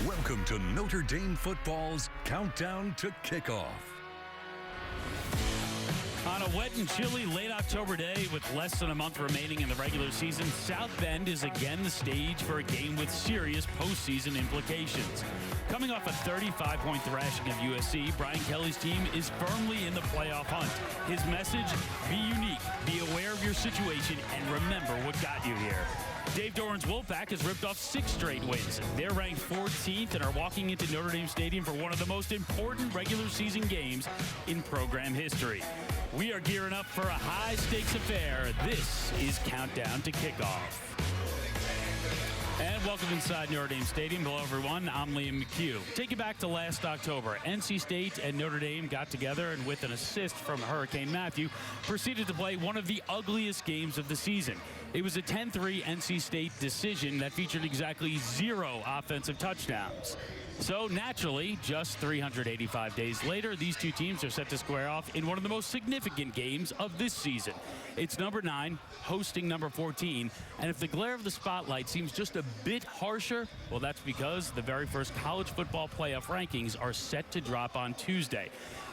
Welcome to Notre Dame football's Countdown to Kickoff. On a wet and chilly late October day with less than a month remaining in the regular season, South Bend is again the stage for a game with serious postseason implications. Coming off a 35-point thrashing of USC, Brian Kelly's team is firmly in the playoff hunt. His message, be unique, be aware of your situation, and remember what got you here. Dave Doran's Wolfpack has ripped off 6 straight wins. They're ranked 14th and are walking into Notre Dame Stadium for one of the most important regular season games in program history. We are gearing up for a high-stakes affair. This is Countdown to Kickoff. And welcome inside Notre Dame Stadium. Hello, everyone. I'm Liam McHugh. Take it back to last October. NC State and Notre Dame got together and with an assist from Hurricane Matthew, proceeded to play one of the ugliest games of the season. It was a 10-3 NC State decision that featured exactly 0 offensive touchdowns. So naturally, just 385 days later, these two teams are set to square off in one of the most significant games of this season. It's number 9 hosting number 14, and if the glare of the spotlight seems just a bit harsher, well, that's because the very first college football playoff rankings are set to drop on Tuesday.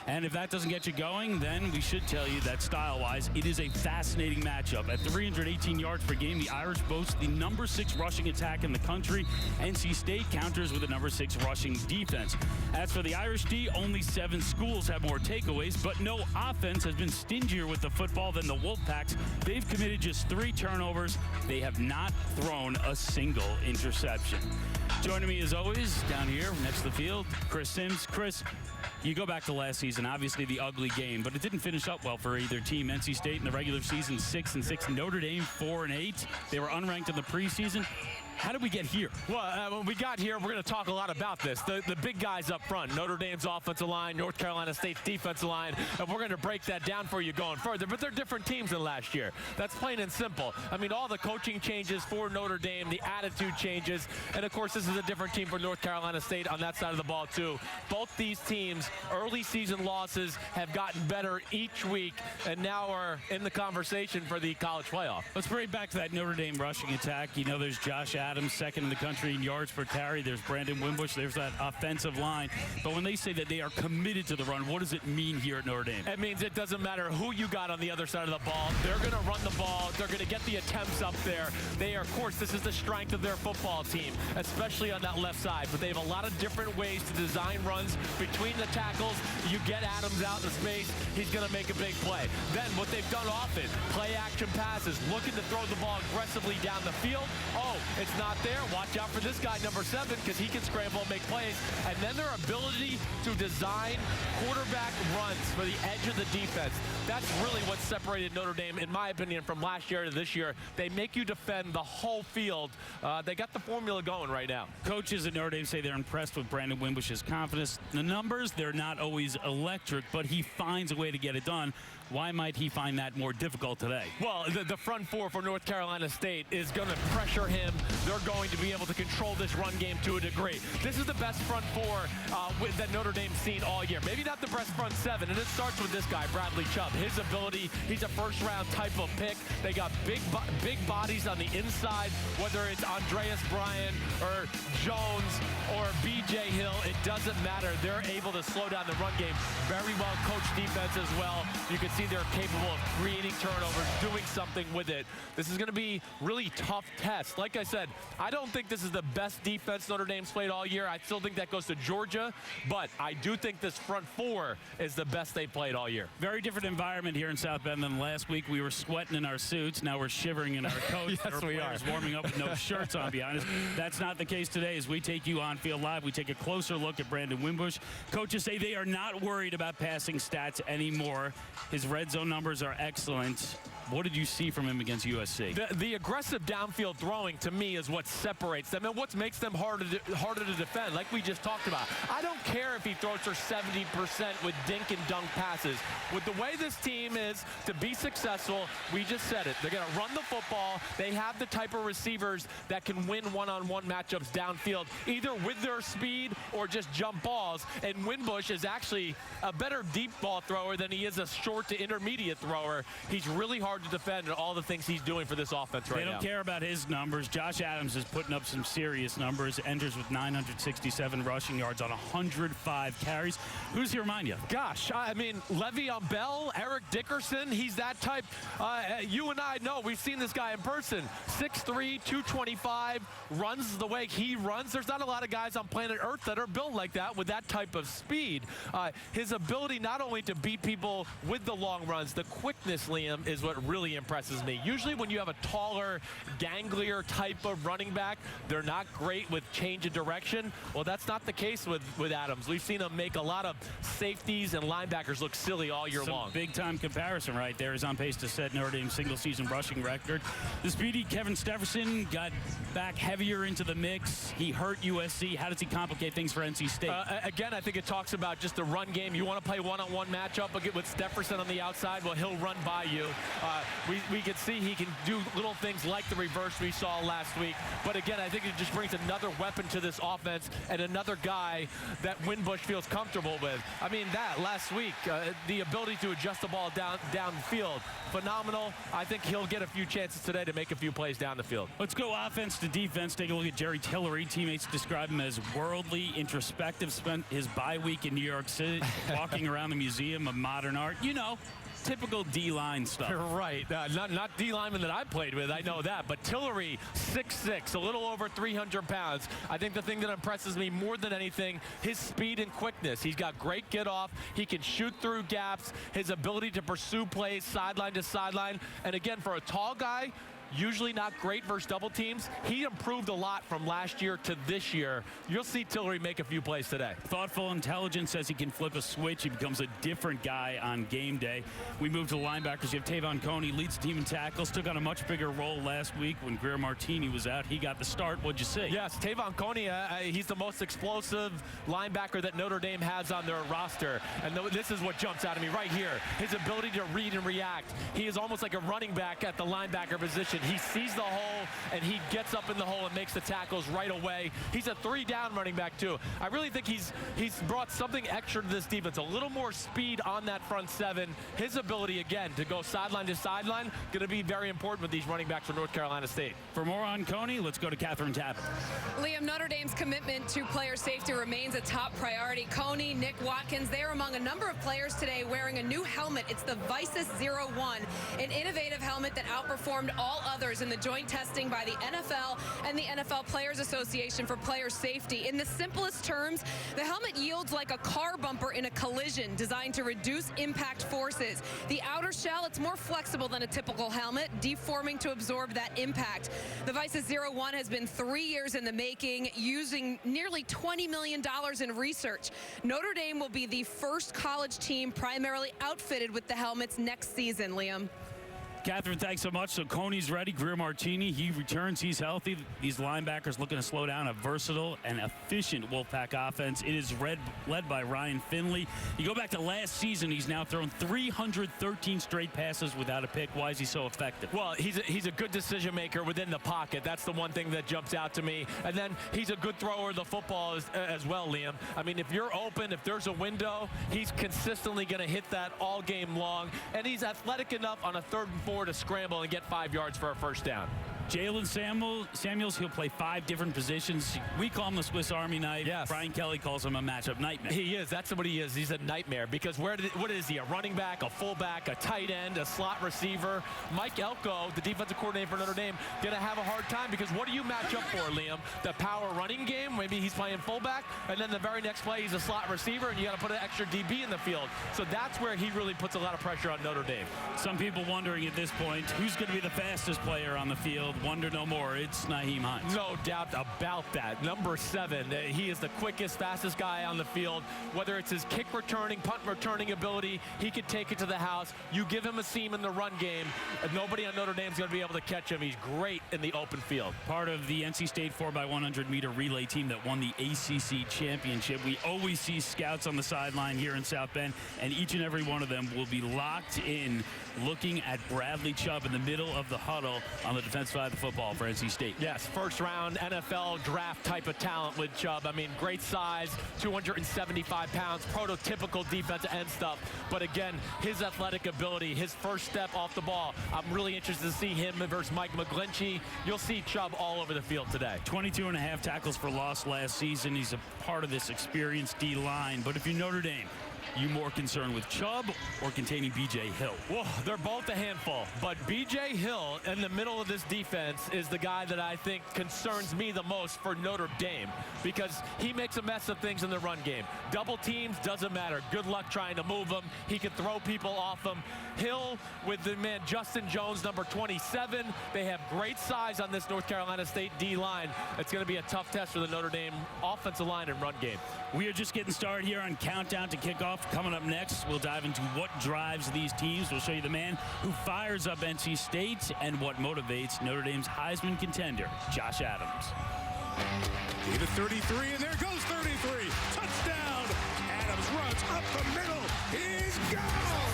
And if that doesn't get you going, then we should tell you that style-wise, it is a fascinating matchup. At 318 yards per game, the Irish boast the number 6 rushing attack in the country. NC State counters with a number 6 rushing defense. As for the Irish D, only 7 schools have more takeaways, but no offense has been stingier with the football than the Wolfpacks. They've committed just 3 turnovers. They have not thrown a single interception. Joining me as always, down here next to the field, Chris Sims. Chris, you go back to last season, obviously the ugly game, but it didn't finish up well for either team. NC State in the regular season 6-6, Notre Dame 4-8. They were unranked in the preseason. How did we get here? Well, when we got here, we're going to talk a lot about this. The big guys up front, Notre Dame's offensive line, North Carolina State's defensive line, and we're going to break that down for you going further. But they're different teams than last year. That's plain and simple. I mean, all the coaching changes for Notre Dame, the attitude changes, and of course, this is a different team for North Carolina State on that side of the ball, too. Both these teams, early season losses, have gotten better each week, and now are in the conversation for the college playoff. Let's bring it back to that Notre Dame rushing attack. You know, there's Josh Adams, second in the country in yards per carry. There's Brandon Wimbush. There's that offensive line. But when they say that they are committed to the run, what does it mean here at Notre Dame? It means it doesn't matter who you got on the other side of the ball. They're going to run the ball. They're going to get the attempts up there. They are, of course, this is the strength of their football team, especially on that left side. But they have a lot of different ways to design runs between the tackles. You get Adams out in space, he's going to make a big play. Then what they've done often, play action passes, looking to throw the ball aggressively down the field. Oh, it's not there. Watch out for this guy, number 7, because he can scramble and make plays. And then their ability to design quarterback runs for the edge of the defense. That's really what separated Notre Dame, in my opinion, from last year to this year. They make you defend the whole field. They got the formula going right now. Coaches at Notre Dame say they're impressed with Brandon Wimbush's confidence. The numbers, they're not always electric, but he finds a way to get it done. Why might he find that more difficult today? Well, the front four for North Carolina State is going to pressure him. They're going to be able to control this run game to a degree. This is the best front four that Notre Dame's seen all year. Maybe not the best front 7, and it starts with this guy, Bradley Chubb. His ability, he's a first-round type of pick. They got big bodies on the inside, whether it's Andreas Bryan or Jones or B.J. Hill. It doesn't matter. They're able to slow down the run game. Very well-coached defense as well. You can see they're capable of creating turnovers, doing something with it. This is going to be really tough test. Like I said, I don't think this is the best defense Notre Dame's played all year. I still think that goes to Georgia, but I do think this front four is the best they played all year. Very different environment here in South Bend than last week. We were sweating in our suits. Now we're shivering in our coats. Yes, we are. Warming up with no shirts on, to be honest. That's not the case today. As we take you on Field Live, we take a closer look at Brandon Wimbush. Coaches say they are not worried about passing stats anymore. His red zone numbers are excellent. What did you see from him against USC? The aggressive downfield throwing, to me, is what separates them and what makes them harder to defend, like we just talked about. I don't care if he throws for 70% with dink and dunk passes. With the way this team is to be successful, we just said it. They're going to run the football. They have the type of receivers that can win one-on-one matchups downfield, either with their speed or just jump balls. And Wimbush is actually a better deep ball thrower than he is a short to intermediate thrower. He's really hard to defend and all the things he's doing for this offense right now. They don't care about his numbers. Josh Adams Adams is putting up some serious numbers. Enters with 967 rushing yards on 105 carries. Who does he remind you? Gosh, I mean, Le'Veon Bell, Eric Dickerson, he's that type. You and I know, we've seen this guy in person. 6'3", 225, runs the way he runs. There's not a lot of guys on planet Earth that are built like that with that type of speed. His ability not only to beat people with the long runs, the quickness, Liam, is what really impresses me. Usually when you have a taller, ganglier type of running back, they're not great with change of direction. Well, that's not the case with Adams. We've seen him make a lot of safeties and linebackers look silly all year long. Big-time comparison right there. Is on pace to set Notre Dame's single-season rushing record. The speedy Kevin Stepherson got back heavier into the mix. He hurt USC. How does he complicate things for NC State? Again, I think it talks about just the run game. You want to play one-on-one matchup with Stepherson on the outside. Well, he'll run by you. We can see he can do little things like the reverse we saw last week. But again, I think it just brings another weapon to this offense and another guy that Winbush feels comfortable with. I mean, that last week, the ability to adjust the ball downfield, phenomenal. I think he'll get a few chances today to make a few plays down the field. Let's go offense to defense. Take a look at Jerry Tillery. Teammates describe him as worldly, introspective. Spent his bye week in New York City walking around the Museum of Modern Art. You know, typical D-line stuff. Right. Not D-lineman that I played with, I know that. But Tillery, 6'6", a little over 300 pounds. I think the thing that impresses me more than anything, his speed and quickness. He's got great get-off. He can shoot through gaps. His ability to pursue plays sideline to sideline. And again, for a tall guy, usually not great versus double teams. He improved a lot from last year to this year. You'll see Tillery make a few plays today. Thoughtful intelligence, says he can flip a switch. He becomes a different guy on game day. We move to the linebackers. You have Tavon Coney, leads the team in tackles, took on a much bigger role last week when Greer Martini was out. He got the start. What'd you see? Yes, Tavon Coney, he's the most explosive linebacker that Notre Dame has on their roster. And this is what jumps out at me right here. His ability to read and react. He is almost like a running back at the linebacker position. He sees the hole, and he gets up in the hole and makes the tackles right away. He's a 3-down running back, too. I really think he's brought something extra to this defense, a little more speed on that front seven. His ability, again, to go sideline to sideline, going to be very important with these running backs for North Carolina State. For more on Coney, let's go to Catherine Tappan. Liam, Notre Dame's commitment to player safety remains a top priority. Coney, Nick Watkins, they are among a number of players today wearing a new helmet. It's the Visus 01, an innovative helmet that outperformed all others in the joint testing by the NFL and the NFL Players Association for player safety. In the simplest terms, the helmet yields like a car bumper in a collision, designed to reduce impact forces. The outer shell, it's more flexible than a typical helmet, deforming to absorb that impact. The Visus 01 has been 3 years in the making, using nearly $20 million in research. Notre Dame will be the first college team primarily outfitted with the helmets next season, Liam. Catherine, thanks so much. So Coney's ready. Greer Martini, he returns. He's healthy. These linebackers looking to slow down a versatile and efficient Wolfpack offense. It is led by Ryan Finley. You go back to last season, he's now thrown 313 straight passes without a pick. Why is he so effective? Well, he's a good decision maker within the pocket. That's the one thing that jumps out to me. And then he's a good thrower of the football as well, Liam. I mean, if you're open, if there's a window, he's consistently going to hit that all game long. And he's athletic enough on a 3rd and 4 to scramble and get 5 yards for a first down. Jalen Samuels, he'll play 5 different positions. We call him the Swiss Army knife. Yes. Brian Kelly calls him a matchup nightmare. He is. That's what he is. He's a nightmare because what is he? A running back, a fullback, a tight end, a slot receiver? Mike Elko, the defensive coordinator for Notre Dame, going to have a hard time because what do you match up for, Liam? The power running game? Maybe he's playing fullback, and then the very next play he's a slot receiver, and you got to put an extra DB in the field. So that's where he really puts a lot of pressure on Notre Dame. Some people wondering at this point, who's going to be the fastest player on the field? Wonder no more. It's Nyheim Hines. No doubt about that. Number 7, he is the quickest, fastest guy on the field. Whether it's his kick returning, punt returning ability, he could take it to the house. You give him a seam in the run game, nobody on Notre Dame's going to be able to catch him. He's great in the open field. Part of the NC State 4x100 meter relay team that won the ACC championship. We always see scouts on the sideline here in South Bend, and each and every one of them will be locked in, looking at Bradley Chubb in the middle of the huddle on the defensive side of the football for NC State. Yes, first-round NFL draft type of talent with Chubb. I mean, great size, 275 pounds, prototypical defensive end stuff. But again, his athletic ability, his first step off the ball, I'm really interested to see him versus Mike McGlinchey. You'll see Chubb all over the field today. 22.5 tackles for loss last season. He's a part of this experienced D-line. But if you're Notre Dame, you more concerned with Chubb or containing B.J. Hill? Well, they're both a handful, but B.J. Hill in the middle of this defense is the guy that I think concerns me the most for Notre Dame, because he makes a mess of things in the run game. Double teams, doesn't matter. Good luck trying to move him. He can throw people off him. Hill with the man Justin Jones, number 27. They have great size on this North Carolina State D-line. It's going to be a tough test for the Notre Dame offensive line and run game. We are just getting started here on Countdown to Kickoff. Coming up next, we'll dive into what drives these teams. We'll show you the man who fires up NC State and what motivates Notre Dame's Heisman contender, Josh Adams. Gain of 33, and there goes 33. Touchdown! Adams runs up the middle. He's gone!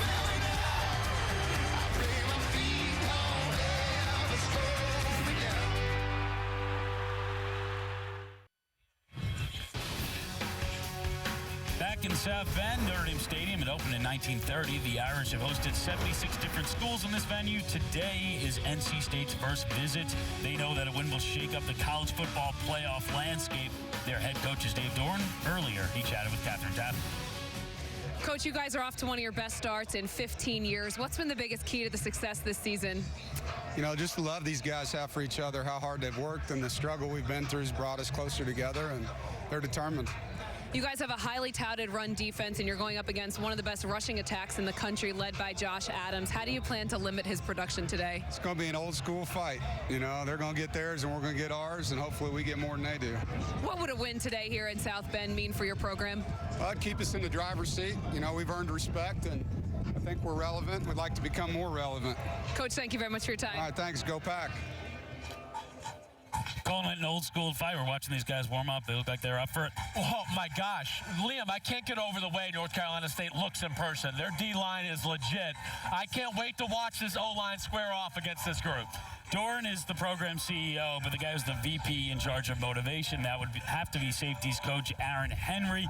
Back in South Bend, Notre Dame Stadium, it opened in 1930. The Irish have hosted 76 different schools in this venue. Today is NC State's first visit. They know that a win will shake up the college football playoff landscape. Their head coach is Dave Doran. Earlier, he chatted with Catherine Tappan. Coach, you guys are off to one of your best starts in 15 years. What's been the biggest key to the success this season? You know, just the love these guys have for each other, how hard they've worked, and the struggle we've been through has brought us closer together, and they're determined. You guys have a highly touted run defense, and you're going up against one of the best rushing attacks in the country, led by Josh Adams. How do you plan to limit his production today? It's going to be an old-school fight. You know, they're going to get theirs, and we're going to get ours, and hopefully we get more than they do. What would a win today here in South Bend mean for your program? Well, it'd keep us in the driver's seat. You know, we've earned respect, and I think we're relevant. We'd like to become more relevant. Coach, thank you very much for your time. All right, thanks. Go Pack. Calling it an old-school fight. We're watching these guys warm up. They look like they're up for it. Oh, my gosh. Liam, I can't get over the way North Carolina State looks in person. Their D-line is legit. I can't wait to watch this O-line square off against this group. Doran is the program CEO, but the guy who's the VP in charge of motivation, that would have to be safeties coach Aaron Henry.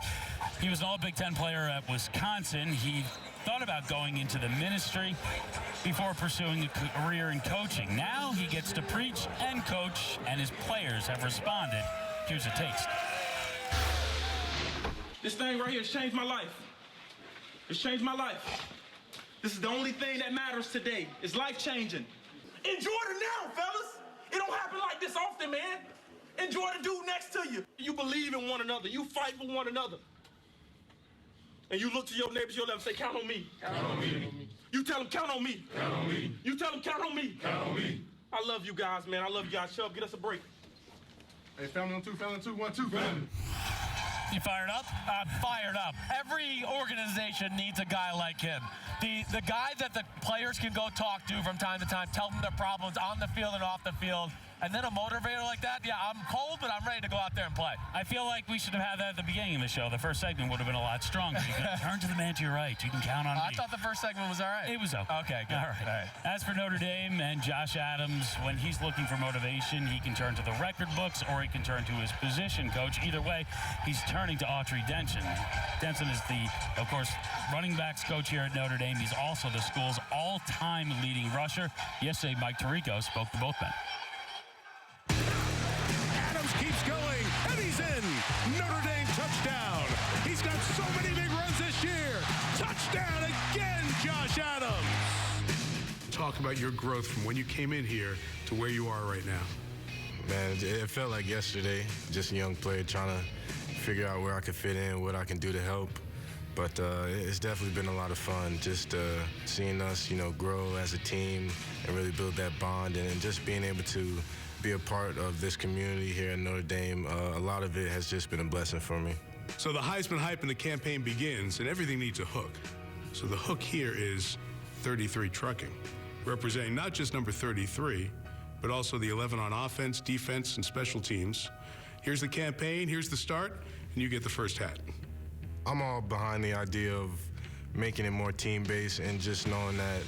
He was an All-Big Ten player at Wisconsin. He thought about going into the ministry before pursuing a career in coaching. Now he gets to preach and coach, and his players have responded. Here's a taste. This thing right here has changed my life. It's changed my life. This is the only thing that matters today. It's life-changing. Enjoy the now, fellas. It don't happen like this often, man. Enjoy the dude next to you. You believe in one another. You fight for one another. And you look to your neighbors, your left, and say, count on me. Count on me. You tell them, count on me. Count on me. You tell them, count on me. Count on me. I love you guys, man. I love you guys. Chubb, get us a break. Hey, family on two, 1, 2, family. You fired up? I'm fired up. Every organization needs a guy like him. The guy that the players can go talk to from time to time, tell them their problems on the field and off the field. And then a motivator like that, yeah, I'm cold, but I'm ready to go out there and play. I feel like we should have had that at the beginning of the show. The first segment would have been a lot stronger. You can turn to the man to your right. You can count on me. I thought the first segment was all right. It was okay. Okay, good. All right. As for Notre Dame and Josh Adams, when he's looking for motivation, he can turn to the record books or he can turn to his position coach. Either way, he's turning to Autry Denson. Denson is the, of course, running backs coach here at Notre Dame. He's also the school's all-time leading rusher. Yesterday, Mike Tirico spoke to both men. Adams keeps going, and he's in. Notre Dame touchdown. He's got so many big runs this year. Touchdown again, Josh Adams. Talk about your growth from when you came in here to where you are right now. Man, it felt like yesterday, just a young player trying to figure out where I could fit in, what I can do to help. But it's definitely been a lot of fun, just seeing us, grow as a team and really build that bond, and just being able to be a part of this community here in Notre Dame. A lot of it has just been a blessing for me. So the Heisman hype and the campaign begins, and everything needs a hook. So the hook here is 33 Trucking, representing not just number 33, but also the 11 on offense, defense, and special teams. Here's the campaign, here's the start, and you get the first hat. I'm all behind the idea of making it more team-based and just knowing that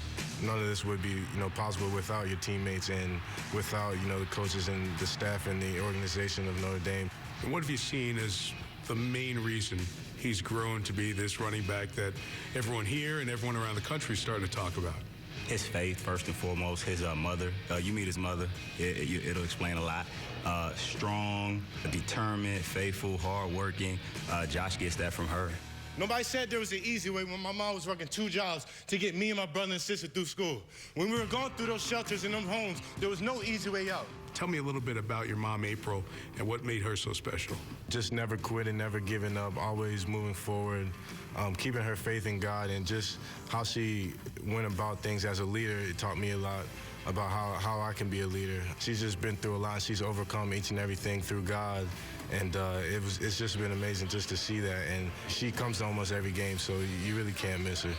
none of this would be, possible without your teammates and without, the coaches and the staff and the organization of Notre Dame. And what have you seen as the main reason he's grown to be this running back that everyone here and everyone around the country is starting to talk about? His faith, first and foremost. His mother. You meet his mother, it'll explain a lot. Strong, determined, faithful, hardworking. Josh gets that from her. Nobody said there was an easy way when my mom was working 2 jobs to get me and my brother and sister through school. When we were going through those shelters and them homes, there was no easy way out. Tell me a little bit about your mom, April, and what made her so special. Just never quitting, never giving up, always moving forward, keeping her faith in God, and just how she went about things as a leader. It taught me a lot about how I can be a leader. She's just been through a lot. She's overcome each and everything through God. And it's just been amazing just to see that. And she comes to almost every game, so you really can't miss her.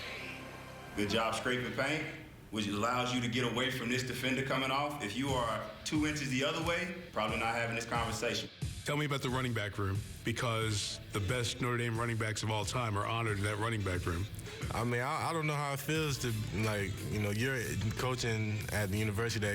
Good job scraping paint, which allows you to get away from this defender coming off. If you are 2 inches the other way, probably not having this conversation. Tell me about the running back room, because the best Notre Dame running backs of all time are honored in that running back room. I mean, I don't know how it feels to, you're coaching at the university,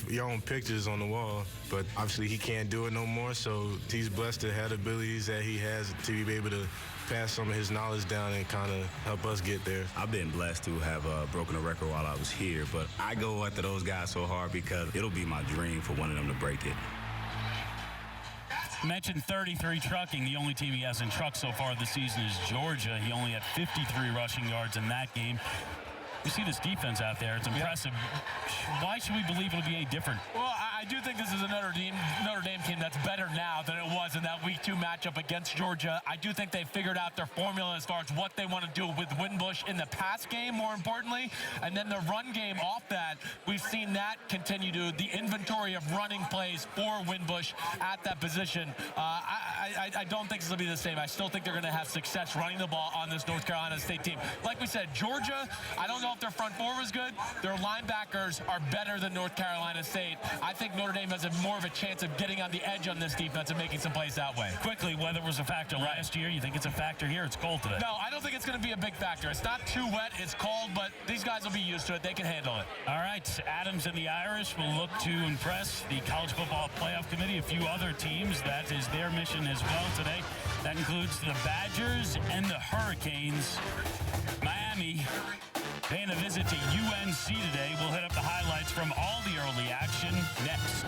your own pictures on the wall, but obviously he can't do it no more, so he's blessed to have the abilities that he has to be able to pass some of his knowledge down and kind of help us get there. I've been blessed to have broken a record while I was here, but I go after those guys so hard because it'll be my dream for one of them to break it. Mentioned 33 trucking. The only team he has in truck so far this season is Georgia. He only had 53 rushing yards in that game. You see this defense out there. It's impressive. Yeah. Why should we believe it'll be any different? Well, I do think this is a Notre Dame team that's better now than it was in that Week 2 matchup against Georgia. I do think they figured out their formula as far as what they want to do with Winbush in the pass game, more importantly. And then the run game off that, we've seen that continue to the inventory of running plays for Winbush at that position. I don't think this will be the same. I still think they're going to have success running the ball on this North Carolina State team. Like we said, Georgia, I don't know if their front four was good. Their linebackers are better than North Carolina State. I think Notre Dame has more of a chance of getting on the edge on this defense and making some plays that way. Quickly, weather was a factor last year. You think it's a factor here? It's cold today. No, I don't think it's going to be a big factor. It's not too wet. It's cold, but these guys will be used to it. They can handle it. All right, Adams and the Irish will look to impress the College Football Playoff Committee. A few other teams, that is their mission as well today. That includes the Badgers and the Hurricanes. Miami paying a visit to UNC today. We'll hit up the highlights from all the early action next.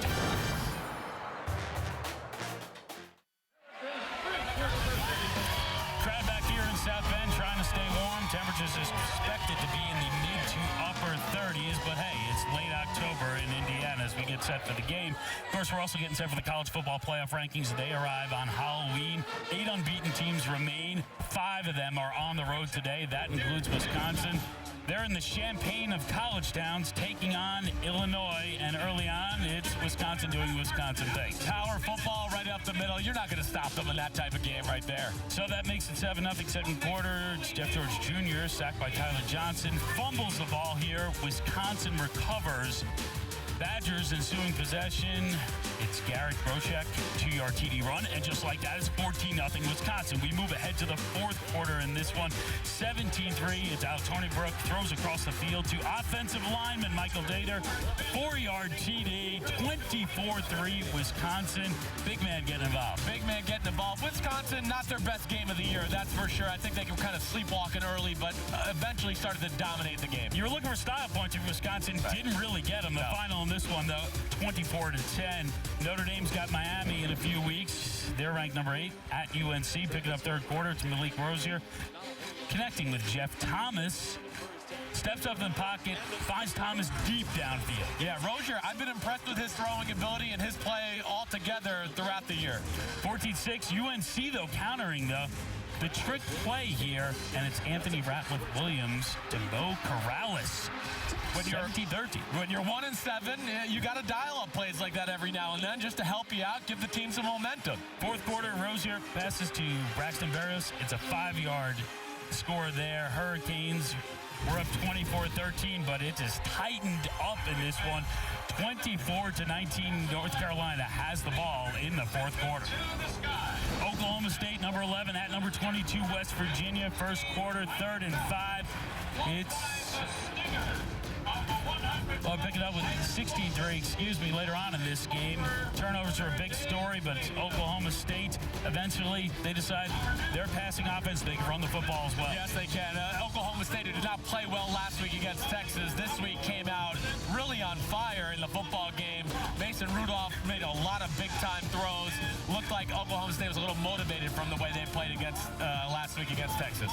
Crowd back here in South Bend trying to stay warm. Temperatures is expected to be in the mid to upper 30s, but hey, it's late October in Indiana as we get set for the game. Of course, we're also getting set for the College Football Playoff rankings. They arrive on Halloween. 8 unbeaten teams remain. 5 of them are on the road today. That includes Wisconsin. They're in the champagne of college towns taking on Illinois, and early on, it's Wisconsin doing Wisconsin things. Power football right up the middle. You're not going to stop them in that type of game right there. So that makes it 7-0 second quarter. Jeff George Jr. sacked by Tyler Johnson. Fumbles the ball here. Wisconsin recovers. Badgers ensuing possession. It's Garrett Groshek, 2-yard TD run, and just like that, it's 14-0 Wisconsin. We move ahead to the fourth quarter in this one. 17-3. It's out. Tony Brook throws across the field to offensive lineman Michael Dater. 4-yard TD. 24-3 Wisconsin. Big man getting involved. Big man getting involved. Wisconsin, not their best game of the year, that's for sure. I think they were kind of sleepwalking early, but eventually started to dominate the game. You were looking for style points if Wisconsin didn't really get them. The final in this one, though, 24-10. Notre Dame's got Miami in a few weeks. They're ranked number 8 at UNC, picking up third quarter. It's Malik Rosier connecting with Jeff Thomas. Steps up in the pocket, finds Thomas deep downfield. Yeah, Rosier, I've been impressed with his throwing ability and his play altogether throughout the year. 14-6. UNC, though, countering, though. The trick play here, and it's Anthony Ratliff-Williams to Mo Corrales. When you're 17-13. When you're 1-7, you got to dial up plays like that every now and then just to help you out, give the team some momentum. Fourth quarter, Rosier passes to Braxton Berrios. It's a 5-yard score there. Hurricanes were up 24-13, but it is tightened up in this one. 24-19, North Carolina has the ball in the fourth quarter. Oklahoma State, number 11, at number 22, West Virginia. First quarter, 3rd and 5. It's... Well, pick it up with 16-3, later on in this game. Turnovers are a big story, but Oklahoma State, eventually, they decide their passing offense, they can run the football as well. Yes, they can. Oklahoma State, who did not play well last week against Texas, this week came out really on fire in the football game. Mason Rudolph made a lot of big-time throws. Looked like Oklahoma State was a little motivated from the way they played against last week against Texas.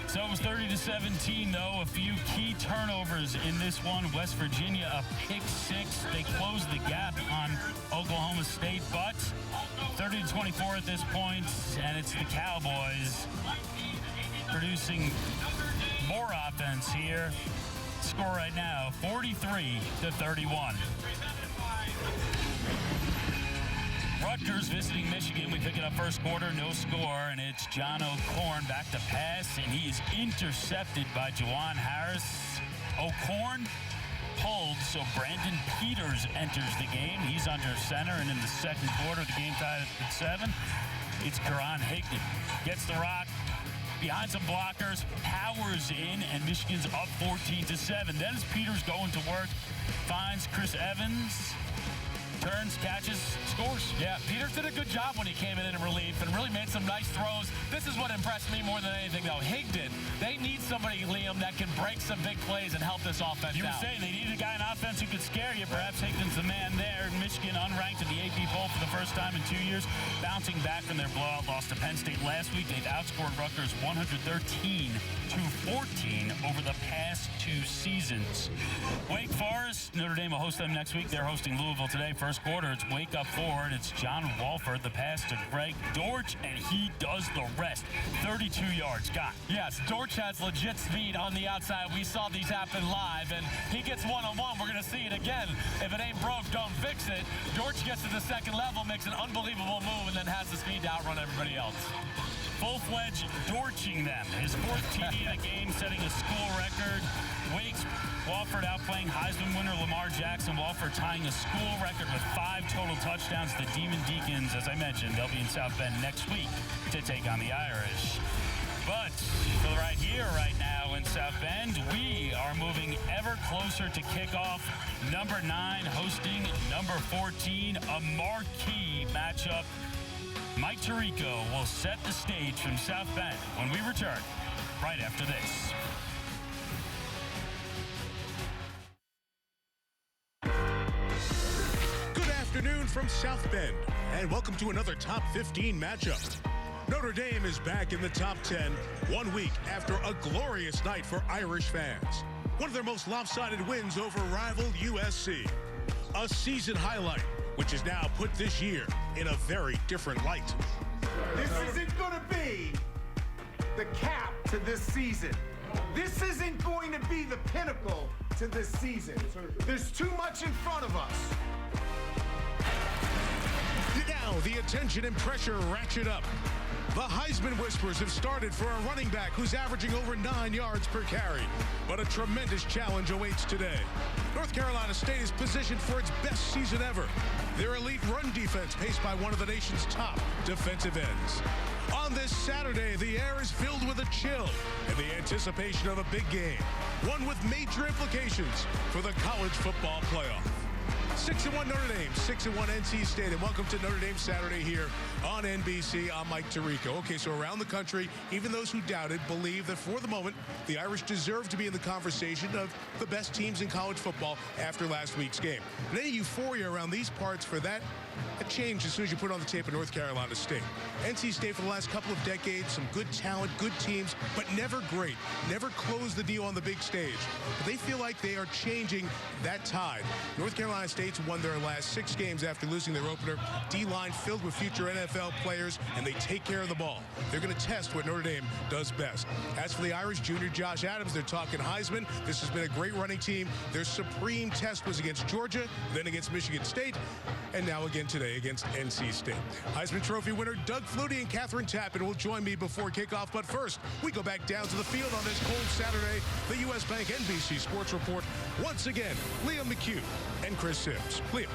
So it was 30-17, though. A few key turnovers in this one. West Virginia, a pick 6. They closed the gap on Oklahoma State, but 30-24 at this point, and it's the Cowboys producing more offense here. Score right now, 43-31. Rutgers visiting Michigan. We pick it up first quarter, no score, and it's John O'Corn back to pass, and he is intercepted by Juwan Harris. O'Corn pulled, so Brandon Peters enters the game. He's under center, and in the second quarter, the game tied at 7. It's Karan Higdon. Gets the rock behind some blockers, powers in, and Michigan's up 14-7. Then as Peters going to work, finds Chris Evans, turns, catches, scores. Yeah, Peters did a good job when he came in relief and really made some nice throws. This is what impressed me more than anything, though. Higdon, they need somebody, Liam, that can break some big plays and help this offense out. You were saying they need a guy on offense who could scare you. Perhaps Higdon's the man there. Michigan unranked in the AP poll for the first time in 2 years, bouncing back from their blowout loss to Penn State last week. They've outscored Rutgers 113-14 over the past 2 seasons. Wake Forest, Notre Dame will host them next week. They're hosting Louisville today. First quarter, it's Wake up forward. It's John Walford, the pass to Greg Dortch, and he does the rest. 32 yards, gone. Yes, Dortch has legit speed on the outside. We saw these happen live, and he gets one-on-one. We're going to see it again. If it ain't broke, don't fix it. Dortch gets to the second level, makes an unbelievable move, and then has the speed to outrun everybody else. Full-fledged Dortching them. His 4th TD in the game, setting a school record. Wake's Walford outplaying Heisman winner Lamar Jackson. Walford tying a school record with 5 total touchdowns. The Demon Deacons, as I mentioned, they'll be in South Bend next week to take on the Irish. But for right here, right now in South Bend, we are moving ever closer to kickoff. Number 9 hosting number 14, a marquee matchup. Mike Tirico will set the stage from South Bend when we return right after this. Good afternoon from South Bend, and welcome to another Top 15 matchup. Notre Dame is back in the top 10 1 week after a glorious night for Irish fans. One of their most lopsided wins over rival USC. A season highlight, which is now put this year in a very different light. This isn't going to be the cap to this season. This isn't going to be the pinnacle to this season. There's too much in front of us. Now the attention and pressure ratchet up. The Heisman whispers have started for a running back who's averaging over 9 yards per carry. But a tremendous challenge awaits today. North Carolina State is positioned for its best season ever. Their elite run defense paced by one of the nation's top defensive ends. On this Saturday, the air is filled with a chill and the anticipation of a big game. One with major implications for the college football playoff. 6-1 Notre Dame, 6-1 NC State, and welcome to Notre Dame Saturday here on NBC. I'm Mike Tirico. Okay, so around the country, even those who doubted believe that for the moment, the Irish deserve to be in the conversation of the best teams in college football after last week's game. And any euphoria around these parts for that, it changed as soon as you put on the tape of North Carolina State. NC State for the last couple of decades, some good talent, good teams, but never great. Never closed the deal on the big stage. But they feel like they are changing that tide. North Carolina State's won their last 6 games after losing their opener. D-line filled with future NFL players, and they take care of the ball. They're going to test what Notre Dame does best. As for the Irish, junior Josh Adams, they're talking Heisman. This has been a great running team. Their supreme test was against Georgia, then against Michigan State, and now again today against NC State. Heisman Trophy winner Doug Flutie and Catherine Tappan will join me before kickoff. But first, we go back down to the field on this cold Saturday. The U.S. Bank NBC Sports Report. Once again, Liam McHugh and Chris Sims. Liam.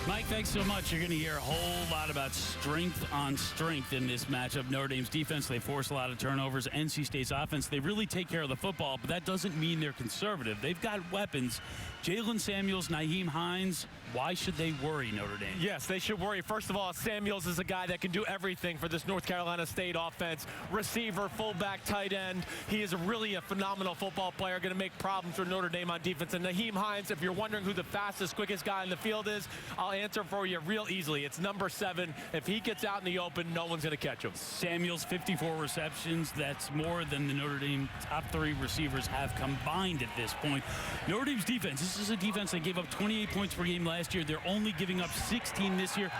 Mike, thanks so much. You're going to hear a whole lot about strength on strength in this matchup. Notre Dame's defense, they force a lot of turnovers. NC State's offense, they really take care of the football, but that doesn't mean they're conservative. They've got weapons. Jalen Samuels, Nyheim Hines, why should they worry, Notre Dame? Yes, they should worry. First of all, Samuels is a guy that can do everything for this North Carolina State offense. Receiver, fullback, tight end. He is really a phenomenal football player, going to make problems for Notre Dame on defense. And Nyheim Hines, if you're wondering who the fastest, quickest guy in the field is, I'll answer for you real easily. It's number 7. If he gets out in the open, no one's going to catch him. Samuels, 54 receptions. That's more than the Notre Dame top 3 receivers have combined at this point. Notre Dame's defense, this is a defense that gave up 28 points per game last year. They're only giving up 16 this year.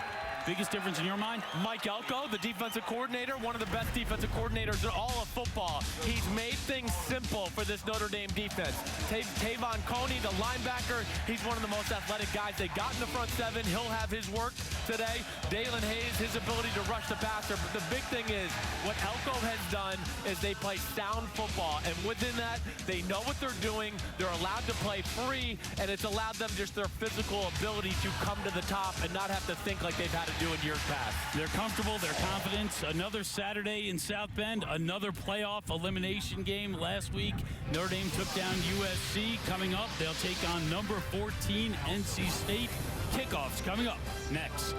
Biggest difference in your mind? Mike Elko, the defensive coordinator, one of the best defensive coordinators in all of football. He's made things simple for this Notre Dame defense. Tavon Coney, the linebacker, he's one of the most athletic guys they got in the front 7. He'll have his work today. Dalen Hayes, his ability to rush the passer. But the big thing is, what Elko has done is they play sound football. And within that, they know what they're doing. They're allowed to play free, and it's allowed them just their physical ability to come to the top and not have to think like they've had to do in years past. They're comfortable, they're confident. Another Saturday in South Bend, another playoff elimination game. Last week, Notre Dame took down USC. Coming up, they'll take on number 14, NC State. Kickoffs coming up next.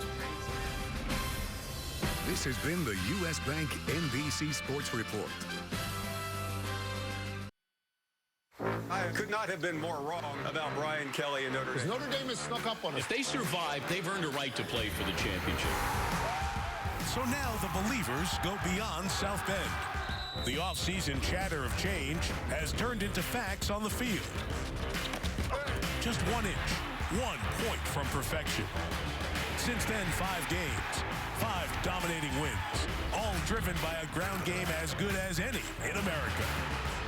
This has been the U.S. Bank NBC Sports Report. I could not have been more wrong about Brian Kelly and Notre Dame. Notre Dame has snuck up on us. If they survive, they've earned a right to play for the championship. So now the believers go beyond South Bend. The offseason chatter of change has turned into facts on the field. Just 1 inch, 1 point from perfection. Since then, 5 games, 5 dominating wins, all driven by a ground game as good as any in America.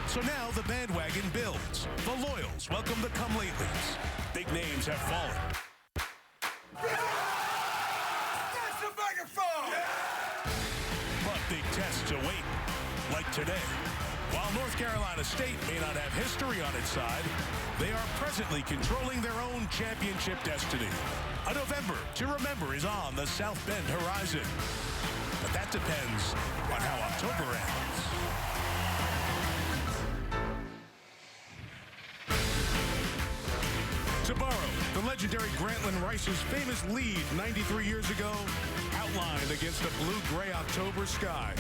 So now the bandwagon builds. The loyals welcome the come-latelys. Big names have fallen. That's the microphone! But big tests await, like today. While North Carolina State may not have history on its side, they are presently controlling their own championship destiny. A November to remember is on the South Bend horizon. But that depends on how October ends. To borrow the legendary Grantland Rice's famous lead 93 years ago, outlined against a blue-gray October sky.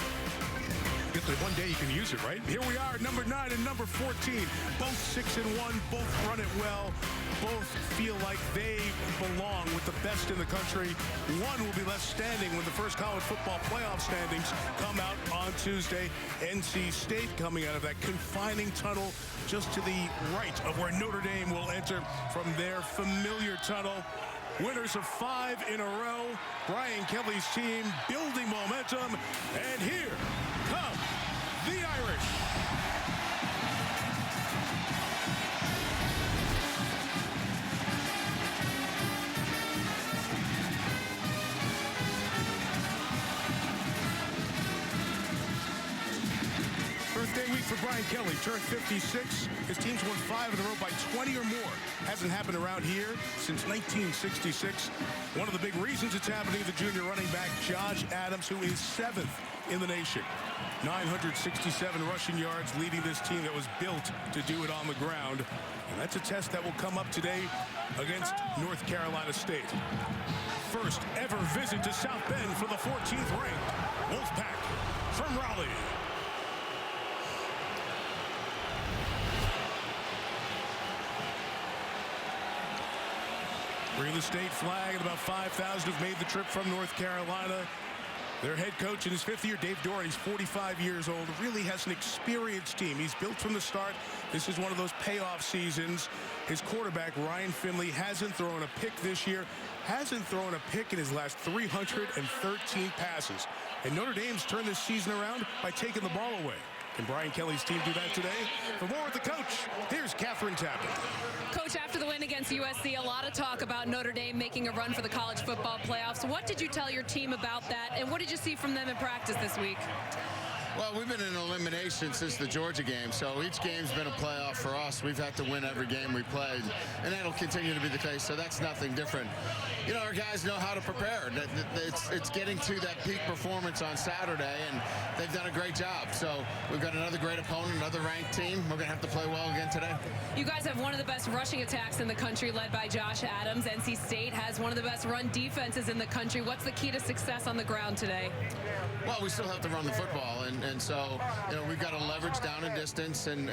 Get the one day you can use it, right? Here we are, number 9 and number 14. Both 6-1, both run it well. Both feel like they belong with the best in the country. One will be left standing when the first college football playoff standings come out on Tuesday. NC State coming out of that confining tunnel just to the right of where Notre Dame will enter from their familiar tunnel. Winners of 5 in a row. Brian Kelly's team building momentum. And here come the Irish. Birthday week for Brian Kelly. Turned 56. His team's won 5 in a row by 20 or more. Hasn't happened around here since 1966. One of the big reasons it's happening, the junior running back Josh Adams, who is 7th in the nation. 967 rushing yards, leading this team that was built to do it on the ground. And that's a test that will come up today against North Carolina State. First ever visit to South Bend for the 14th ranked Wolfpack from Raleigh. Bring the state flag, and about 5,000 have made the trip from North Carolina. Their head coach in his 5th year, Dave Doran, he's 45 years old, really has an experienced team. He's built from the start. This is one of those payoff seasons. His quarterback, Ryan Finley, hasn't thrown a pick this year, hasn't thrown a pick in his last 313 passes. And Notre Dame's turned this season around by taking the ball away. Can Brian Kelly's team do that today? For more with the coach, here's Catherine Tappan. Coach, after the win against USC, a lot of talk about Notre Dame making a run for the college football playoffs. What did you tell your team about that, and what did you see from them in practice this week? Well, we've been in elimination since the Georgia game, so each game's been a playoff for us. We've had to win every game we played, and that'll continue to be the case, so that's nothing different. You know, our guys know how to prepare. It's getting to that peak performance on Saturday, and they've done a great job. So we've got another great opponent, another ranked team. We're going to have to play well again today. You guys have one of the best rushing attacks in the country, led by Josh Adams. NC State has one of the best run defenses in the country. What's the key to success on the ground today? Well, we still have to run the football, and so, you know, we've got to leverage down and distance and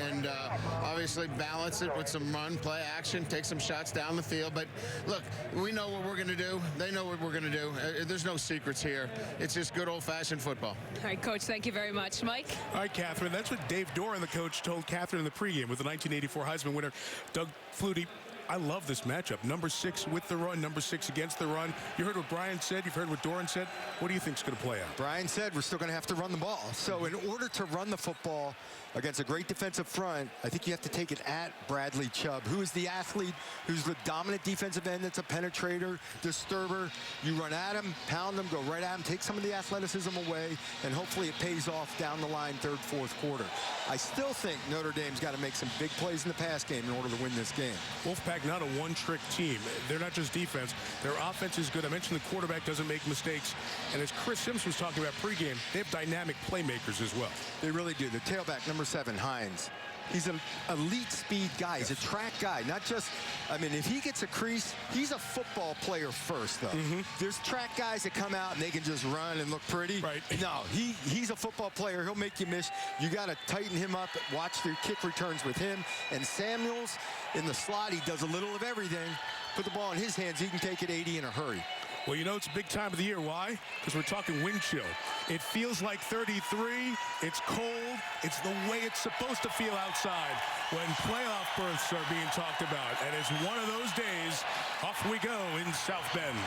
obviously balance it with some run, play action, take some shots down the field. But, look, we know what we're going to do. They know what we're going to do. There's no secrets here. It's just good old-fashioned football. All right, Coach, thank you very much. Mike? All right, Catherine, that's what Dave Doran, the coach, told Catherine in the pregame with the 1984 Heisman winner, Doug Flutie. I love this matchup. Number 6 with the run, number 6 against the run. You heard what Brian said. You've heard what Doran said. What do you think is going to play out? Brian said we're still going to have to run the ball. So in order to run the football against a great defensive front, I think you have to take it at Bradley Chubb, who is the athlete, who's the dominant defensive end that's a penetrator, disturber. You run at him, pound him, go right at him, take some of the athleticism away, and hopefully it pays off down the line third, fourth quarter. I still think Notre Dame's got to make some big plays in the pass game in order to win this game. Wolfpack, not a one-trick team. They're not just defense. Their offense is good. I mentioned the quarterback doesn't make mistakes. And as Chris Simpson was talking about pregame, they have dynamic playmakers as well. They really do. The tailback, number 7, Hines. He's an elite speed guy. He's a track guy. Not just, I mean, if he gets a crease, he's a football player first, though. There's track guys that come out and they can just run and look pretty. Right. No, he's a football player. He'll make you miss. You got to tighten him up. Watch the kick returns with him. And Samuels, in the slot, he does a little of everything. Put the ball in his hands. He can take it 80 in a hurry. Well, you know, it's a big time of the year. Why? Because we're talking wind chill. It feels like 33. It's cold. It's the way it's supposed to feel outside when playoff berths are being talked about. And it's one of those days. Off we go in South Bend.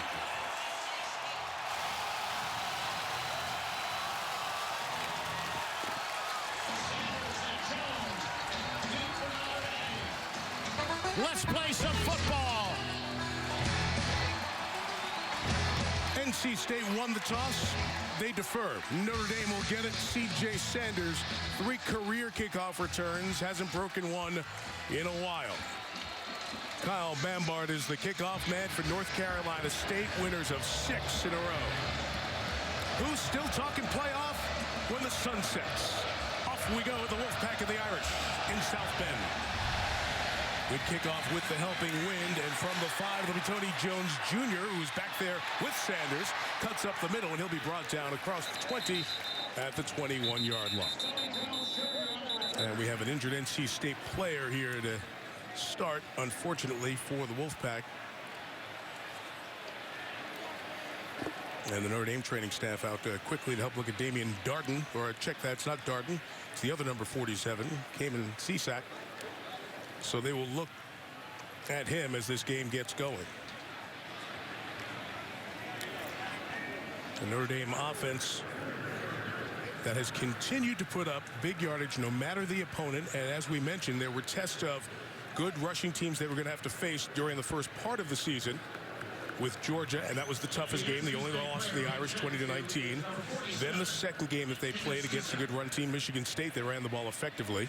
Let's play some football. NC State won the toss. They defer. Notre Dame will get it. C.J. Sanders, 3 career kickoff returns. Hasn't broken one in a while. Kyle Bambard is the kickoff man for North Carolina State, winners of 6 in a row. Who's still talking playoff when the sun sets? Off we go with the Wolfpack of the Irish in South Bend. Good kickoff with the helping wind, and from the 5, it'll be Tony Jones Jr., who's back there with Sanders, cuts up the middle, and he'll be brought down across the 20 at the 21-yard line. And we have an injured NC State player here to start, unfortunately, for the Wolfpack. And the Notre Dame training staff out quickly to help look at Damian Darden, or check that, it's not Darden, it's the other number 47, came in CSAC. So they will look at him as this game gets going. The Notre Dame offense that has continued to put up big yardage no matter the opponent. And as we mentioned, there were tests of good rushing teams they were going to have to face during the first part of the season with Georgia, and that was the toughest game. They only lost to the Irish 20-19. Then the second game that they played against a good run team, Michigan State, they ran the ball effectively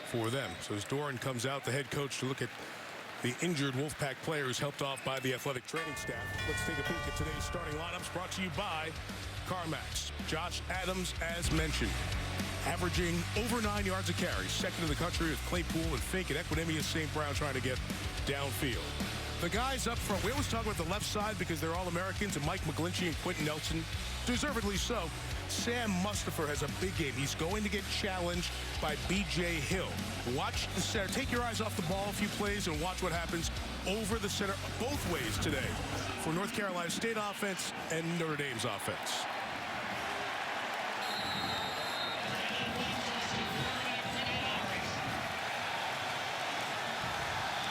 for them. So as Doran comes out, the head coach, to look at the injured Wolfpack players helped off by the athletic training staff. Let's take a peek at today's starting lineups, brought to you by CarMax. Josh Adams, as mentioned, averaging over 9 yards a carry, second in the country with Claypool and Fink and Equinemius St. Brown trying to get downfield. The guys up front, we always talk about the left side because they're all Americans, and Mike McGlinchey and Quentin Nelson, deservedly so. Sam Mustipher has a big game. He's going to get challenged by B.J. Hill. Watch the center. Take your eyes off the ball a few plays and watch what happens over the center both ways today for North Carolina State offense and Notre Dame's offense.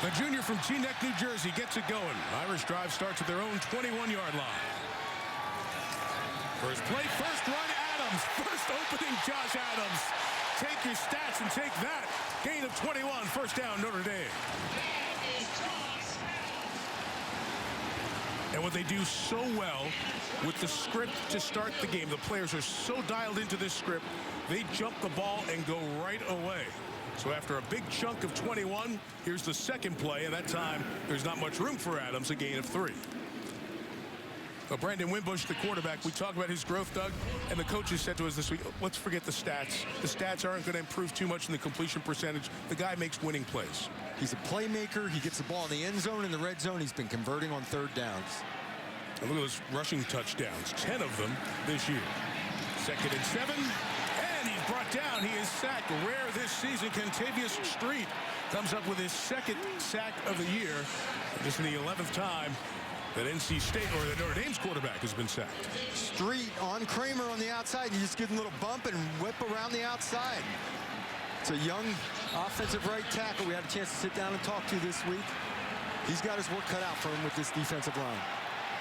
The junior from Teaneck, New Jersey gets it going. Irish drive starts at their own 21-yard line. First play, first run, Adams. First opening, Josh Adams. Take your stats and take that. Gain of 21, first down, Notre Dame. And what they do so well with the script to start the game, the players are so dialed into this script, they jump the ball and go right away. So after a big chunk of 21, here's the second play, and that time there's not much room for Adams, a gain of 3. Well, Brandon Wimbush, the quarterback, we talked about his growth, Doug, and the coaches said to us this week, let's forget the stats. The stats aren't going to improve too much in the completion percentage. The guy makes winning plays. He's a playmaker. He gets the ball in the end zone and the red zone. He's been converting on third downs. And look at those rushing touchdowns, 10 of them this year. 2nd and 7. Brought down. He is sacked. Rare this season. Kentavious Street comes up with his 2nd sack of the year. This is the 11th time that NC State or the Notre Dame's quarterback has been sacked. Street on Kramer on the outside. You just give him a little bump and whip around the outside. It's a young offensive right tackle we had a chance to sit down and talk to this week. He's got his work cut out for him with this defensive line.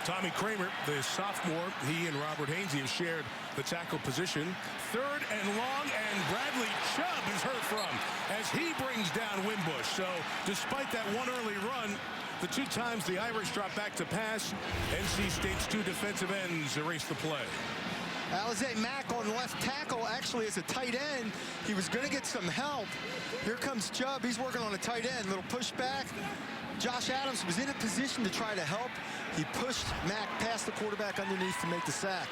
Tommy Kramer, the sophomore, he and Robert Hainsey have shared the tackle position. 3rd and long, and Bradley Chubb is heard from as he brings down Wimbush. So despite that one early run, the 2 times the Irish drop back to pass, NC State's 2 defensive ends erase the play. Alize Mack on left tackle, actually as a tight end. He was going to get some help. Here comes Chubb. He's working on a tight end. Little pushback. Josh Adams was in a position to try to help. He pushed Mack past the quarterback underneath to make the sack.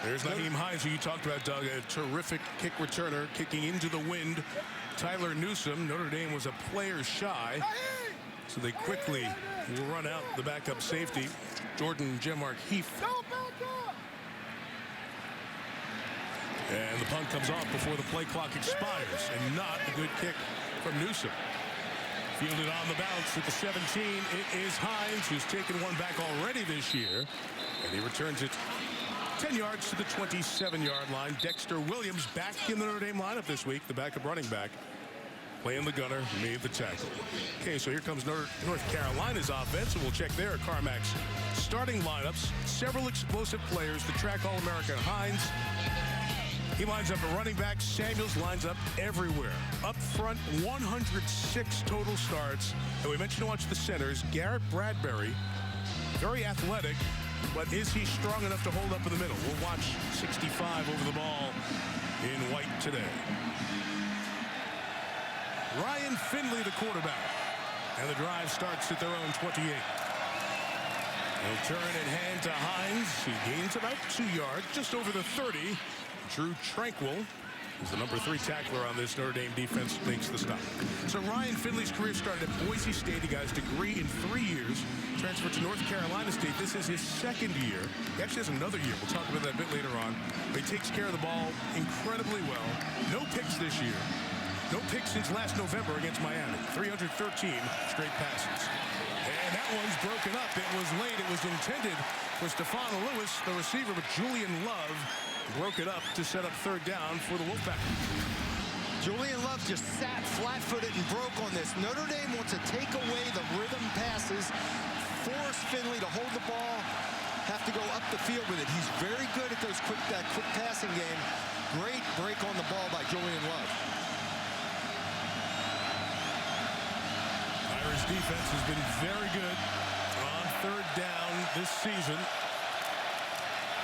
There's Naheem Hines, who you talked about, Doug, a terrific kick returner, kicking into the wind. Tyler Newsome, Notre Dame was a player shy, so they quickly will run out the backup safety, Jordan Jemark Heath. And the punt comes off before the play clock expires, and not a good kick from Newsome. Fielded on the bounce at the 17. It is Hines, who's taken one back already this year, and he returns it 10 yards to the 27-yard line. Dexter Williams back in the Notre Dame lineup this week, the backup running back. Playing the gunner, made the tackle. Okay, so here comes North Carolina's offense, and we'll check their Carmack's starting lineups. Several explosive players. The track All-American Hines. He lines up at running back. Samuels lines up everywhere. Up front, 106 total starts. And we mentioned to watch the centers. Garrett Bradbury, very athletic, but is he strong enough to hold up in the middle? We'll watch 65 over the ball in white today. Ryan Finley, the quarterback. And the drive starts at their own 28. They'll turn and hand to Hines. He gains about 2 yards, just over the 30. Drew Tranquil is the number 3 tackler on this Notre Dame defense, makes the stop. So Ryan Finley's career started at Boise State. He got his degree in 3 years, transferred to North Carolina State. This is his 2nd year. He actually has another year. We'll talk about that a bit later on. But he takes care of the ball incredibly well. No picks this year. No picks since last November against Miami. 313 straight passes. And that one's broken up. It was late. It was intended for Stephon Lewis, the receiver, but Julian Love broke it up to set up 3rd down for the Wolfpack. Julian Love just sat flat-footed and broke on this. Notre Dame wants to take away the rhythm passes, force Finley to hold the ball, have to go up the field with it. He's very good at that quick passing game. Great break on the ball by Julian Love. Irish defense has been very good on 3rd down this season.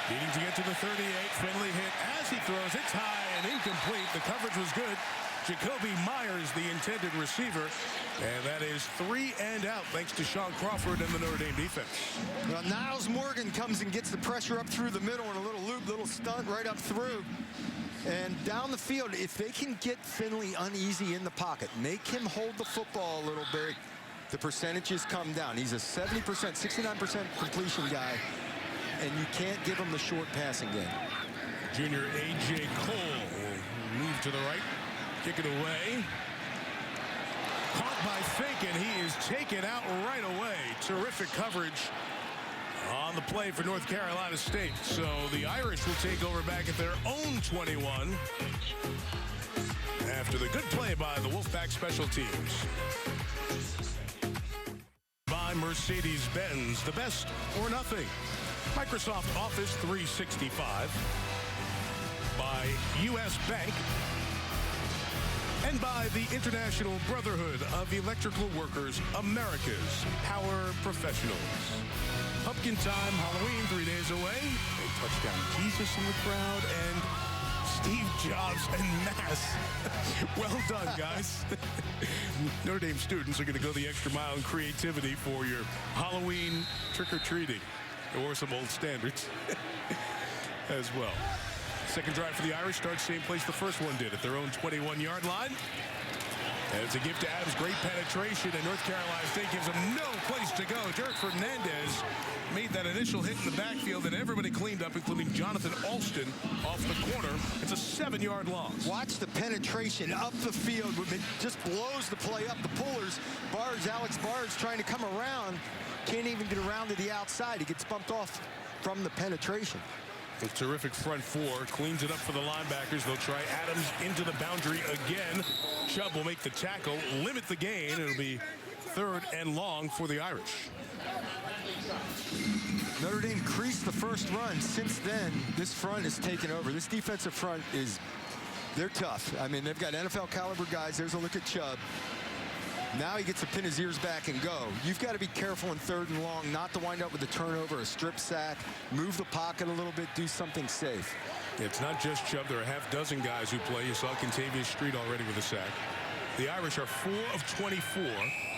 Needing to get to the 38. Finley hit as he throws. It's high and incomplete. The coverage was good. Jacoby Myers, the intended receiver. And that is 3 and out, thanks to Sean Crawford and the Notre Dame defense. Well, Niles Morgan comes and gets the pressure up through the middle and a little loop, little stunt right up through. And down the field, if they can get Finley uneasy in the pocket, make him hold the football a little bit, the percentages come down. He's a 70%, 69% completion guy, and you can't give him the short passing game. Junior A.J. Cole will move to the right, kick it away. Caught by Fink, and he is taken out right away. Terrific coverage on the play for North Carolina State. So the Irish will take over back at their own 21 after the good play by the Wolfpack special teams. By Mercedes-Benz, the best or nothing. Microsoft Office 365. By U.S. Bank. And by the International Brotherhood of Electrical Workers, America's Power Professionals. Pumpkin time, Halloween, 3 days away. A touchdown Jesus in the crowd, and Steve Jobs and mass. Well done, guys. Notre Dame students are going to go the extra mile in creativity for your Halloween trick-or-treating, or some old standards as well. Second drive for the Irish starts same place the first one did, at their own 21-yard line. And it's a gift to Adams, great penetration, and North Carolina State gives them no place to go. Derek Fernandez made that initial hit in the backfield, and everybody cleaned up, including Jonathan Alston off the corner. It's a 7-yard loss. Watch the penetration up the field. It just blows the play up. The pullers, Alex Barnes trying to come around, can't even get around to the outside. He gets bumped off from the penetration. A terrific front four, cleans it up for the linebackers. They'll try Adams into the boundary again. Chubb will make the tackle, limit the gain. It'll be 3rd and long for the Irish. Notre Dame creased the first run. Since then, this front is taken over. This defensive front they're tough. I mean, they've got NFL caliber guys. There's a look at Chubb. Now he gets to pin his ears back and go. You've got to be careful in 3rd and long not to wind up with a turnover, a strip sack, move the pocket a little bit, do something safe. It's not just Chubb. There are a half dozen guys who play. You saw Contavious Street already with a sack. The Irish are 4 of 24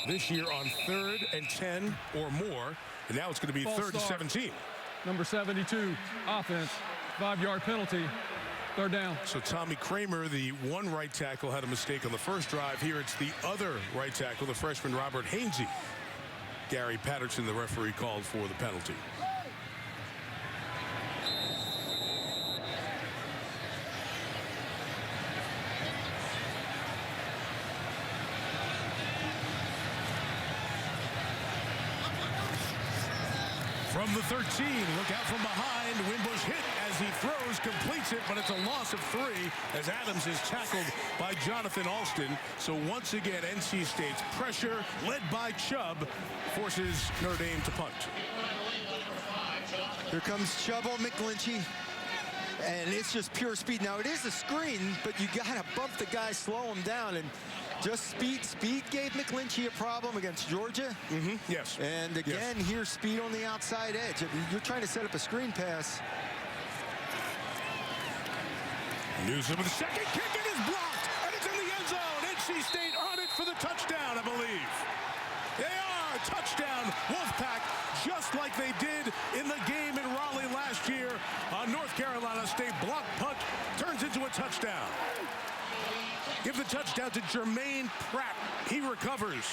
this year on 3rd and 10 or more. And now it's going to be 3rd and 17. Number 72, offense, 5-yard penalty. 3rd down. So Tommy Kramer, the one right tackle, had a mistake on the first drive. Here it's the other right tackle, the freshman Robert Hainsey. Gary Patterson, the referee, called for the penalty. From the 13, look out from behind. Wimbush hit as he throws, completes it, but it's a loss of 3 as Adams is tackled by Jonathan Alston. So once again, NC State's pressure, led by Chubb, forces Notre Dame to punt. Here comes Chubb on McGlinchey, and it's just pure speed. Now, it is a screen, but you got to bump the guy, slow him down, and just speed. Speed gave McGlinchey a problem against Georgia. Yes. And again, here's speed on the outside edge. You're trying to set up a screen pass. Newsom with the second kick, it is blocked, and it's in the end zone. NC State on it for the touchdown, I believe. They are. Touchdown, Wolfpack, just like they did in the game in Raleigh last year. A North Carolina State block punt turns into a touchdown. Give the touchdown to Jermaine Pratt. He recovers.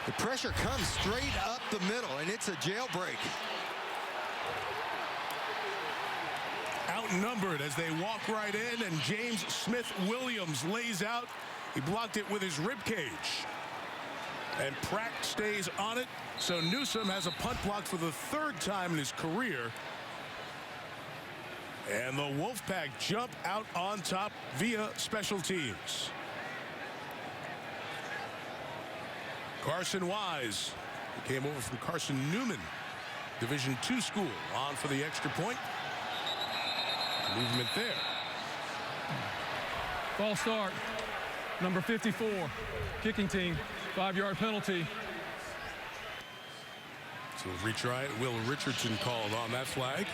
The pressure comes straight up the middle, and it's a jailbreak. Outnumbered as they walk right in, and James Smith-Williams lays out. He blocked it with his ribcage. And Pratt stays on it. So Newsom has a punt block for the 3rd time in his career. And the Wolfpack jump out on top via special teams. Carson Wise, who came over from Carson Newman, Division II school, on for the extra point. Movement there. False start. Number 54, kicking team, 5-yard penalty. So retry it. Will Richardson called on that flag.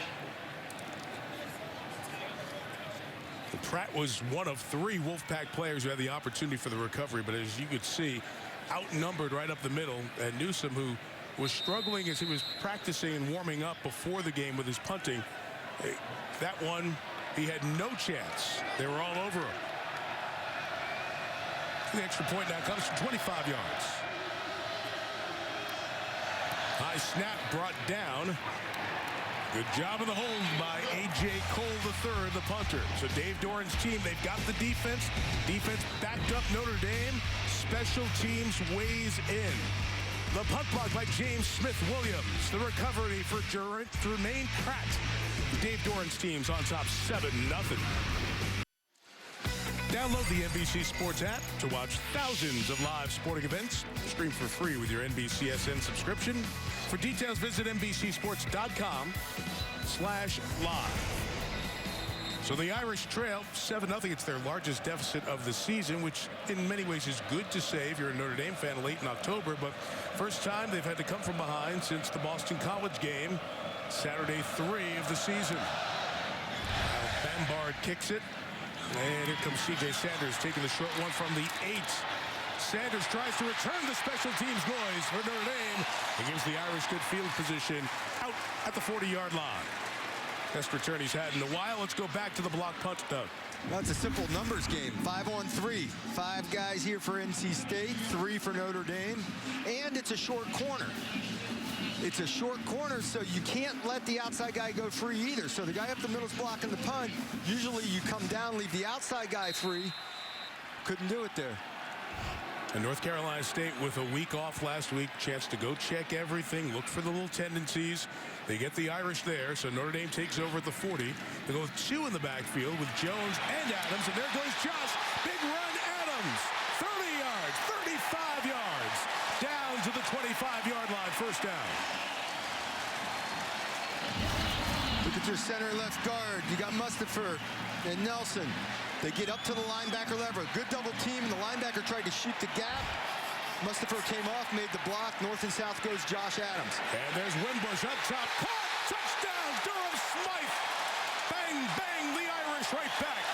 Pratt was one of 3 Wolfpack players who had the opportunity for the recovery, but as you could see, outnumbered right up the middle. And Newsom, who was struggling as he was practicing and warming up before the game with his punting, that one, he had no chance. They were all over him. The extra point now comes from 25 yards. High snap brought down. Good job of the hold by A.J. Cole III, the punter. So Dave Doran's team, they've got the defense. Defense backed up Notre Dame. Special teams weighs in. The punt block by James Smith-Williams. The recovery for Jermaine Pratt. Dave Doran's team's on top 7-0. Download the NBC Sports app to watch thousands of live sporting events. Stream for free with your NBCSN subscription. For details, visit NBCSports.com/live. So the Irish trail 7-0. It's their largest deficit of the season, which in many ways is good to say if you're a Notre Dame fan late in October. But first time they've had to come from behind since the Boston College game, Saturday 3 of the season. Bambard kicks it. And here comes C.J. Sanders taking the short one from the 8. Sanders tries to return the special teams noise for Notre Dame. He gives the Irish good field position out at the 40-yard line. Best return he's had in a while. Let's go back to the block punt, Doug. That's a simple numbers game. 5-on-3. 5 guys here for NC State, 3 for Notre Dame, and it's a short corner. It's a short corner, so you can't let the outside guy go free either. So the guy up the middle is blocking the punt. Usually you come down, leave the outside guy free. Couldn't do it there. And North Carolina State with a week off last week, chance to go check everything, look for the little tendencies. They get the Irish there, so Notre Dame takes over at the 40. They go with 2 in the backfield with Jones and Adams, and there goes Josh. Big run, Adams. 30 yards, 35 yards, down to the 25-yard line, first down. Look at your center left guard. You got Mustapher and Nelson. They get up to the linebacker level. Good double team, and the linebacker tried to shoot the gap. Mustapher came off, made the block. North and south goes Josh Adams. And there's Wimbush up top. Caught! Touchdown, Durham Smythe! Bang, bang, the Irish right back.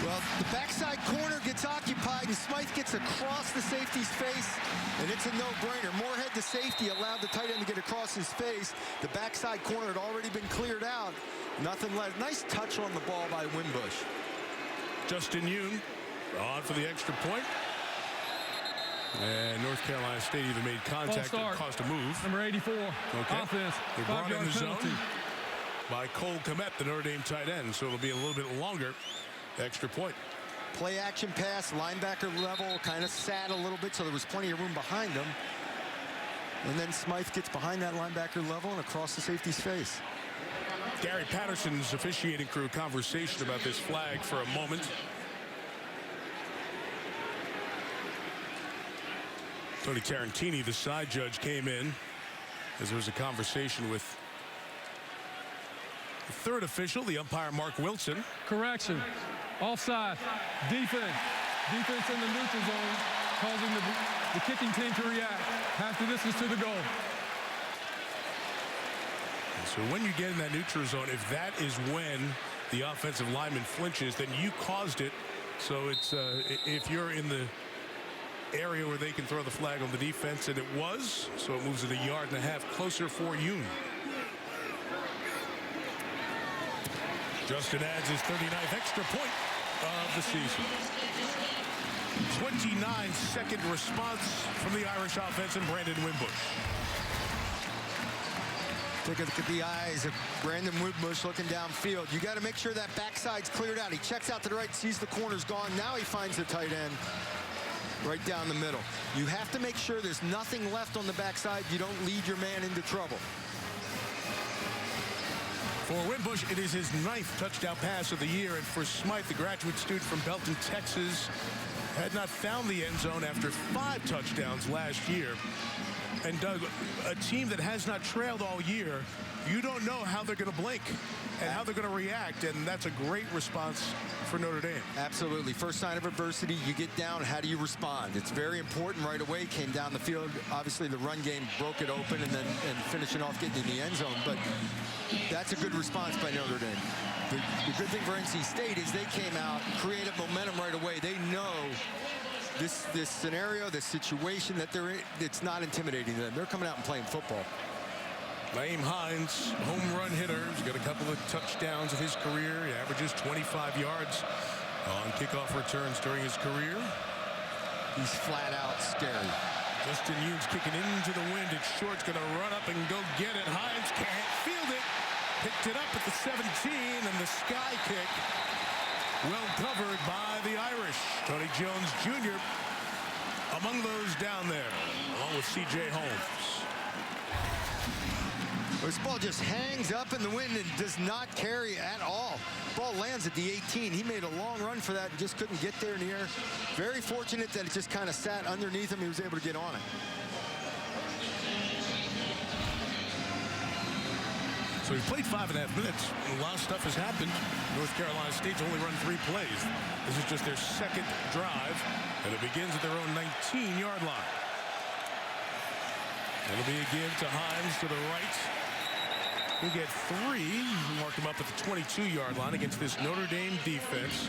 Well, the backside corner gets occupied, and Smythe gets across the safety's face, and it's a no-brainer. Moorhead, the safety, allowed the tight end to get across his face. The backside corner had already been cleared out. Nothing left. Nice touch on the ball by Wimbush. Justin Yoon on for the extra point. And North Carolina State even made contact that caused a move. Number 84, okay. Offense, They brought in the zone penalty by Cole Kmet, the Notre Dame tight end, so it'll be a little bit longer. Extra point. Play action pass, linebacker level, kind of sat a little bit, so there was plenty of room behind him. And then Smythe gets behind that linebacker level and across the safety's face. Gary Patterson's officiating crew conversation about this flag for a moment. Tony Tarantini, the side judge, came in as there was a conversation with the third official, the umpire Mark Wilson. Correction. Offside. Defense. Defense in the neutral zone, causing the kicking team to react. Half the distance to the goal. So when you get in that neutral zone, if that is when the offensive lineman flinches, then you caused it. So it's if you're in the area where they can throw the flag on the defense, and it was, so it moves it 1.5 yards closer for Yoon. Justin adds his 39th extra point of the season. 29-second response from the Irish offense and Brandon Wimbush. Take a look at the eyes of Brandon Wimbush looking downfield. You got to make sure that backside's cleared out. He checks out to the right, sees the corner's gone. Now he finds the tight end right down the middle. You have to make sure there's nothing left on the backside. You don't lead your man into trouble. For Wimbush, it is his 9th touchdown pass of the year. And for Smythe, the graduate student from Belton, Texas, had not found the end zone after 5 touchdowns last year. And Doug, a team that has not trailed all year, you don't know how they're going to blink and how they're going to react. And that's a great response for Notre Dame. Absolutely. First sign of adversity, you get down, how do you respond? It's very important right away. Came down the field. Obviously, the run game broke it open and finishing off getting in the end zone. But that's a good response by Notre Dame. The good thing for NC State is they came out, created momentum right away. They know this scenario, this situation that they're in, it's not intimidating them. They're coming out and playing football. Naeem Hines, home run hitter. He's got a couple of touchdowns of his career. He averages 25 yards on kickoff returns during his career. He's flat out scary. Justin Yoon's kicking into the wind. It's short. It's going to run up and go get it. Hines can't field it. Picked it up at the 17, and the sky kick well covered by the Irish. Tony Jones Jr. among those down there, along with C.J. Holmes. This ball just hangs up in the wind and does not carry at all. Ball lands at the 18. He made a long run for that and just couldn't get there in the air. Very fortunate that it just kind of sat underneath him. He was able to get on it. So he played 5.5 minutes. A lot of stuff has happened. North Carolina State's only run 3 plays. This is just their second drive, and it begins at their own 19-yard line. It'll be a give to Hines to the right. He'll get 3. Mark him up at the 22-yard line against this Notre Dame defense.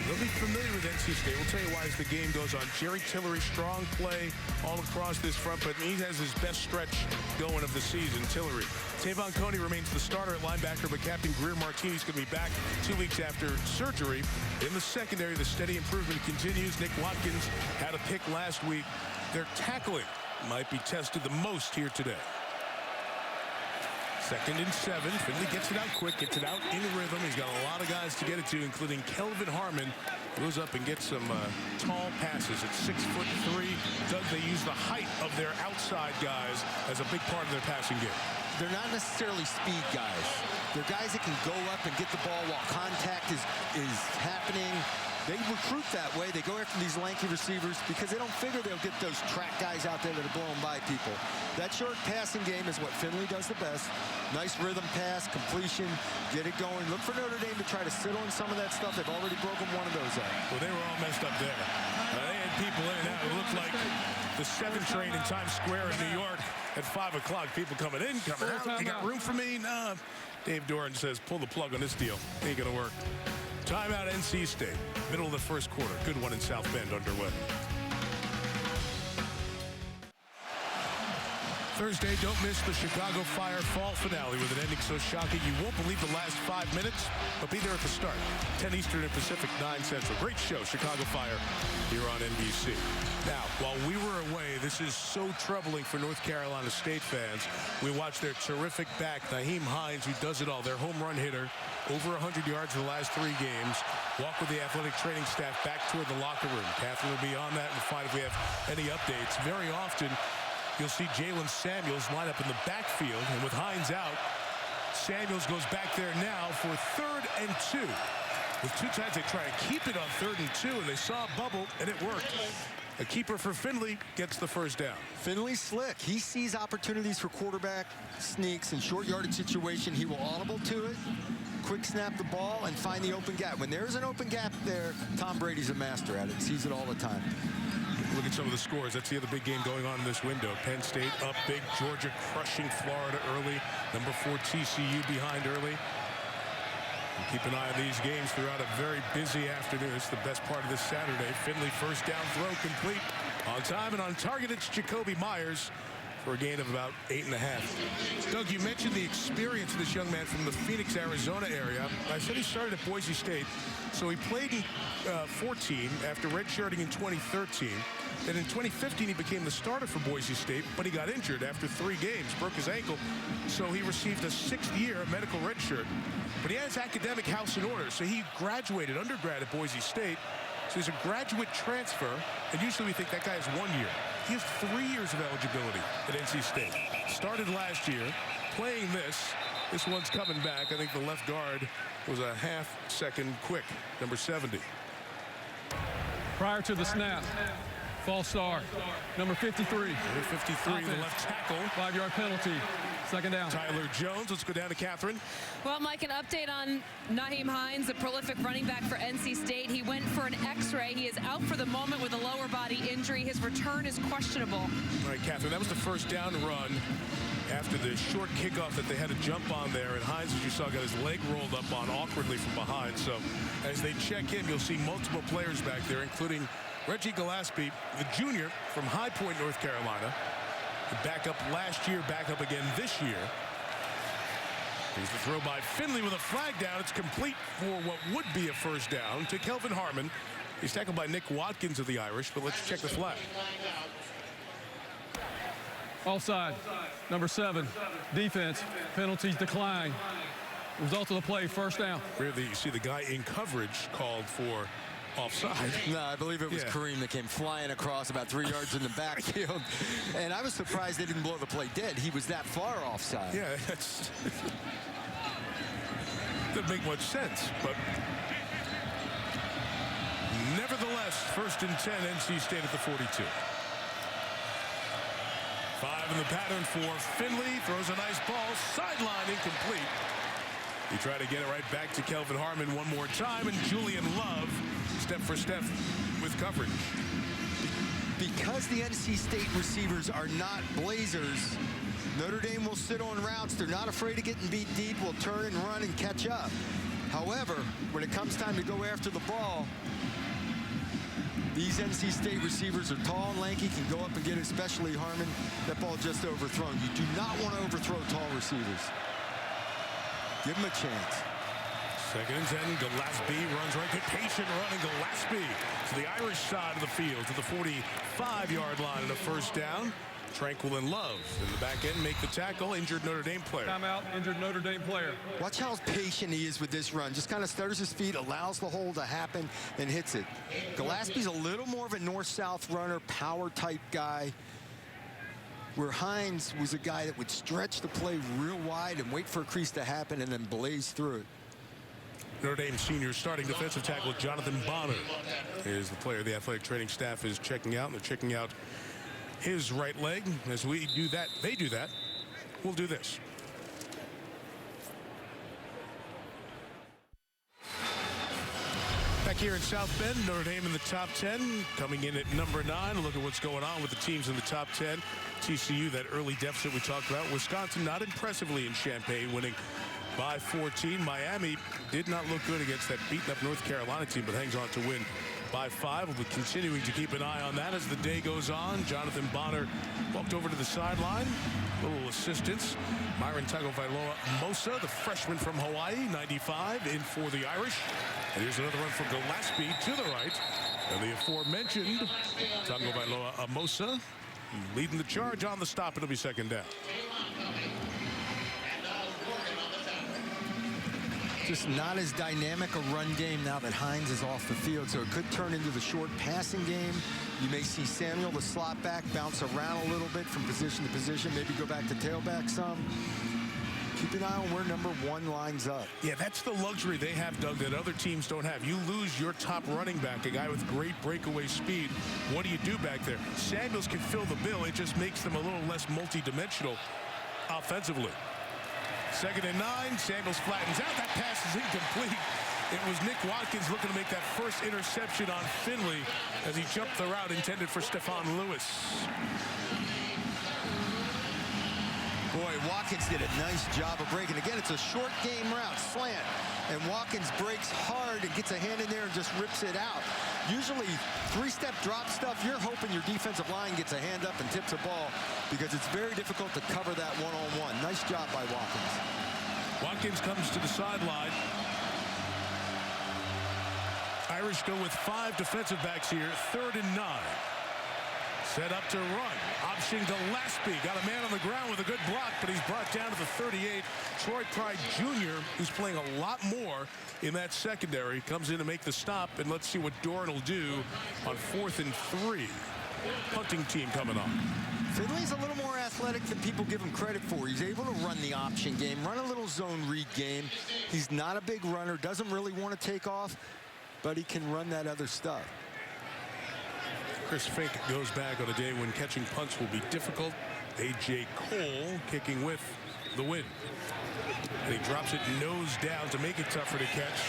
They'll be familiar with NC State. We'll tell you why as the game goes on. Jerry Tillery, strong play all across this front, but he has his best stretch going of the season. Tillery. Tavon Coney remains the starter at linebacker, but Captain Greer Martini's going to be back 2 weeks after surgery. In the secondary, the steady improvement continues. Nick Watkins had a pick last week. Their tackling might be tested the most here today. 2nd and 7. Finley gets it out quick, gets it out in rhythm. He's got a lot of guys to get it to, including Kelvin Harmon. Goes up and gets some tall passes at 6'3". Doug, they use the height of their outside guys as a big part of their passing game. They're not necessarily speed guys. They're guys that can go up and get the ball while contact is happening. They recruit that way. They go after these lanky receivers because they don't figure they'll get those track guys out there that are blowing by people. That short passing game is what Finley does the best. Nice rhythm pass, completion, get it going. Look for Notre Dame to try to sit on some of that stuff. They've already broken one of those out. Well, they were all messed up there. They had people in and out. It looked like the 7 train in Times Square in New York at 5 o'clock. People coming in, coming out. You got room for me? Nah. Dave Doran says, pull the plug on this deal. Ain't going to work. Timeout NC State. Middle of the first quarter. Good one in South Bend underway. Thursday, don't miss the Chicago Fire fall finale with an ending so shocking you won't believe the last 5 minutes, but be there at the start. 10 Eastern and Pacific, 9 Central. Great show, Chicago Fire, here on NBC. Now, while we were away, this is so troubling for North Carolina State fans. We watched their terrific back, Nyheim Hines, who does it all, their home run hitter, over 100 yards in the last 3 games. Walk with the athletic training staff back toward the locker room. Catherine will be on that and find if we have any updates. Very often, you'll see Jalen Samuels line up in the backfield, and with Hines out, Samuels goes back there now for 3rd and 2. With 2 times they try to keep it on 3rd and 2, and they saw a bubble, and it worked. A keeper for Finley gets the first down. Finley's slick. He sees opportunities for quarterback sneaks and short yardage situation. He will audible to it, quick snap the ball, and find the open gap. When there's an open gap there, Tom Brady's a master at it. He sees it all the time. Look at some of the scores. That's the other big game going on in this window. Penn State up big. Georgia crushing Florida early. Number 4 TCU behind early. And keep an eye on these games throughout a very busy afternoon. It's the best part of this Saturday. Finley first down throw complete. On time and on target, it's Jacoby Myers for a gain of about 8.5. Doug, you mentioned the experience of this young man from the Phoenix, Arizona area. I said he started at Boise State. So he played in 14 after redshirting in 2013. Then in 2015, he became the starter for Boise State, but he got injured after 3 games, broke his ankle. So he received a 6th year medical redshirt. But he has academic house in order, so he graduated undergrad at Boise State. So he's a graduate transfer, and usually we think that guy has 1 year. He has 3 years of eligibility at NC State. Started last year, playing this. This one's coming back. I think the left guard was a half-second quick, number 70. Prior to the snap, false start, number 53. Number 53, offense. The left tackle. 5-yard penalty. 2nd down. Tyler Jones. Let's go down to Catherine. Well, Mike, an update on Nyheim Hines, a prolific running back for NC State. He went for an X-ray. He is out for the moment with a lower body injury. His return is questionable. All right, Catherine, that was the first down run after the short kickoff that they had to jump on there. And Hines, as you saw, got his leg rolled up on awkwardly from behind. So as they check him, you'll see multiple players back there, including Reggie Gillespie, the junior from High Point, North Carolina. Back up last year, back up again this year. Here's the throw by Finley with a flag down. It's complete for what would be a first down to Kelvin Harmon. He's tackled by Nick Watkins of the Irish, but let's check the flag. Offside, number 7, defense, penalties decline. Result of the play, first down. Here you see the guy in coverage called for offside. No, I believe it was Kareem that came flying across about 3 yards in the backfield. And I was surprised they didn't blow the play dead. He was that far offside. Yeah, that's doesn't make much sense, but nevertheless, 1st and 10, NC State at the 42. 5 in the pattern for Finley. Throws a nice ball. Sideline incomplete. He tried to get it right back to Kelvin Harmon one more time, and Julian Love, step for step with coverage. Because the NC State receivers are not Blazers, Notre Dame will sit on routes. They're not afraid of getting beat deep. Will turn and run and catch up. However, when it comes time to go after the ball, these NC State receivers are tall and lanky, can go up and get it, especially Harmon. That ball just overthrown. You do not want to overthrow tall receivers. Give him a chance. 2nd and 10, Gillespie runs right. Good patient running Gillespie to the Irish side of the field, to the 45-yard line, and a 1st down. Tranquil and Love in the back end make the tackle. Injured Notre Dame player. Timeout, injured Notre Dame player. Watch how patient he is with this run. Just kind of stutters his feet, allows the hole to happen, and hits it. Gillespie's a little more of a north-south runner, power-type guy, where Hines was a guy that would stretch the play real wide and wait for a crease to happen and then blaze through it. Notre Dame senior starting defensive tackle Jonathan Bonner is the player the athletic training staff is checking out. And they're checking out his right leg. As we do that, they do that. We'll do this. Back here in South Bend, Notre Dame in the top 10, coming in at number 9. Look at what's going on with the teams in the top 10. TCU, that early deficit we talked about. Wisconsin, not impressively in Champaign, winning by 14. Miami did not look good against that beaten-up North Carolina team, but hangs on to win by 5. We'll be continuing to keep an eye on that as the day goes on. Jonathan Bonner walked over to the sideline. A little assistance. Myron Tagovailoa Mosa, the freshman from Hawaii, 95, in for the Irish. And here's another run for Gillespie to the right. And the aforementioned Tagovailoa Mosa leading the charge on the stop. It'll be 2nd down. Just not as dynamic a run game now that Hines is off the field, so it could turn into the short passing game. You may see Samuel, the slot back, bounce around a little bit from position to position, maybe go back to tailback some. Keep an eye on where number 1 lines up. Yeah, that's the luxury they have, Doug, that other teams don't have. You lose your top running back, a guy with great breakaway speed. What do you do back there? Samuels can fill the bill. It just makes them a little less multi-dimensional offensively. 2nd and 9. Samuels flattens out. That pass is incomplete. It was Nick Watkins looking to make that first interception on Finley as he jumped the route intended for Stephon Lewis. Boy, Watkins did a nice job of breaking. Again, it's a short game route, slant. And Watkins breaks hard and gets a hand in there and just rips it out. Usually, 3-step drop stuff, you're hoping your defensive line gets a hand up and tips a ball because it's very difficult to cover that one-on-one. Nice job by Watkins. Watkins comes to the sideline. Irish go with 5 defensive backs here. 3rd and 9. Set up to run. Option Gillespie. Got a man on the ground with a good block, but he's brought down to the 38. Troy Pride Jr., who's playing a lot more in that secondary, comes in to make the stop, and let's see what Doran will do on 4th and 3. Punting team coming on. Finley's a little more athletic than people give him credit for. He's able to run the option game, run a little zone read game. He's not a big runner, doesn't really want to take off, but he can run that other stuff. Chris Fink goes back on a day when catching punts will be difficult. A.J. Cole kicking with the win. And he drops it nose down to make it tougher to catch.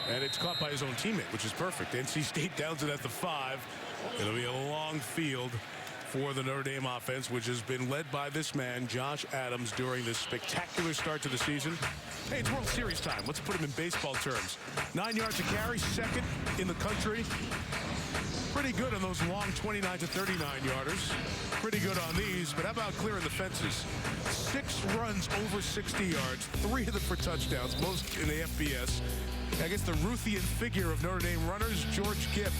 And it's caught by his own teammate, which is perfect. NC State downs it at the 5. It'll be a long field for the Notre Dame offense, which has been led by this man, Josh Adams, during this spectacular start to the season. Hey, it's World Series time. Let's put him in baseball terms. 9 yards to carry, 2nd in the country. Pretty good on those long 29 to 39 yarders. Pretty good on these, but how about clearing the fences? 6 runs over 60 yards, 3 of them for touchdowns, most in the FBS. I guess the Ruthian figure of Notre Dame runners, George Gipp,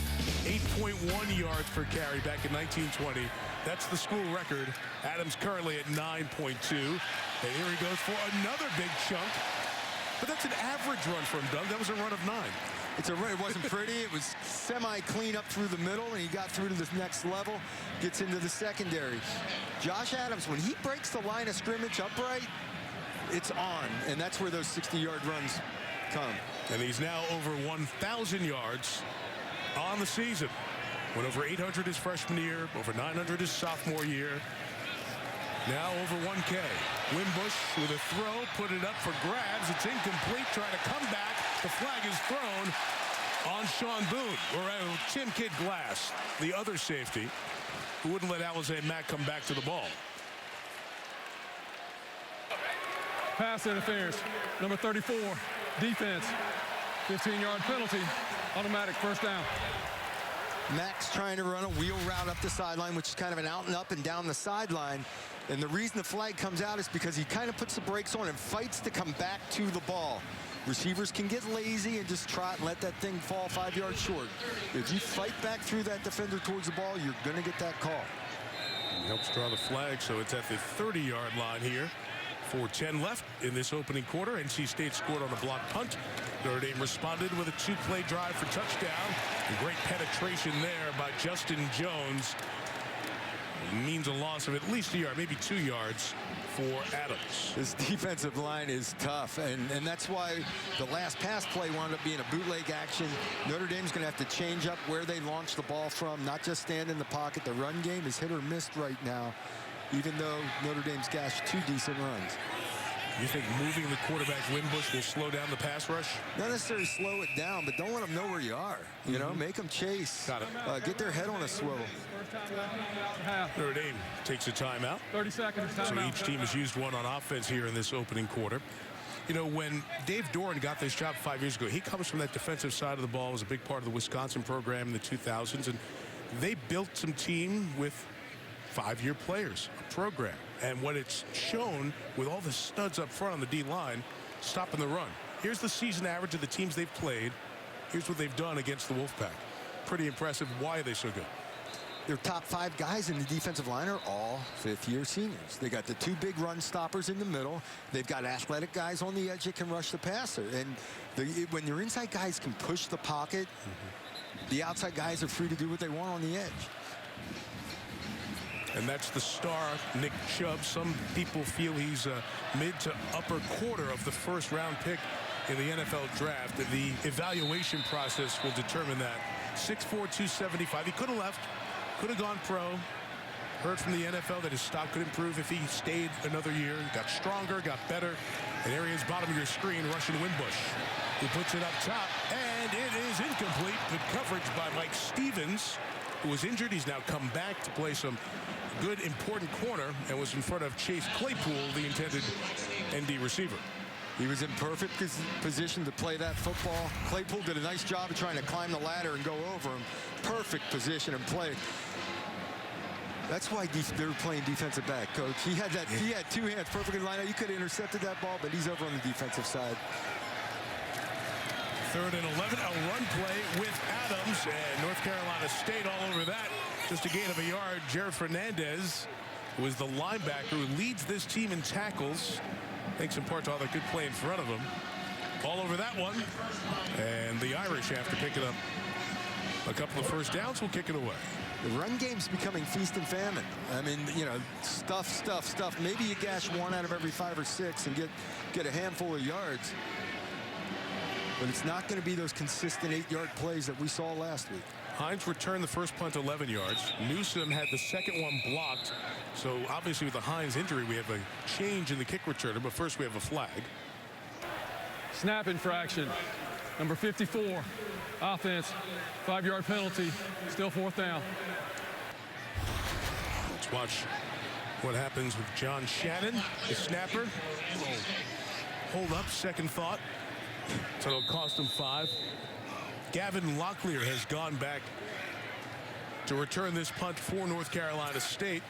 8.1 yards per carry back in 1920. That's the school record. Adams currently at 9.2. And here he goes for another big chunk. But that's an average run for him, Doug. That was a run of 9. It wasn't pretty. It was semi-clean up through the middle, and he got through to this next level, gets into the secondary. Josh Adams, when he breaks the line of scrimmage upright, it's on, and that's where those 60-yard runs come. And he's now over 1,000 yards on the season. Went over 800 his freshman year, over 900 his sophomore year. Now over 1K. Wimbush with a throw, put it up for grabs. It's incomplete, trying to come back. The flag is thrown on Sean Boone, or Tim Kid Glass, the other safety, who wouldn't let Alizé Mack come back to the ball. Pass interference, number 34, defense, 15-yard penalty, automatic first down. Mack's trying to run a wheel route up the sideline, which is kind of an out and up and down the sideline. And the reason the flag comes out is because he kind of puts the brakes on and fights to come back to the ball. Receivers can get lazy and just trot and let that thing fall 5 yards short. If you fight back through that defender towards the ball, you're going to get that call. He helps draw the flag, so it's at the 30-yard line here. 4:10 left in this opening quarter. NC State scored on a block punt. Notre Dame responded with a 2-play drive for touchdown. And great penetration there by Justin Jones. Means a loss of at least a yard, maybe 2 yards for Adams. This defensive line is tough, and that's why the last pass play wound up being a bootleg action. Notre Dame's going to have to change up where they launch the ball from, not just stand in the pocket. The run game is hit or miss right now, even though Notre Dame's gashed 2 decent runs. You think moving the quarterback Wimbush will slow down the pass rush? Not necessarily slow it down, but don't let them know where you are. You know, make them chase. Got it. Get their head on a swivel. Notre Dame takes a timeout. 30 seconds, timeout. So each team has used one on offense here in this opening quarter. You know, when Dave Doran got this job 5 years ago, he comes from that defensive side of the ball, was a big part of the Wisconsin program in the 2000s, and they built some team with 5-year players, a program. And what it's shown with all the studs up front on the D-line, stopping the run. Here's the season average of the teams they've played. Here's what they've done against the Wolfpack. Pretty impressive. Why are they so good? Their top 5 guys in the defensive line are all 5th-year seniors. They got the 2 big run stoppers in the middle. They've got athletic guys on the edge that can rush the passer. And when your inside guys can push the pocket, the outside guys are free to do what they want on the edge. And that's the star, Nick Chubb. Some people feel he's a mid to upper quarter of the first-round pick in the NFL draft. The evaluation process will determine that. 6'4", 275. He could have left, could have gone pro. Heard from the NFL that his stock could improve if he stayed another year. Got stronger, got better. And there he is, bottom of your screen, Russian Wimbush. He puts it up top, and it is incomplete. Good coverage by Mike Stevens, who was injured. He's now come back to play some good, important corner, and was in front of Chase Claypool, the intended ND receiver. He was in perfect position to play that football. Claypool did a nice job of trying to climb the ladder and go over him. Perfect position and play. That's why they're playing defensive back, Coach. He had 2 hands perfectly lined up. You could have intercepted that ball, but he's over on the defensive side. 3rd and 11, a run play with Adams, and North Carolina State all over that. Just a gain of a yard. Jared Fernandez was the linebacker who leads this team in tackles, thanks in part to all the good play in front of him. All over that one, and the Irish, after picking up a couple of first downs, will kick it away. The run game's becoming feast and famine. I mean, you know, stuff. Maybe you gash 1 out of every 5 or 6 and get a handful of yards. But it's not going to be those consistent 8-yard plays that we saw last week. Hines returned the first punt 11 yards. Newsom had the second one blocked. So obviously with the Hines injury, we have a change in the kick returner. But first we have a flag. Snap infraction, number 54, offense, 5-yard penalty, still 4th down. Let's watch what happens with John Shannon, the snapper. Hold up, second thought. So it'll cost him 5. Gavin Locklear has gone back to return this punt for North Carolina State.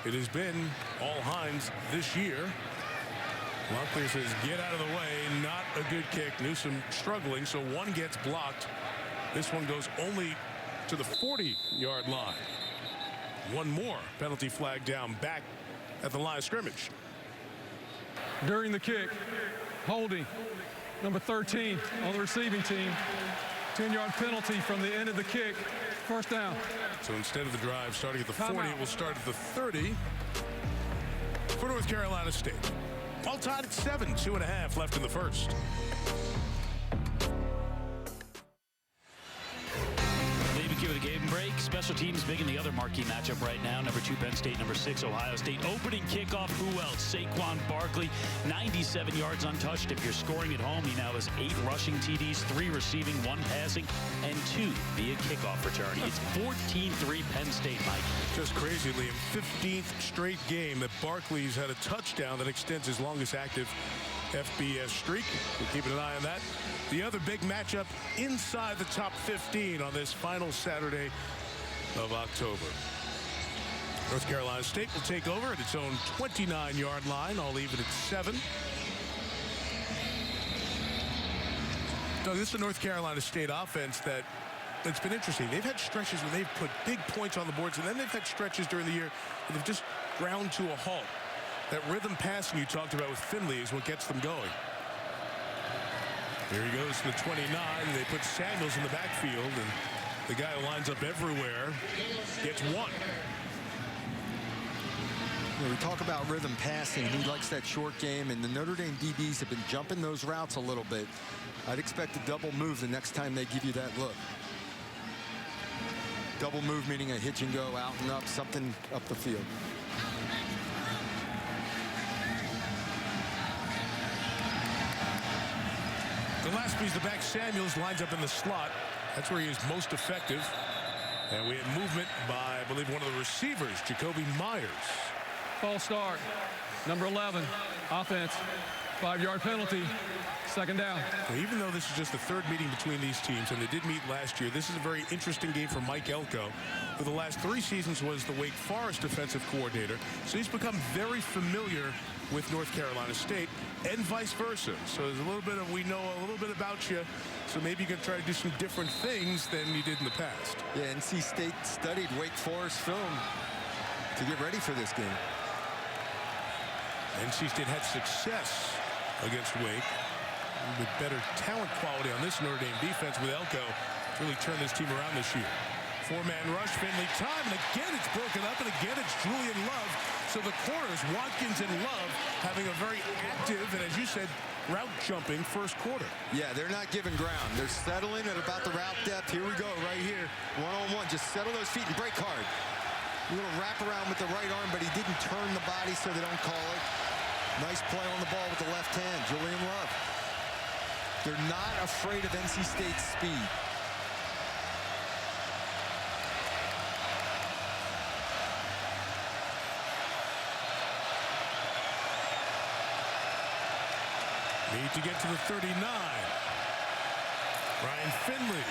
It has been all Hines this year. Locklear says, get out of the way. Not a good kick. Newsom struggling, so one gets blocked. This one goes only to the 40-yard line. One more penalty flag down back at the line of scrimmage. During the kick, holding, number 13 on the receiving team, 10-yard penalty from the end of the kick. First down. So instead of the drive starting at the 40, it will start at the 30 for North Carolina State. All tied at 7, 2.5 left in the first. Give it a game break. Special teams big in the other marquee matchup right now. Number 2 Penn State, number 6 Ohio State. Opening kickoff. Who else? Saquon Barkley, 97 yards untouched. If you're scoring at home, he now has 8 rushing TDs, 3 receiving, 1 passing, and 2 via kickoff return. It's 14-3 Penn State, Mike. Just crazy, Liam. 15th straight game that Barkley's had a touchdown that extends his longest active FBS streak. We're keeping an eye on that. The other big matchup inside the top 15 on this final Saturday of October. North Carolina State will take over at its own 29-yard line. I'll leave it at 7. Doug, this is a North Carolina State offense that's been interesting. They've had stretches where they've put big points on the boards, and then they've had stretches during the year where they've just ground to a halt. That rhythm passing you talked about with Finley is what gets them going. Here he goes to the 29. They put Samuels in the backfield, and the guy who lines up everywhere gets 1. We talk about rhythm passing. He likes that short game, and the Notre Dame DBs have been jumping those routes a little bit. I'd expect a double move the next time they give you that look. Double move meaning a hitch and go, out and up, something up the field. Gillespie's the back. Samuels lines up in the slot. That's where he is most effective. And we have movement by, I believe, one of the receivers, Jacoby Myers. False start. Number 11, offense. 5-yard penalty. Second down. Well, even though this is just the 3rd meeting between these teams, and they did meet last year, this is a very interesting game for Mike Elko, who the last 3 seasons was the Wake Forest defensive coordinator. So he's become very familiar with North Carolina State and vice versa. So there's a little bit of, we know a little bit about you, so maybe you can try to do some different things than you did in the past. Yeah, NC State studied Wake Forest film to get ready for this game. NC State had success against Wake with better talent quality on this Notre Dame defense with Elko. Really turned this team around this year. 4-man rush, Finley time, and again it's broken up, and again it's Julian Love. So the corners, Watkins and Love, having a very active, and as you said, route jumping first quarter. Yeah, they're not giving ground. They're settling at about the route depth. Here we go, right here. One-on-one, just settle those feet and break hard. A little wrap around with the right arm, but he didn't turn the body, so they don't call it. Nice play on the ball with the left hand, Julian Love. They're not afraid of NC State's speed. Need to get to the 39. Ryan Finley.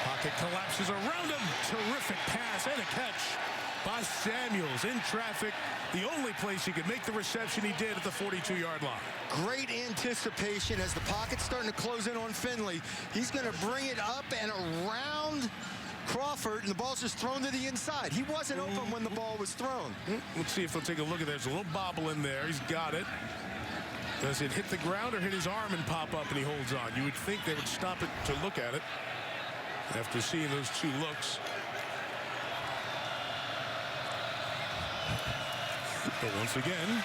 Pocket collapses around him. Terrific pass and a catch by Samuels in traffic. The only place he could make the reception he did at the 42-yard line. Great anticipation as the pocket's starting to close in on Finley. He's going to bring it up and around Crawford, and the ball's just thrown to the inside. He wasn't open when the ball was thrown. Let's see if they'll take a look at that. There's a little bobble in there. He's got it. Does it hit the ground or hit his arm and pop up and he holds on? You would think they would stop it to look at it after seeing those 2 looks. But once again,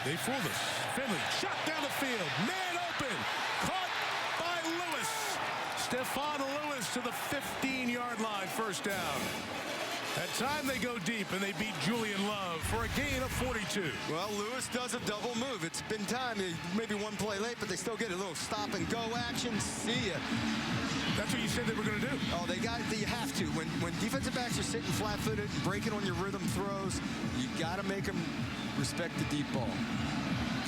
they fooled us. Finley shot down the field. Man open. Caught by Lewis. Stephon Lewis to the 15-yard line. First down. That time they go deep, and they beat Julian Love for a gain of 42. Well, Lewis does a double move. It's been time. Maybe one play late, but they still get a little stop-and-go action. See ya. That's what you said they were going to do. Oh, they got it. You have to. When defensive backs are sitting flat-footed, breaking on your rhythm throws, you got to make them respect the deep ball.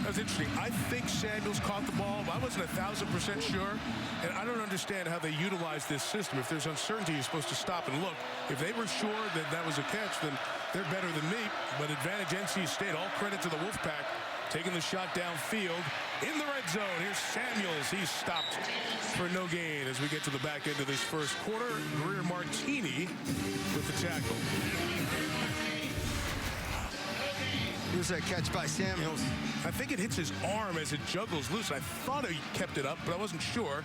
That's interesting. I think Samuels caught the ball. I wasn't 1,000% sure, and I don't understand how they utilize this system. If there's uncertainty, you're supposed to stop and look. If they were sure that that was a catch, then they're better than me. But advantage NC State. All credit to the Wolfpack taking the shot downfield in the red zone. Here's Samuels. He's stopped for no gain as we get to the back end of this first quarter. Greer Martini with the tackle. Here's that catch by Samuels. I think it hits his arm as it juggles loose. I thought he kept it up, but I wasn't sure.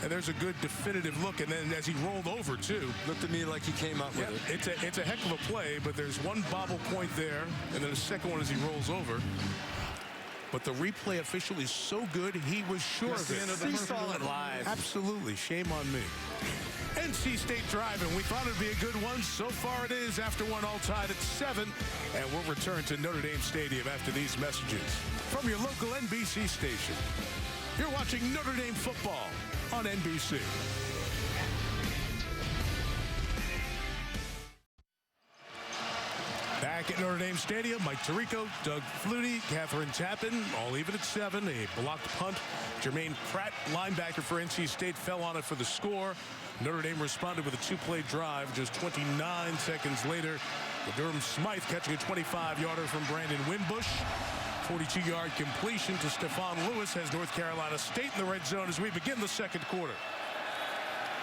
And there's a good definitive look. And then as he rolled over, too. Looked to me like he came up with it. It's a heck of a play, but there's one bobble point there, and then a second one as he rolls over. But the replay official is so good, he was sure of it. He saw it live. Absolutely. Shame on me. NC State driving. We thought it'd be a good one. So far it is after one, all tied at 7. And we'll return to Notre Dame Stadium after these messages from your local NBC station. You're watching Notre Dame football on NBC. Back at Notre Dame Stadium, Mike Tirico, Doug Flutie, Catherine Tappan, all even at 7. A blocked punt. Jermaine Pratt, linebacker for NC State, fell on it for the score. Notre Dame responded with a 2-play drive just 29 seconds later. Durham Smythe catching a 25-yarder from Brandon Wimbush. 42-yard completion to Stephon Lewis has North Carolina State in the red zone as we begin the second quarter.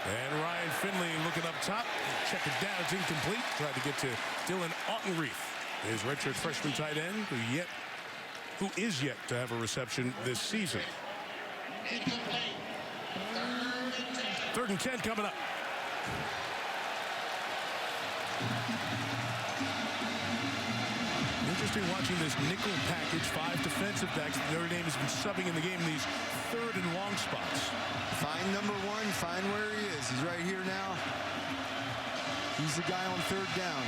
And Ryan Finley looking up top. Check it down. It's incomplete. Tried to get to Dylan Autenreith, his redshirt freshman tight end, who is yet to have a reception this season. 3rd and 10 coming up. Interesting watching this nickel package, 5 defensive backs. Notre Dame has been subbing in the game these 3rd and long spots. Find number 1, find where he is. He's right here now. He's the guy on 3rd down.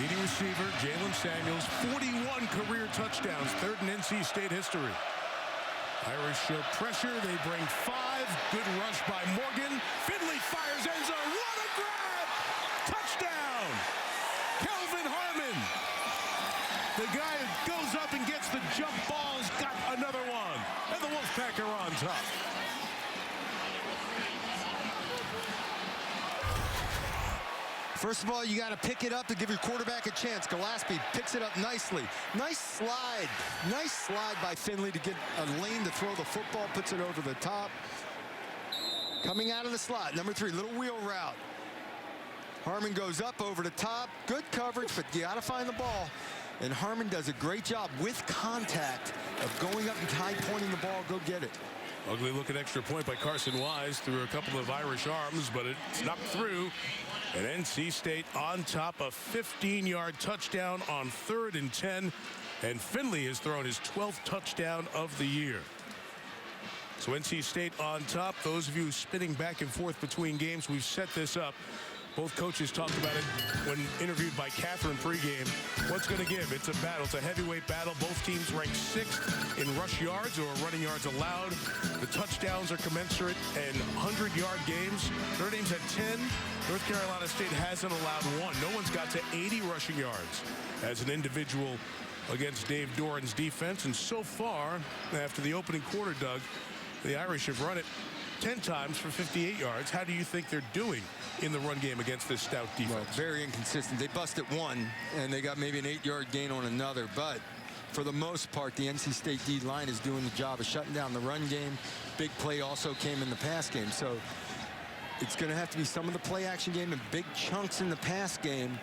Leading receiver, Jalen Samuels, 41 career touchdowns, 3rd in NC State history. Irish show pressure. They bring 5. Good rush by Morgan. Finley fires end zone. What a grab! Touchdown! Kelvin Harmon. The guy who goes up and gets the jump ball has got another one. And the Wolfpack are on top. First of all, you got to pick it up to give your quarterback a chance. Gillespie picks it up nicely. Nice slide. Nice slide by Finley to get a lane to throw the football. Puts it over the top. Coming out of the slot, number 3, little wheel route. Harmon goes up over the top. Good coverage, but you got to find the ball. And Harmon does a great job with contact of going up and high pointing the ball. Go get it. Ugly looking extra point by Carson Wise through a couple of Irish arms, but it's knocked through. And NC State on top, a 15-yard touchdown on 3rd and 10. And Finley has thrown his 12th touchdown of the year. So NC State on top. Those of you spinning back and forth between games, we've set this up. Both coaches talked about it when interviewed by Catherine pregame. What's going to give? It's a battle. It's a heavyweight battle. Both teams ranked 6th in rush yards or running yards allowed. The touchdowns are commensurate and 100-yard games. Notre Dame's had 10. North Carolina State hasn't allowed 1. No one's got to 80 rushing yards as an individual against Dave Doran's defense. And so far, after the opening quarter, Doug, the Irish have run it 10 times for 58 yards. How do you think they're doing in the run game against this stout defense? Well, very inconsistent. They busted 1, and they got maybe an 8-yard gain on another. But for the most part, the NC State D-line is doing the job of shutting down the run game. Big play also came in the pass game. So it's going to have to be some of the play-action game and big chunks in the pass game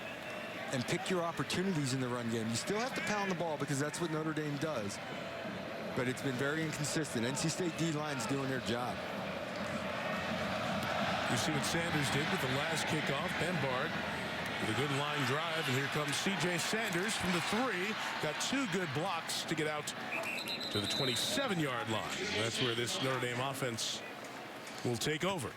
and pick your opportunities in the run game. You still have to pound the ball because that's what Notre Dame does. But it's been very inconsistent. NC State D-line's doing their job. You see what Sanders did with the last kickoff. Bembard with a good line drive. And here comes C.J. Sanders from the 3. Got 2 good blocks to get out to the 27-yard line. That's where this Notre Dame offense will take over.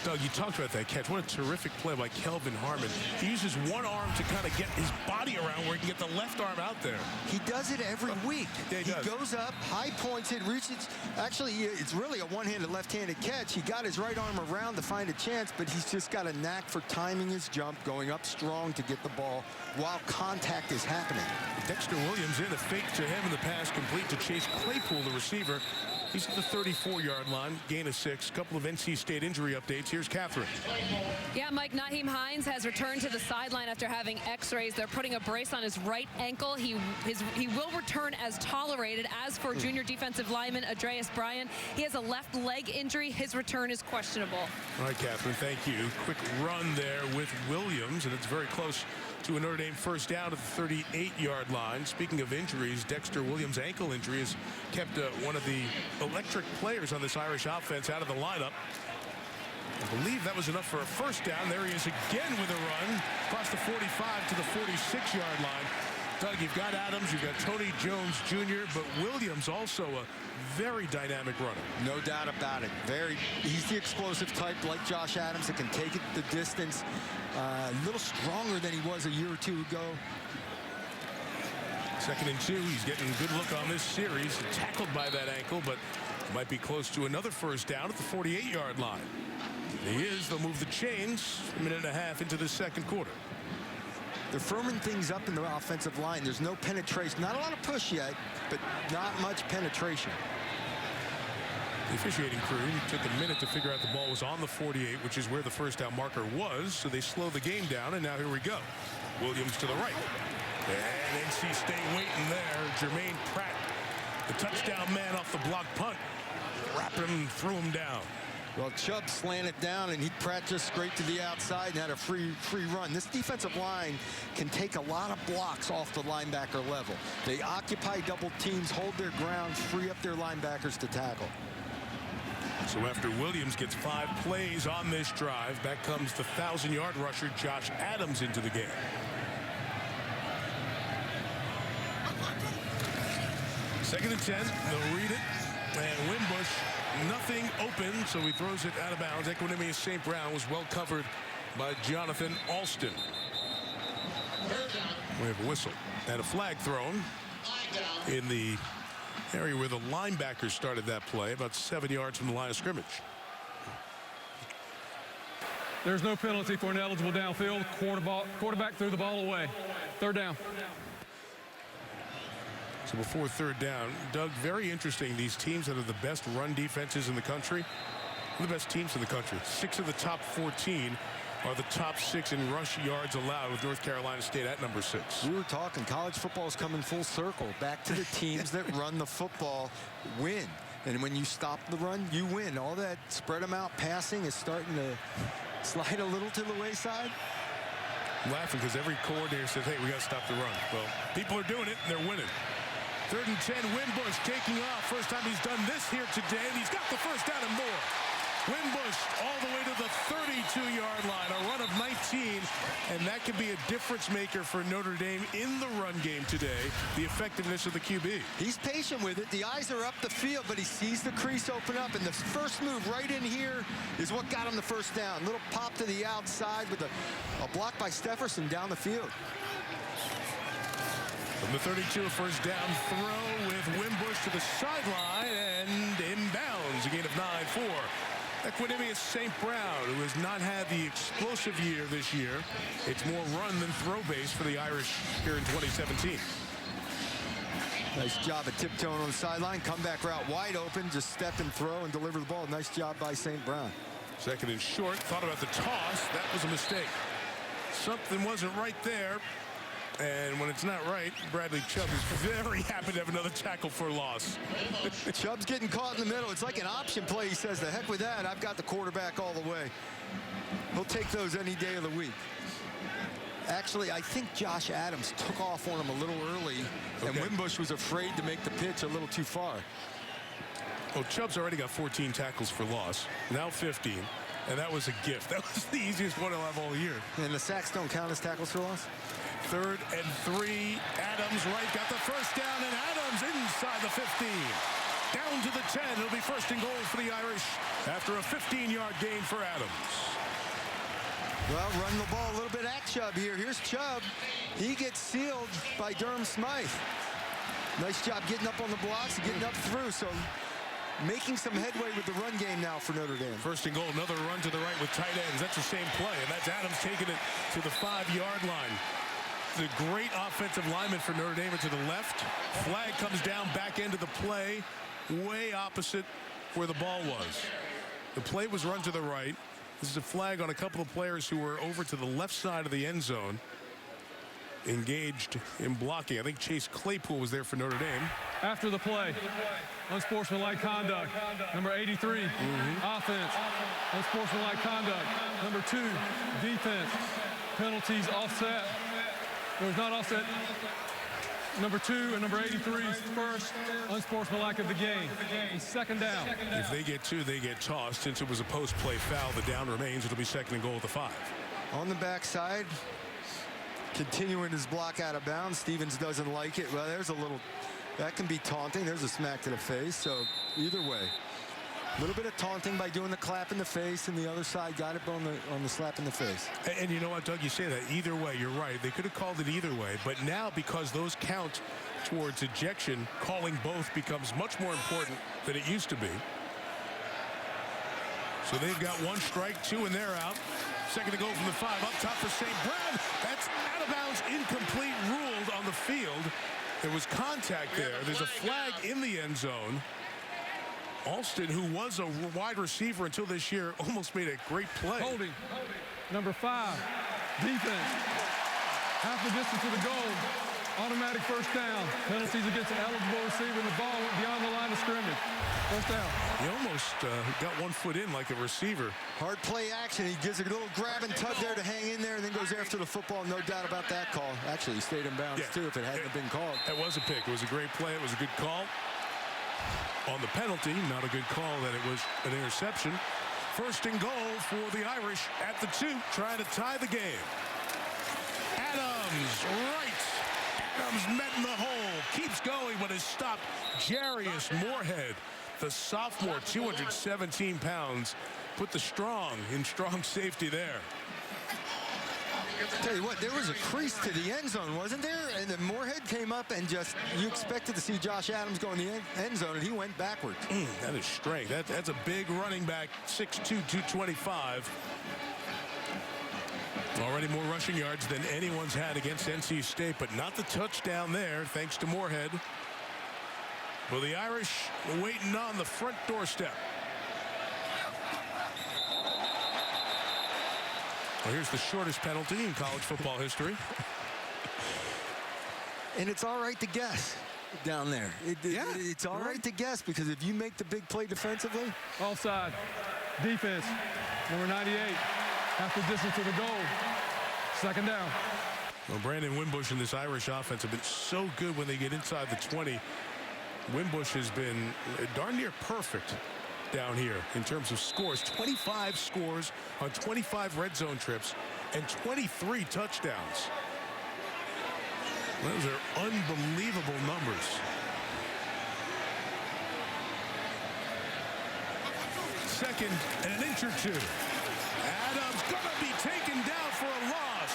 Doug, you talked about that catch. What a terrific play by Kelvin Harmon. He uses one arm to kind of get his body around where he can get the left arm out there. He does it every week. Yeah, he goes up, high points it, reaches. Actually, it's really a one-handed, left-handed catch. He got his right arm around to find a chance, but he's just got a knack for timing his jump, going up strong to get the ball while contact is happening. Dexter Williams in a fake to him, and the pass complete to Chase Claypool, the receiver. He's at the 34-yard line, gain of 6. A couple of NC State injury updates. Here's Catherine. Yeah, Mike, Naheem Hines has returned to the sideline after having x-rays. They're putting a brace on his right ankle. He will return as tolerated. As for junior defensive lineman Andreas Bryant, he has a left leg injury. His return is questionable. All right, Catherine, thank you. Quick run there with Williams, and it's very close to a Notre Dame first down at the 38-yard line. Speaking of injuries, Dexter Williams' ankle injury has kept one of the electric players on this Irish offense out of the lineup. I believe that was enough for a first down. There he is again with a run across the 45 to the 46-yard line. Doug, you've got Adams, you've got Tony Jones Jr., but Williams also a very dynamic runner. No doubt about it. He's the explosive type like Josh Adams that can take it the distance. A little stronger than he was a year or two ago. 2nd and 2. He's getting a good look on this series. Tackled by that ankle, but might be close to another first down at the 48-yard line. He is. They'll move the chains a minute and a half into the second quarter. They're firming things up in the offensive line. There's no penetration. Not a lot of push yet, but not much penetration. The officiating crew took a minute to figure out the ball was on the 48, which is where the first down marker was, so they slowed the game down, and now here we go. Williams to the right. And NC State waiting there. Jermaine Pratt, the touchdown man off the block punt. Wrapped him, threw him down. Well, Chubb slanted down, and Pratt just scraped to the outside and had a free run. This defensive line can take a lot of blocks off the linebacker level. They occupy double teams, hold their ground, free up their linebackers to tackle. So after Williams gets 5 plays on this drive, back comes the 1,000-yard rusher Josh Adams into the game. Second and 10. They'll read it. And Wimbush, nothing open, so he throws it out of bounds. Equanimous St. Brown was well covered by Jonathan Alston. We have a whistle and a flag thrown in the area where the linebackers started that play, about 7 yards from the line of scrimmage. There's no penalty for an eligible downfield. Quarterback threw the ball away. 3rd down. So before 3rd down, Doug, very interesting. These teams that are the best run defenses in the country, the best teams in the country. 6 of the top 14 are the top 6 in rush yards allowed, with North Carolina State at number 6. We were talking college football is coming full circle. Back to the teams that run the football win. And when you stop the run, you win. All that spread them out passing is starting to slide a little to the wayside. I'm laughing because every coordinator says, hey, we got to stop the run. Well, people are doing it, and they're winning. 3rd and 10, Wimbush taking off. First time he's done this here today, and he's got the first down and more. Wimbush all the way to the 32-yard line, a run of 19, and that could be a difference maker for Notre Dame in the run game today, the effectiveness of the QB. He's patient with it. The eyes are up the field, but he sees the crease open up, and the first move right in here is what got him the first down. Little pop to the outside with a block by Stefferson down the field. From the 32, a first down throw with Wimbush to the sideline and inbounds, a gain of 9-4. Equanimous St. Brown, who has not had the explosive year this year. It's more run than throw base for the Irish here in 2017. Nice job of tiptoeing on the sideline. Comeback route wide open. Just step and throw and deliver the ball. Nice job by St. Brown. 2nd and short. Thought about the toss. That was a mistake. Something wasn't right there. And when it's not right, Bradley Chubb is very happy to have another tackle for loss. Chubb's getting caught in the middle. It's like an option play. He says, the heck with that. I've got the quarterback all the way. He'll take those any day of the week. Actually, I think Josh Adams took off on him a little early, and Wimbush was afraid to make the pitch a little too far. Well, Chubb's already got 14 tackles for loss, now 15, and that was a gift. That was the easiest one he'll have all year. And the sacks don't count as tackles for loss? 3rd and 3. Adams right, got the first down, and Adams inside the 15. Down to the 10. It'll be 1st and goal for the Irish after a 15-yard gain for Adams. Well, run the ball a little bit at Chubb here. Here's Chubb. He gets sealed by Durham Smythe. Nice job getting up on the blocks and getting up through. So making some headway with the run game now for Notre Dame. 1st and goal, another run to the right with tight ends. That's the same play, and that's Adams taking it to the 5-yard line. The great offensive lineman for Notre Dame to the left. Flag comes down, back end of the play. way opposite where the ball was. The play was run to the right. This is a flag on a couple of players who were over to the left side of the end zone, engaged in blocking. I think Chase Claypool was there for Notre Dame. After the play, unsportsmanlike conduct. Number 83, offense. Unsportsmanlike conduct. Number 2, defense. Penalties offset. It was not offset. Number 2 and number 83's first unsportsmanlike of the game. Second down. If they get 2, they get tossed. Since it was a post-play foul, the down remains. It'll be second and goal at the 5. On the backside, continuing his block out of bounds. Stevens doesn't like it. Well, there's a little, that can be taunting. There's a smack to the face. So either way, a little bit of taunting by doing the clap in the face, and the other side got it on the slap in the face. And you know what, Doug, you say that either way, you're right. They could have called it either way, but now because those count towards ejection, calling both becomes much more important than it used to be. So they've got 1 strike, 2, and they're out. Second to go from the 5, up top for St. Brown. That's out of bounds, incomplete, ruled on the field. There was contact there. There's a flag in the end zone. Alston, who was a wide receiver until this year, almost made a great play. Holding. Number 5, defense. Half the distance to the goal. Automatic first down. Penalties against an eligible receiver, and the ball went beyond the line of scrimmage. First down. He almost got 1 foot in like a receiver. Hard play action. He gives a little grab and tug there to hang in there, and then goes after the football. No doubt about that call. Actually, he stayed in bounds, too, if it hadn't been called. It was a pick. It was a great play. It was a good call. On the penalty, not a good call that it was an interception. First and goal for the Irish at the 2, trying to tie the game. Adams, right. Adams met in the hole, keeps going, but is stopped. Jarius Moorhead, the sophomore, 217 pounds, put the strong safety there. Tell you what, there was a crease to the end zone, wasn't there? And then Moorhead came up and just, you expected to see Josh Adams go in the end zone, and he went backwards. That is strength. That's a big running back, 6'2", 225. Already more rushing yards than anyone's had against NC State, but not the touchdown there, thanks to Moorhead. Well, the Irish waiting on the front doorstep. Well, here's the shortest penalty in college football history. And it's all right to guess down there. It's all right to guess, because if you make the big play defensively. Offside. Defense. Number 98. Half the distance to the goal. Second down. Well, Brandon Wimbush and this Irish offense have been so good when they get inside the 20. Wimbush has been darn near perfect down here in terms of scores. 25 scores on 25 red zone trips and 23 touchdowns. Those are unbelievable numbers. Second and an inch or 2. Adams gonna be taken down for a loss.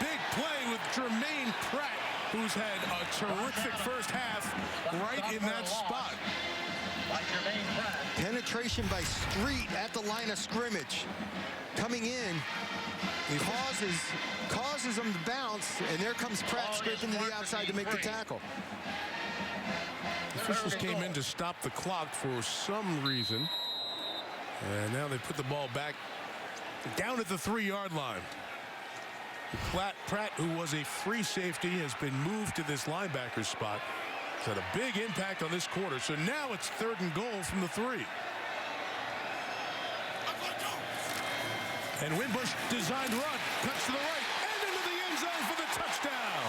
Big play with Jermaine Pratt, who's had a terrific first half right in that spot. Penetration by Street at the line of scrimmage. Coming in, causes them to bounce, and there comes Pratt scraping to the outside to make the tackle. Officials came in to stop the clock for some reason. And now they put the ball back down at the 3-yard line. Pratt, who was a free safety, has been moved to this linebacker spot. It's had a big impact on this quarter. So now it's 3rd and goal from the 3. And Wimbush designed run, cuts to the right, and into the end zone for the touchdown.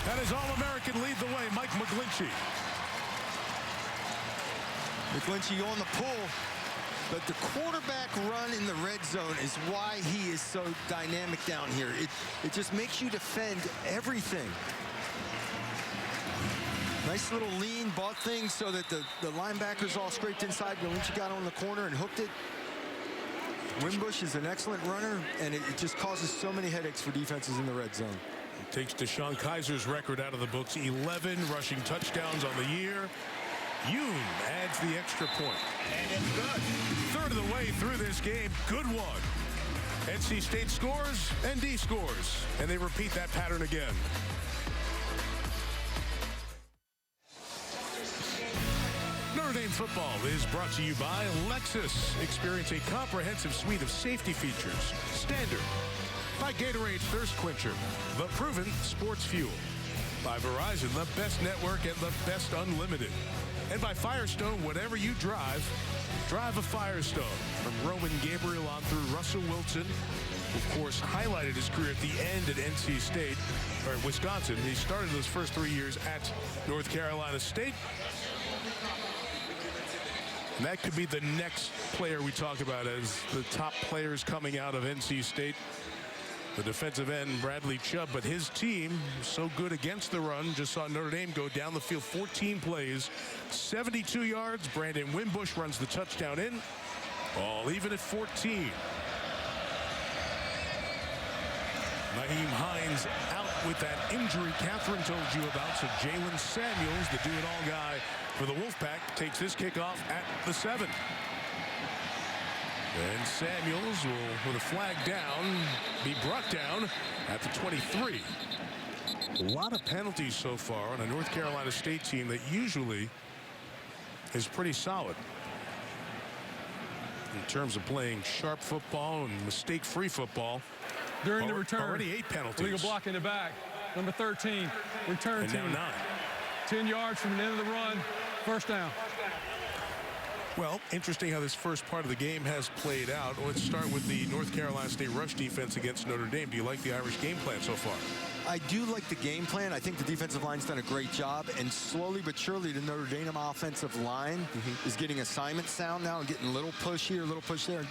That is All-American lead the way, Mike McGlinchey. McGlinchey on the pull. But the quarterback run in the red zone is why he is so dynamic down here. It just makes you defend everything. Nice little lean, bought things so that the linebackers all scraped inside. McGlinchey got on the corner and hooked it. Wimbush is an excellent runner, and it just causes so many headaches for defenses in the red zone. It takes Deshaun Kaiser's record out of the books. 11 rushing touchdowns on the year. Yoon adds the extra point. And it's good. 1/3 of the way through this game. Good one. NC State scores, ND scores, and they repeat that pattern again. Notre Dame football is brought to you by Lexus. Experience a comprehensive suite of safety features. Standard. By Gatorade Thirst Quencher, the proven sports fuel. By Verizon, the best network and the best unlimited. And by Firestone, whatever you drive, drive a Firestone. From Roman Gabriel on through Russell Wilson, who, of course, highlighted his career at the end at NC State, or at Wisconsin. He started those first 3 years at North Carolina State. And that could be the next player we talk about as the top players coming out of NC State. The defensive end, Bradley Chubb, but his team so good against the run. Just saw Notre Dame go down the field 14 plays, 72 yards. Brandon Wimbush runs the touchdown in. All even at 14. Naheem Hines out with that injury Catherine told you about. So Jalen Samuels, the do-it-all guy for the Wolfpack, takes this kickoff at the 7. And Samuels will, with a flag down, be brought down at the 23. A lot of penalties so far on a North Carolina State team that usually is pretty solid in terms of playing sharp football and mistake-free football. During the return, already 8 penalties. Illegal block in the back. Number 13, return and team. now 9. 10 yards from the end of the run, first down. Well, interesting how this first part of the game has played out. Let's start with the North Carolina State rush defense against Notre Dame. Do you like the Irish game plan so far? I do like the game plan. I think the defensive line's done a great job, and slowly but surely the Notre Dame offensive line is getting assignment sound now and getting a little push here, a little push there,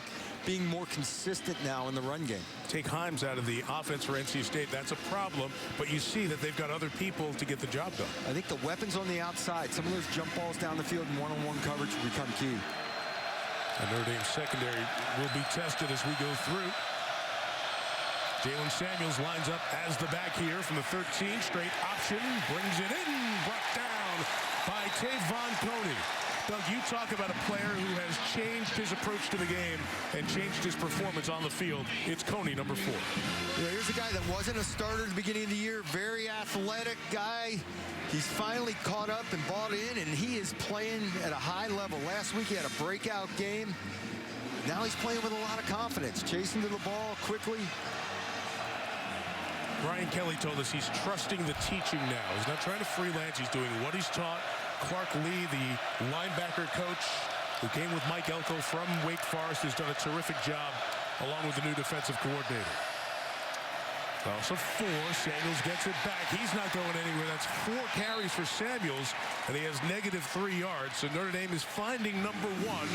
being more consistent now in the run game. Take Himes out of the offense for NC State. That's a problem, but you see that they've got other people to get the job done. I think the weapons on the outside, some of those jump balls down the field and one-on-one coverage will become key. And Notre Dame secondary will be tested as we go through. Jalen Samuels lines up as the back here from the 13. Straight option, brings it in, brought down by Tavon Coney. Doug, you talk about a player who has changed his approach to the game and changed his performance on the field. It's Coney, number 4. Yeah, here's a guy that wasn't a starter at the beginning of the year. Very athletic guy. He's finally caught up and bought in, and he is playing at a high level. Last week he had a breakout game. Now he's playing with a lot of confidence, chasing to the ball quickly. Brian Kelly told us he's trusting the teaching now. He's not trying to freelance. He's doing what he's taught. Clark Lee, the linebacker coach who came with Mike Elko from Wake Forest, has done a terrific job along with the new defensive coordinator. Also 4. Samuels gets it back. He's not going anywhere. That's 4 carries for Samuels, and he has -3 yards. So Notre Dame is finding number 1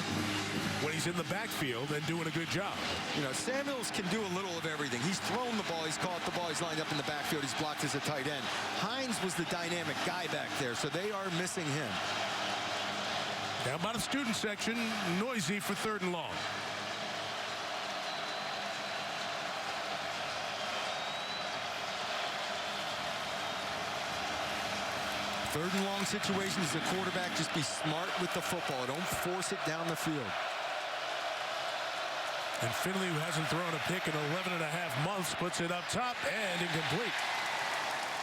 when he's in the backfield and doing a good job. You know, Samuels can do a little of everything. He's thrown the ball. He's caught the ball. He's lined up in the backfield. He's blocked as a tight end. Hines was the dynamic guy back there, so they are missing him. Down by the student section, noisy for 3rd and long. Third and long situation as a quarterback, just be smart with the football. Don't force it down the field. And Finley, who hasn't thrown a pick in 11.5 months, puts it up top and incomplete.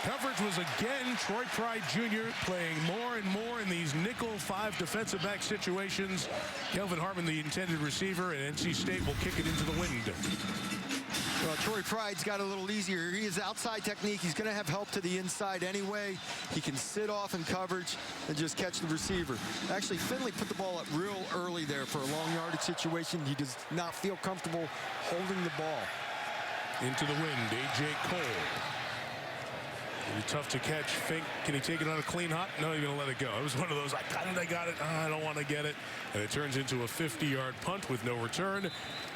Coverage was again Troy Pride Jr. playing more and more in these nickel 5 defensive back situations. Kelvin Hartman, the intended receiver, and NC State will kick it into the wind. Well, Troy Pride's got a little easier. He has outside technique. He's going to have help to the inside anyway. He can sit off in coverage and just catch the receiver. Actually, Finley put the ball up real early there for a long yardage situation. He does not feel comfortable holding the ball. Into the wind, A.J. Cole. It'll be tough to catch. Fink, can he take it on a clean hop? No, he's going to let it go. It was one of those, I got it. I don't want to get it. And it turns into a 50-yard punt with no return.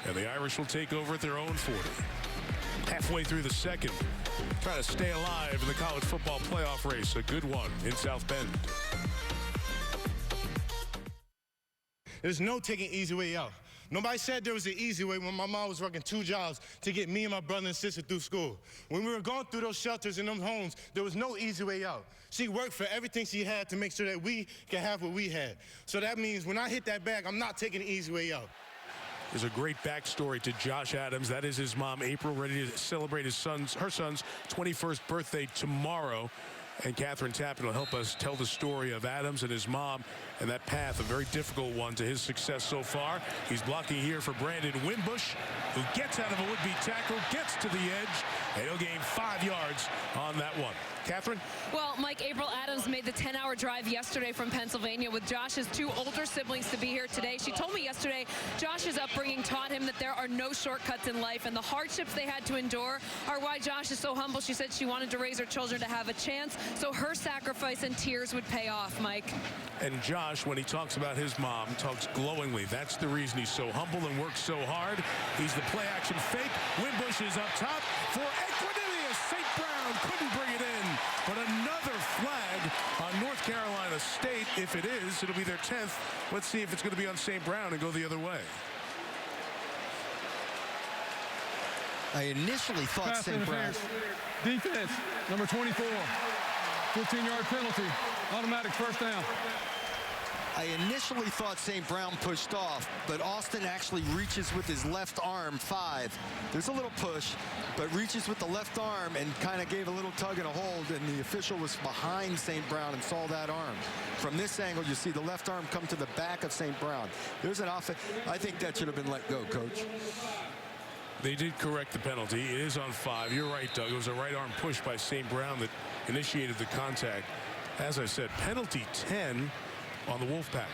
And the Irish will take over at their own 40. Halfway through the second, trying to stay alive in the college football playoff race. A good one in South Bend. There's no taking easy way out. Nobody said there was an easy way when my mom was working 2 jobs to get me and my brother and sister through school. When we were going through those shelters and them homes, there was no easy way out. She worked for everything she had to make sure that we could have what we had. So that means when I hit that bag, I'm not taking the easy way out. There's a great backstory to Josh Adams. That is his mom, April, ready to celebrate her son's 21st birthday tomorrow. And Catherine Tappan will help us tell the story of Adams and his mom and that path, a very difficult one to his success so far. He's blocking here for Brandon Wimbush, who gets out of a would-be tackle, gets to the edge, and he'll gain 5 yards on that one. Catherine? Well, Mike, April Adams made the 10-hour drive yesterday from Pennsylvania with Josh's 2 older siblings to be here today. She told me yesterday Josh's upbringing taught him that there are no shortcuts in life, and the hardships they had to endure are why Josh is so humble. She said she wanted to raise her children to have a chance, so her sacrifice and tears would pay off, Mike. And Josh, when he talks about his mom, talks glowingly. That's the reason he's so humble and works so hard. He's the play-action fake. Wimbush is up top for Equinemius. St. Brown couldn't bring it in. But another flag on North Carolina State. If it is, it'll be their 10th. Let's see if it's going to be on St. Brown and go the other way. I initially thought St. Brown. Defense, number 24. 15-yard penalty. Automatic first down. I initially thought St. Brown pushed off, but Austin actually reaches with his left arm 5. There's a little push, but reaches with the left arm and kind of gave a little tug and a hold, and the official was behind St. Brown and saw that arm. From this angle, you see the left arm come to the back of St. Brown. There's an offense. I think that should have been let go, Coach. They did correct the penalty. It is on 5. You're right, Doug. It was a right arm push by St. Brown that initiated the contact. As I said, penalty 10 on the Wolfpack.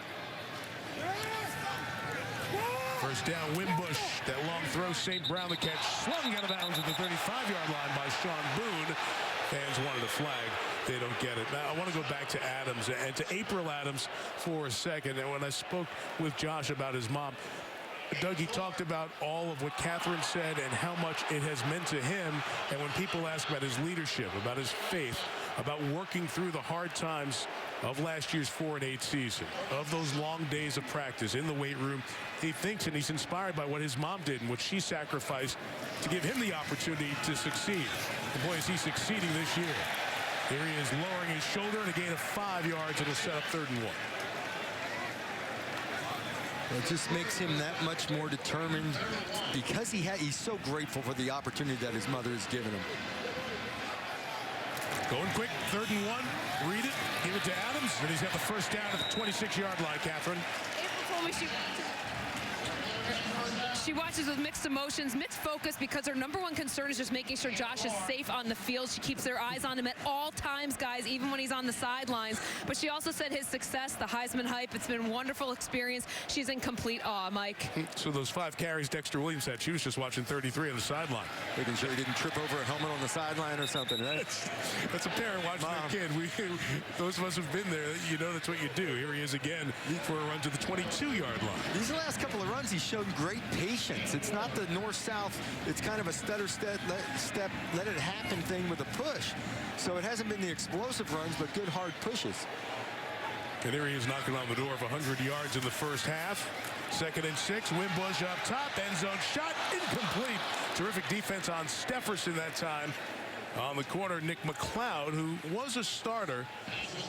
First down, Wimbush. That long throw, St. Brown, the catch slung out of bounds at the 35-yard line by Sean Boone. Fans wanted a flag. They don't get it. Now, I want to go back to Adams and to April Adams for a second. And when I spoke with Josh about his mom, Doug, he talked about all of what Catherine said and how much it has meant to him. And when people ask about his leadership, about his faith, about working through the hard times of last year's 4-8 season, of those long days of practice in the weight room, he thinks and he's inspired by what his mom did and what she sacrificed to give him the opportunity to succeed. And boy, is he succeeding this year. Here he is lowering his shoulder and a gain of 5 yards. It'll set up 3rd and 1. It just makes him that much more determined because he's so grateful for the opportunity that his mother has given him. Going quick, 3rd and 1. Read it, give it to Adams, and he's got the first down at the 26-yard line, Catherine. April told me she watches with mixed emotions, mixed focus, because her number 1 concern is just making sure Josh is safe on the field. She keeps her eyes on him at all times, guys, even when he's on the sidelines. But she also said his success, the Heisman hype, it's been a wonderful experience. She's in complete awe, Mike. So those 5 carries Dexter Williams had, she was just watching 33 on the sideline. Making sure he didn't trip over a helmet on the sideline or something, right? That's a parent watching their kid. Those of us who've been there, you know that's what you do. Here he is again for a run to the 22-yard line. These last couple of runs, he's shown great patience. It's not the north-south. It's kind of a stutter step, let it happen thing with a push. So it hasn't been the explosive runs, but good hard pushes. And there he is knocking on the door of 100 yards in the first half. 2nd and 6. Wimbush up top. End zone shot. Incomplete. Terrific defense on Stefferson that time. On the corner, Nick McLeod, who was a starter,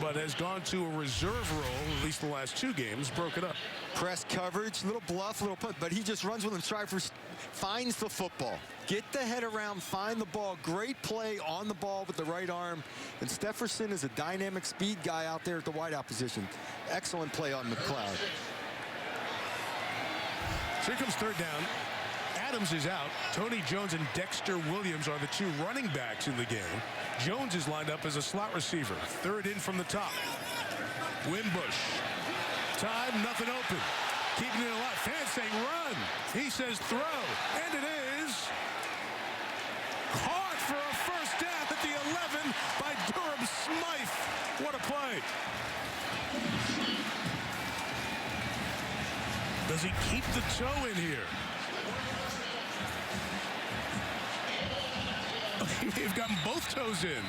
but has gone to a reserve role, at least the last 2 games, broke it up. Press coverage, little bluff, little put, but he just runs with him, finds the football. Get the head around, find the ball. Great play on the ball with the right arm. And Stefferson is a dynamic speed guy out there at the wideout position. Excellent play on McLeod. So here comes 3rd down. Adams is out. Tony Jones and Dexter Williams are the 2 running backs in the game. Jones is lined up as a slot receiver. 3rd in from the top. Wimbush. Time, nothing open. Keeping it alive. Fans say run. He says throw. And it is caught for a first down at the 11 by Durham Smythe. What a play. Does he keep the toe in here? They've gotten both toes in.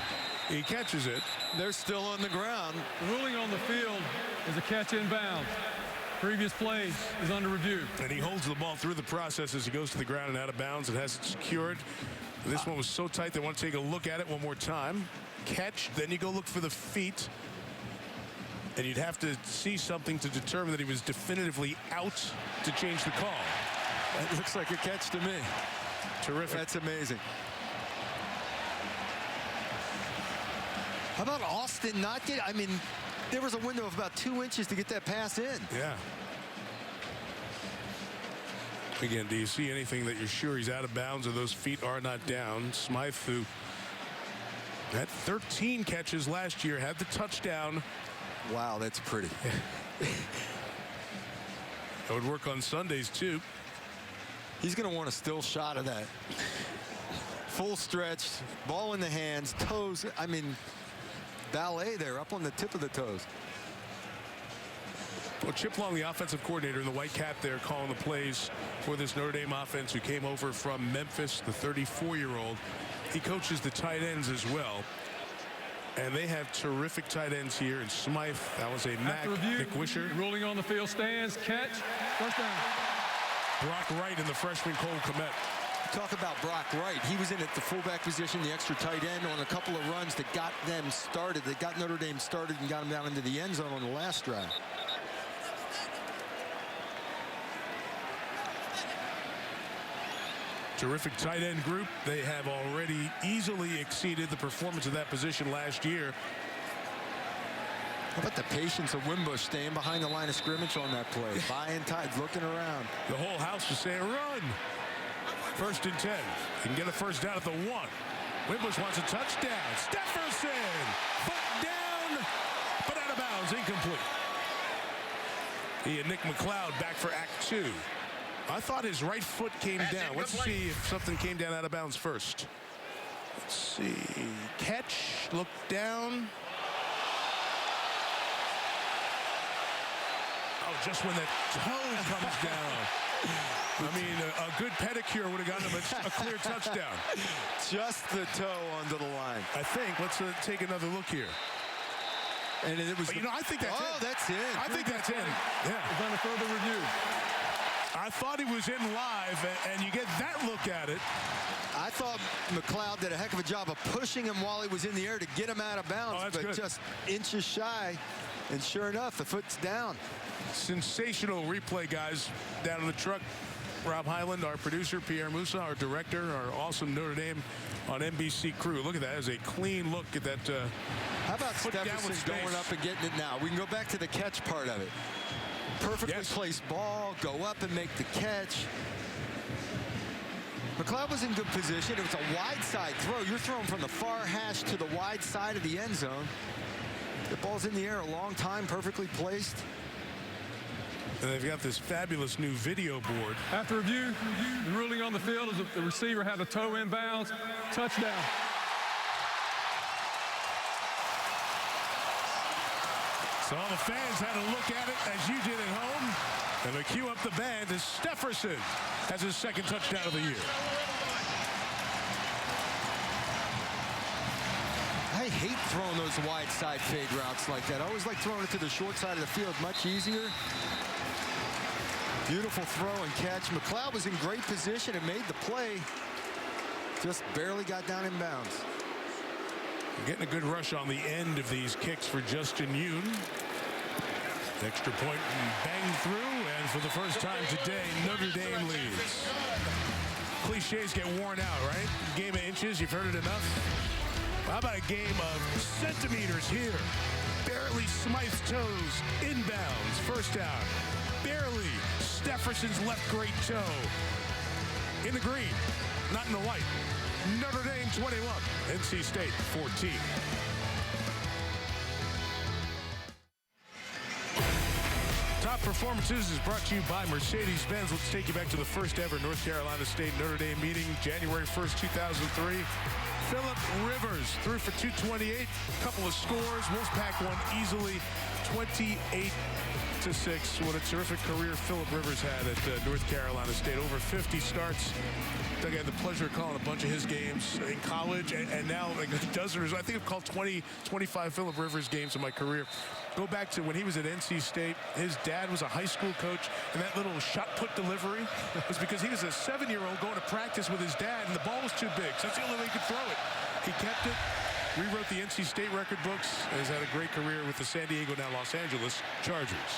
He catches it. They're still on the ground. The ruling on the field is a catch inbound. Previous play is under review. And he holds the ball through the process as he goes to the ground and out of bounds and has it secured. This one was so tight they want to take a look at it one more time. Catch, then you go look for the feet. And you'd have to see something to determine that he was definitively out to change the call. That looks like a catch to me. Terrific. That's amazing. How about Austin not get? I mean, there was a window of about 2 inches to get that pass in. Yeah. Again, do you see anything that you're sure he's out of bounds or those feet are not down? Smythe, who had 13 catches last year, had the touchdown. Wow, that's pretty. That would work on Sundays, too. He's going to want a still shot of that. Full stretch, ball in the hands, toes. I mean, ballet there, up on the tip of the toes. Well, Chip Long, the offensive coordinator in the white cap there, calling the plays for this Notre Dame offense, who came over from Memphis, the 34-year-old. He coaches the tight ends as well. And they have terrific tight ends here. And Smythe, that was a Mac, Nick Wisher. Ruling on the field, stands, catch, first down. Brock Wright and the freshman Cole Kmet. Talk about Brock Wright. He was in at the fullback position, the extra tight end, on a couple of runs that got them started, that got Notre Dame started and got them down into the end zone on the last drive. Terrific tight end group. They have already easily exceeded the performance of that position last year. How about the patience of Wimbush staying behind the line of scrimmage on that play? Buying time, looking around. The whole house was saying, run. 1st and 10. He can get a first down at the 1. Wimbush wants a touchdown. Stefferson. Foot down, but out of bounds. Incomplete. He and Nick McLeod back for Act 2. I thought his right foot came down. Let's see if something came down out of bounds first. Let's see. Catch. Look down. Oh, just when the toe comes down. I mean, a good pedicure would have gotten him a clear touchdown. Just the toe onto the line. I think. Let's take another look here. And it was. But, you know, I think that's it. Oh, that's in. I think that's in. Yeah. It's under further review. I thought he was in live, and you get that look at it. I thought McLeod did a heck of a job of pushing him while he was in the air to get him out of bounds, but good. Just inches shy. And sure enough, the foot's down. Sensational replay, guys, down in the truck. Rob Highland, our producer, Pierre Moussa, our director, our awesome Notre Dame on NBC crew. Look at that. As a clean look at that. How about Stefferson going up and getting it now? We can go back to the catch part of it. Perfectly placed ball, go up and make the catch. McLeod was in good position. It was a wide side throw. You're throwing from the far hash to the wide side of the end zone. The ball's in the air a long time, perfectly placed. And they've got this fabulous new video board. After review, the ruling on the field is that the receiver had a toe inbounds. Touchdown. So all the fans had a look at it as you did at home. And they cue up the band as Stefferson has his 2nd touchdown of the year. I hate throwing those wide side fade routes like that. I always like throwing it to the short side of the field, much easier. Beautiful throw and catch. McLeod was in great position and made the play. Just barely got down in bounds. Getting a good rush on the end of these kicks for Justin Yoon. Extra point and bang through, and for the first time today, Notre Dame leads. Cliches get worn out, right? Game of inches, you've heard it enough. How about a game of centimeters here? Barely Smythe's toes, inbounds, first down. Barely Stefferson's left great toe. In the green, not in the white. Notre Dame 21, NC State 14. Top Performances is brought to you by Mercedes-Benz. Let's take you back to the first ever North Carolina State Notre Dame meeting, January 1st, 2003. Philip Rivers threw for 228, couple of scores. Wolfpack won easily, 28-6. What a terrific career Philip Rivers had at North Carolina State. Over 50 starts. Doug had the pleasure of calling a bunch of his games in college, and now like a dozen, I think I've called 20, 25 Philip Rivers games in my career. Go back to when he was at NC State. His dad was a high school coach, and that little shot put delivery was because he was a 7-year-old going to practice with his dad, and the ball was too big, so that's the only way he could throw it. He kept it, rewrote the NC State record books, and has had a great career with the San Diego, now Los Angeles Chargers.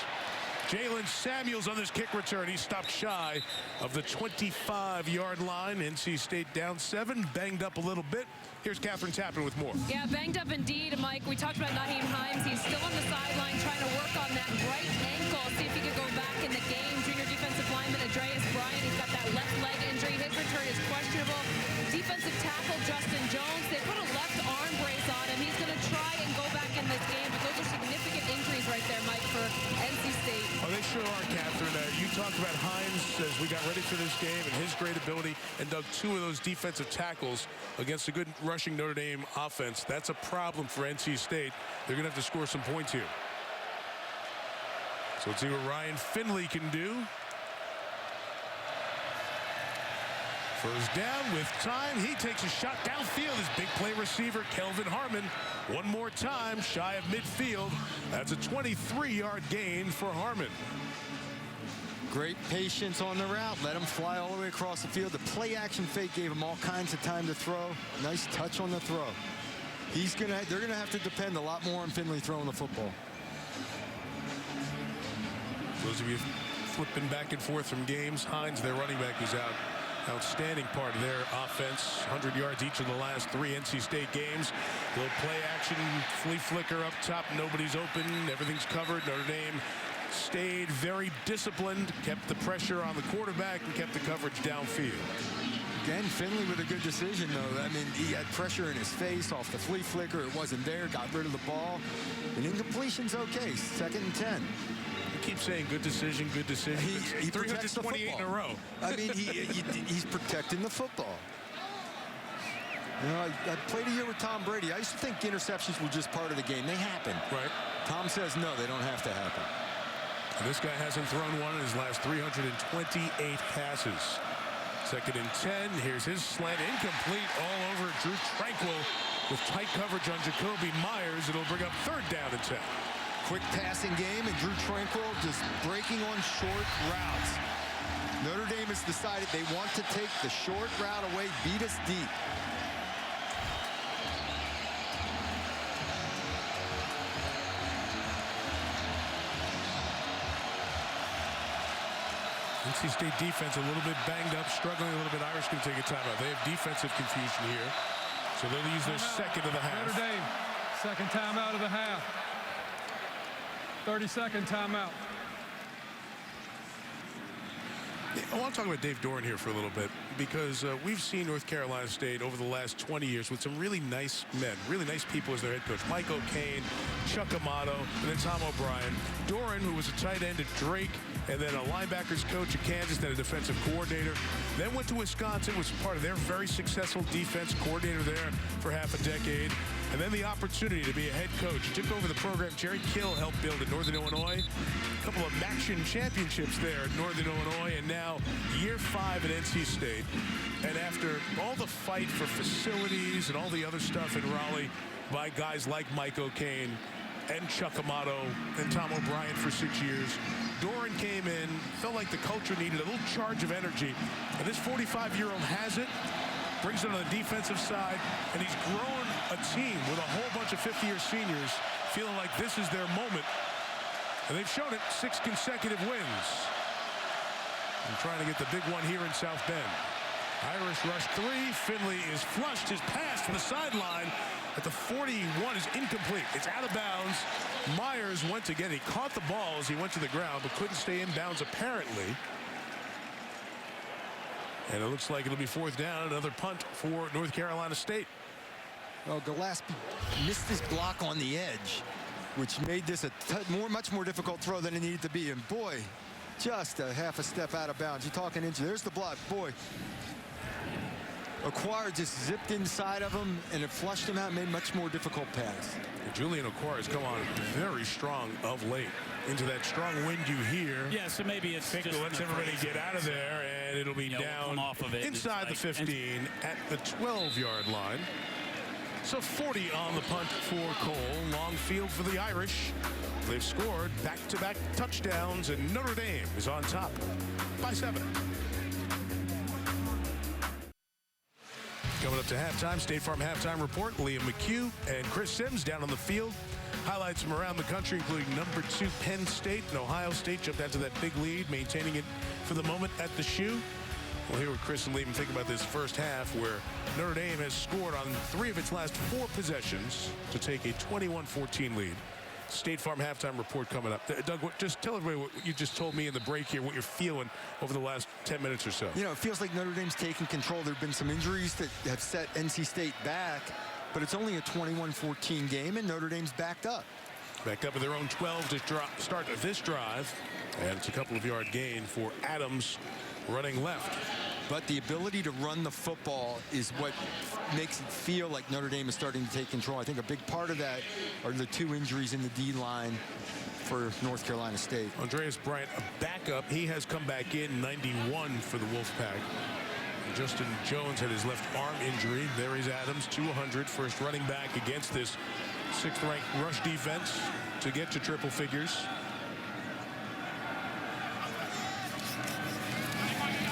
Jalen Samuels on this kick return. He stopped shy of the 25-yard line. NC State down 7, banged up a little bit. Here's Catherine Tappan with more. Yeah, banged up indeed, Mike. We talked about Naheem Hines. He's still on the sideline trying to work on that right ankle, see if he could go back in the game. Junior defensive lineman Andreas Bryant, he's got that left leg injury. His return is questionable. Defensive tackle Justin Jones, they put a left arm brace on him. He's going to try and go back in this game, but those are significant injuries right there, Mike, for NC State. Oh, they sure are, Catherine. You talked about Hines as we got ready for this game and his great ability, and dug 2 of those defensive tackles against a good rushing Notre Dame offense. That's a problem for NC State. They're going to have to score some points here. So let's see what Ryan Finley can do. First down with time. He takes a shot downfield. His big play receiver, Kelvin Harmon. One more time, shy of midfield. That's a 23-yard gain for Harmon. Great patience on the route. Let him fly all the way across the field. The play action fake gave him all kinds of time to throw. Nice touch on the throw. They're gonna have to depend a lot more on Finley throwing the football. Those of you flipping back and forth from games, Hines, their running back, who's out. Outstanding part of their offense. 100 yards each of the last 3 NC State games. Little play action, flea flicker up top. Nobody's open. Everything's covered. Notre Dame stayed very disciplined, kept the pressure on the quarterback, and kept the coverage downfield. Again, Finley with a good decision, though. I mean, he had pressure in his face off the flea flicker. It wasn't there. Got rid of the ball. An incompletion's okay. 2nd and 10. Keep saying good decision, good decision. He 328 in a row. I mean, he's protecting the football. You know, I played a year with Tom Brady. I used to think interceptions were just part of the game. They happen. Right. Tom says no, they don't have to happen. And this guy hasn't thrown one in his last 328 passes. 2nd and 10. Here's his slant, incomplete all over Drew Tranquill with tight coverage on Jacoby Myers. It'll bring up 3rd down and 10. Quick passing game, and Drew Tranquill just breaking on short routes. Notre Dame has decided they want to take the short route away, beat us deep. NC State defense a little bit banged up, struggling a little bit. Irish can take a timeout. They have defensive confusion here. So they'll use their 2nd of the half. Notre Dame, 2nd timeout of the half. 30-second timeout. I want to talk about Dave Doeren here for a little bit, because we've seen North Carolina State over the last 20 years with some really nice men, really nice people as their head coach. Mike O'Kane, Chuck Amato, and then Tom O'Brien. Doeren, who was a tight end at Drake, and then a linebackers coach at Kansas, then a defensive coordinator. Then went to Wisconsin, was part of their very successful defense, coordinator there for half a decade. And then the opportunity to be a head coach. He took over the program Jerry Kill helped build in Northern Illinois. A couple of Maction championships there at Northern Illinois, and now year 5 at NC State. And after all the fight for facilities and all the other stuff in Raleigh by guys like Mike O'Kane and Chuck Amato and Tom O'Brien for 6 years, Doeren came in, felt like the culture needed a little charge of energy. And this 45-year-old has it. Brings it on the defensive side, and he's grown a team with a whole bunch of 50-year seniors feeling like this is their moment. And they've shown it, 6 consecutive wins. And trying to get the big one here in South Bend. Irish rush 3. Finley is flushed. His pass to the sideline at the 41 is incomplete. It's out of bounds. Myers went to get it. He caught the ball as he went to the ground, but couldn't stay in bounds apparently. And it looks like it'll be 4th down, another punt for North Carolina State. Well, Gillespie missed his block on the edge, which made this a much more difficult throw than it needed to be. And boy, just a half a step out of bounds. You're talking inch. There's the block. Boy, Okwara just zipped inside of him, and it flushed him out and made a much more difficult pass. Julian Okwara has come on very strong of late. Into that strong wind you hear. Yeah, so maybe it's just lets everybody get out of there, and it'll be down off of it. Inside the 15 at the 12-yard line. So 40 on the punt for Cole. Long field for the Irish. They've scored back-to-back touchdowns, and Notre Dame is on top by 7. Coming up to halftime, State Farm halftime report. Liam McHugh and Chris Sims down on the field Highlights from around the country, including number 2 Penn State and Ohio State jumped out to that big lead, maintaining it for the moment at the shoe. We'll hear what Chris and Lehman think about this first half, where Notre Dame has scored on 3 of its last 4 possessions to take a 21-14 lead. State Farm halftime report coming up. Doug, just tell everybody what you just told me in the break here, what you're feeling over the last 10 minutes or so. You know, it feels like Notre Dame's taking control. There have been some injuries that have set NC State back, but it's only a 21-14 game, and Notre Dame's backed up. Backed up with their own 12 to start this drive, and it's a couple of yard gain for Adams running left. But the ability to run the football is what makes it feel like Notre Dame is starting to take control. I think a big part of that are the 2 injuries in the D-line for North Carolina State. Andreas Bryant, a backup. He has come back in 91 for the Wolfpack. Justin Jones had his left arm injury. There is Adams, 200, first running back against this 6th-ranked rush defense to get to triple figures.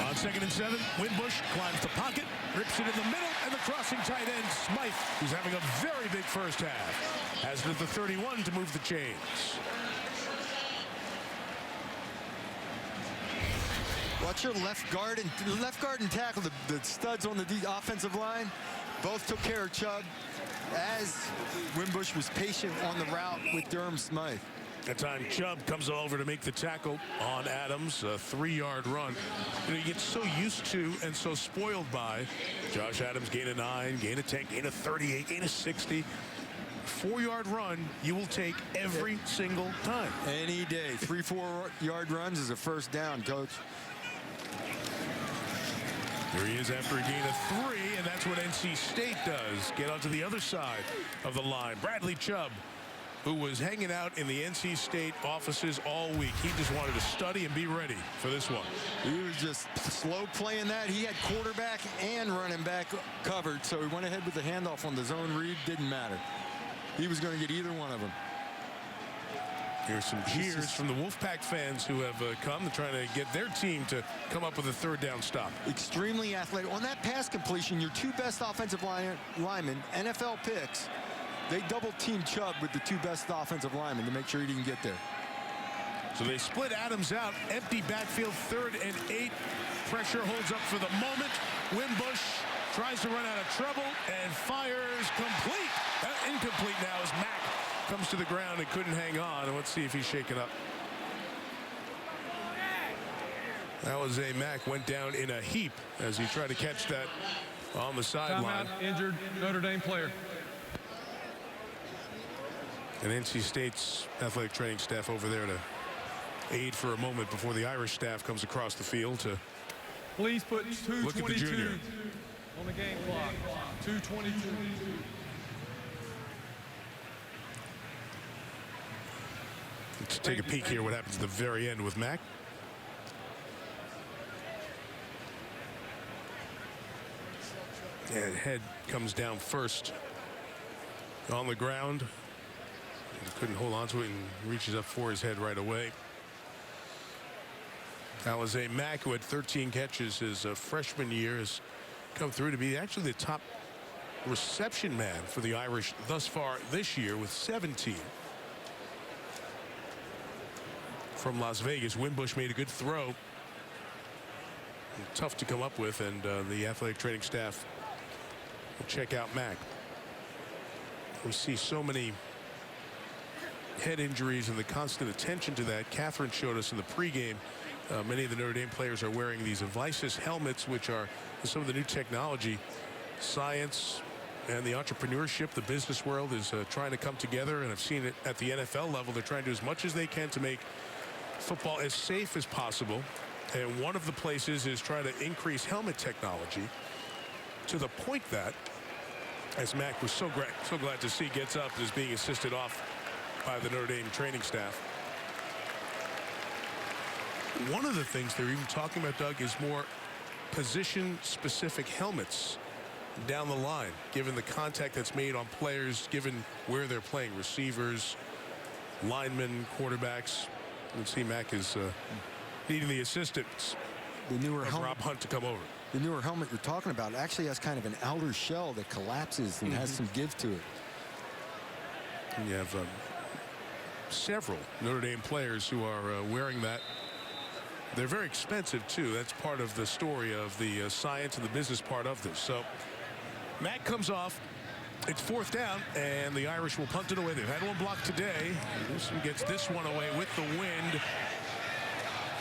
On 2nd and 7, Winbush climbs the pocket, rips it in the middle, and the crossing tight end, Smythe, who's having a very big first half, has it at the 31 to move the chains. Watch your left guard and tackle, the studs on the offensive line, both took care of Chubb as Winbush was patient on the route with Durham Smythe. That time Chubb comes over to make the tackle on Adams, a 3-yard run. You know, you get so used to and so spoiled by Josh Adams, gain a 9, gain a 10, gain a 38, gain a 60. 4-yard run you will take every single time. Any day. 3-4-yard runs is a first down, Coach. There he is after a gain of 3, and that's what NC State does. Get onto the other side of the line. Bradley Chubb, who was hanging out in the NC State offices all week. He just wanted to study and be ready for this one. He was just slow playing that. He had quarterback and running back covered, so he went ahead with the handoff on the zone read. Didn't matter. He was going to get either one of them. Here's some cheers from the Wolfpack fans who have come to try to get their team to come up with a 3rd down stop. Extremely athletic. On that pass completion, your 2 best offensive linemen, NFL picks, they double-teamed Chubb with the 2 best offensive linemen to make sure he didn't get there. So they split Adams out. Empty backfield, 3rd and 8. Pressure holds up for the moment. Winbush tries to run out of trouble and fires complete. Incomplete now as Mack comes to the ground and couldn't hang on. And let's see if he's shaken up. That was a Mack went down in a heap as he tried to catch that on the sideline. Timeout, injured Notre Dame player. And NC State's athletic training staff over there to aid for a moment before the Irish staff comes across the field to please put 2:22 look at the junior on the game clock. 2:22. Let's take a peek here what happens at the very end with Mack. And head comes down first on the ground. He couldn't hold on to it and reaches up for his head right away. That was a Mack who had 13 catches his freshman year, has come through to be actually the top reception man for the Irish thus far this year with 17. From Las Vegas, Winbush made a good throw. Tough to come up with, and the athletic training staff will check out Mack. We see so many head injuries and the constant attention to that. Catherine showed us in the pregame. Many of the Notre Dame players are wearing these Avisis helmets, which are some of the new technology. Science and the entrepreneurship, the business world is trying to come together, and I've seen it at the NFL level. They're trying to do as much as they can to make football as safe as possible. And one of the places is trying to increase helmet technology to the point that, as Mack was so glad to see, gets up and is being assisted off by the Notre Dame training staff. One of the things they're even talking about, Doug, is more position-specific helmets down the line, given the contact that's made on players, given where they're playing, receivers, linemen, quarterbacks. You can see Mack is needing the assistance of Rob Hunt to come over. The newer helmet you're talking about actually has kind of an outer shell that collapses and has some give to it. And you have several Notre Dame players who are wearing that. They're very expensive, too. That's part of the story of the science and the business part of this. So Matt comes off. It's 4th down, and the Irish will punt it away. They've had one block today. Wilson gets this one away with the wind.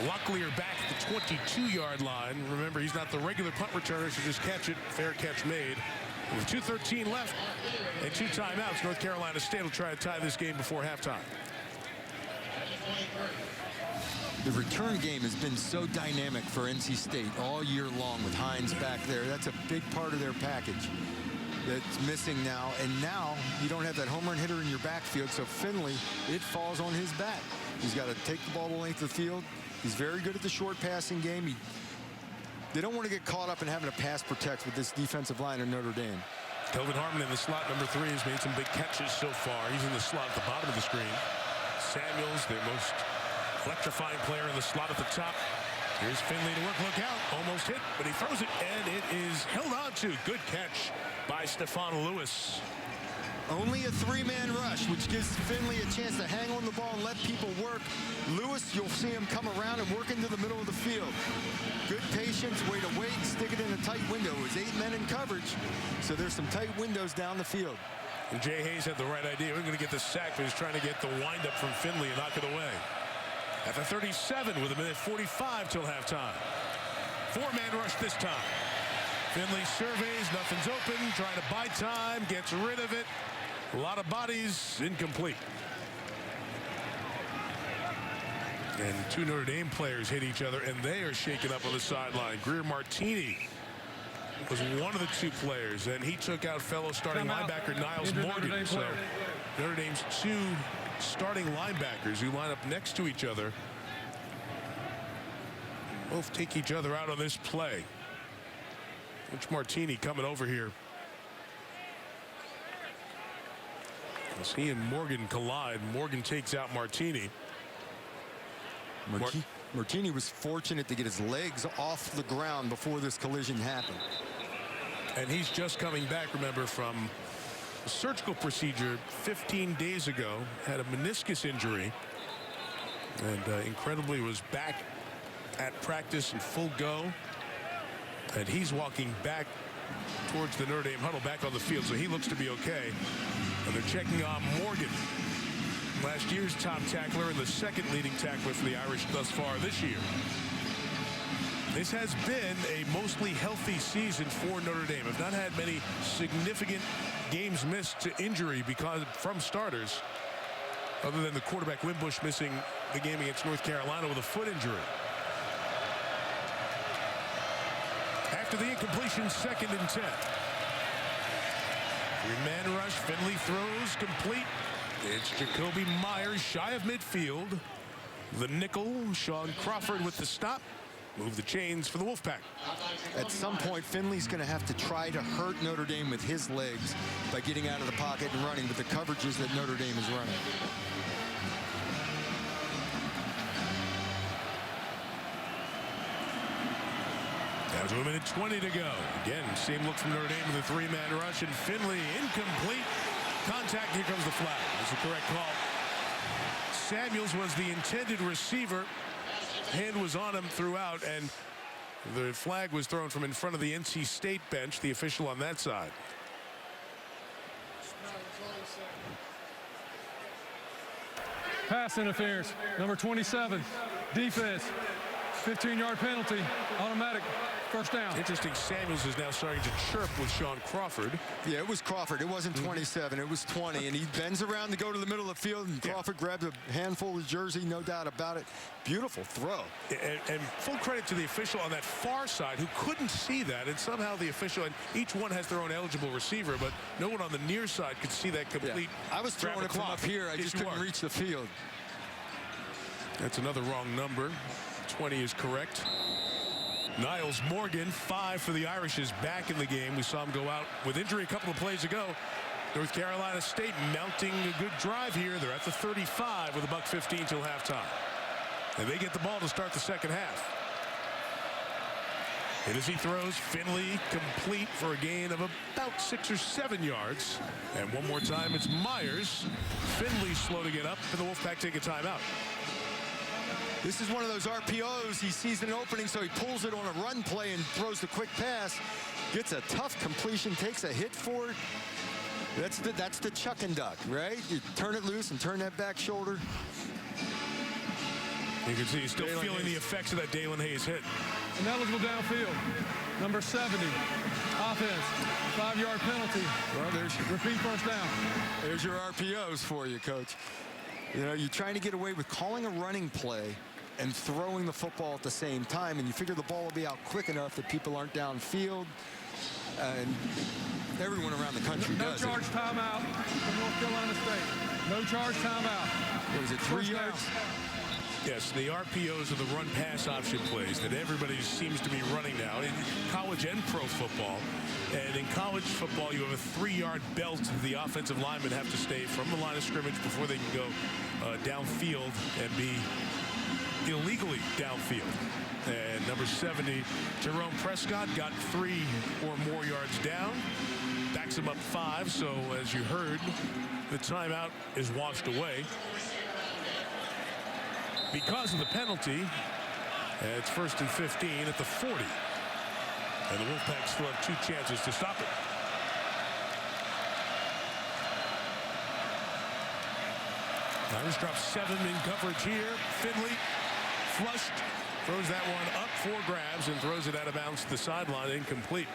Locklear back at the 22-yard line. Remember, he's not the regular punt returner, so just catch it. Fair catch made. With 2:13 left and 2 timeouts, North Carolina State will try to tie this game before halftime. The return game has been so dynamic for NC State all year long with Hines back there. That's a big part of their package that's missing now. And now you don't have that home run hitter in your backfield, so Finley, it falls on his back. He's got to take the ball the length of the field. He's very good at the short passing game. They don't want to get caught up in having to pass protect with this defensive line of Notre Dame. Kelvin Harmon in the slot, number 3, has made some big catches so far. He's in the slot at the bottom of the screen. Samuels, their most electrifying player in the slot at the top. Here's Finley to work. Look out. Almost hit, but he throws it, and it is held on to. Good catch by Stephon Lewis. Only a 3-man rush, which gives Finley a chance to hang on the ball and let people work. Lewis, you'll see him come around and work into the middle of the field. Good patience, way to wait, stick it in a tight window. It was 8 men in coverage, so there's some tight windows down the field. And Jay Hayes had the right idea. We're going to get the sack, but he's trying to get the windup from Finley and knock it away. At the 37 with 1:45 till halftime. 4-man rush this time. Finley surveys, nothing's open, trying to buy time, gets rid of it. A lot of bodies, incomplete. And 2 Notre Dame players hit each other, and they are shaken up on the sideline. Greer Martini was one of the 2 players, and he took out fellow starting linebacker Niles Morgan. So Notre Dame's 2 starting linebackers who line up next to each other both take each other out on this play. Which Martini coming over here. As he and Morgan collide, Morgan takes out Martini. Martini was fortunate to get his legs off the ground before this collision happened. And he's just coming back, remember, from a surgical procedure 15 days ago. Had a meniscus injury. And incredibly was back at practice in full go. And he's walking back towards the Notre Dame huddle, back on the field, so he looks to be okay. And they're checking on Morgan, last year's top tackler and the 2nd leading tackler for the Irish thus far this year. This has been a mostly healthy season for Notre Dame. Have not had many significant games missed to injury from starters, other than the quarterback Wimbush missing the game against North Carolina with a foot injury. After the incompletion, 2nd and 10. 3-man rush. Finley throws complete. It's Jacoby Myers shy of midfield. The nickel. Sean Crawford with the stop. Move the chains for the Wolfpack. At some point, Finley's going to have to try to hurt Notre Dame with his legs by getting out of the pocket and running with the coverages that Notre Dame is running. Down to 1:20 to go. Again, same look from Notre Dame with a 3-man rush, and Finley incomplete. Contact, here comes the flag. That's the correct call. Samuels was the intended receiver. Hand was on him throughout, and the flag was thrown from in front of the NC State bench, the official on that side. Pass interference, number 27, defense, 15-yard penalty, automatic. First down. Interesting, Samuels is now starting to chirp with Sean Crawford. Yeah, it was Crawford. It wasn't 27. It was 20. And he bends around to go to the middle of the field, and Crawford grabs a handful of jersey, no doubt about it. Beautiful throw. And full credit to the official on that far side who couldn't see that. And somehow the official, and each one has their own eligible receiver, but no one on the near side could see that complete. Yeah. I was throwing it from up here. I just couldn't reach the field. That's another wrong number. 20 is correct. Niles Morgan, 5 for the Irish, is back in the game. We saw him go out with injury a couple of plays ago. North Carolina State mounting a good drive here. They're at the 35 with $1:15 till halftime. And they get the ball to start the second half. And as he throws, Finley complete for a gain of about 6 or 7 yards. And one more time, it's Myers. Finley slow to get up, and the Wolfpack take a timeout. This is one of those RPOs. He sees an opening, so he pulls it on a run play and throws the quick pass. Gets a tough completion, takes a hit for it. That's the chuck and duck, right? You turn it loose and turn that back shoulder. You can see he's still feeling the effects of that Dalen Hayes hit. Ineligible downfield. Number 70. Offense. 5-yard penalty. Well, repeat first down. There's your RPOs for you, Coach. You know, you're trying to get away with calling a running play and throwing the football at the same time, and you figure the ball will be out quick enough that people aren't downfield. And everyone around the country does. No charge timeout from North Carolina State. No charge timeout. What is it, 3 yards? Yes, the RPOs are the run-pass option plays that everybody seems to be running now in college and pro football. And in college football, you have a 3-yard belt the offensive linemen have to stay from the line of scrimmage before they can go downfield and be illegally downfield. And number 70, Jerome Prescott, got 3 or more yards down. Backs him up 5, so as you heard, the timeout is washed away because of the penalty. It's 1st and 15 at the 40. And the Wolfpack still have 2 chances to stop it. Irish drops 7 in coverage here. Finley flushed, throws that one up for grabs and throws it out of bounds to the sideline, incomplete.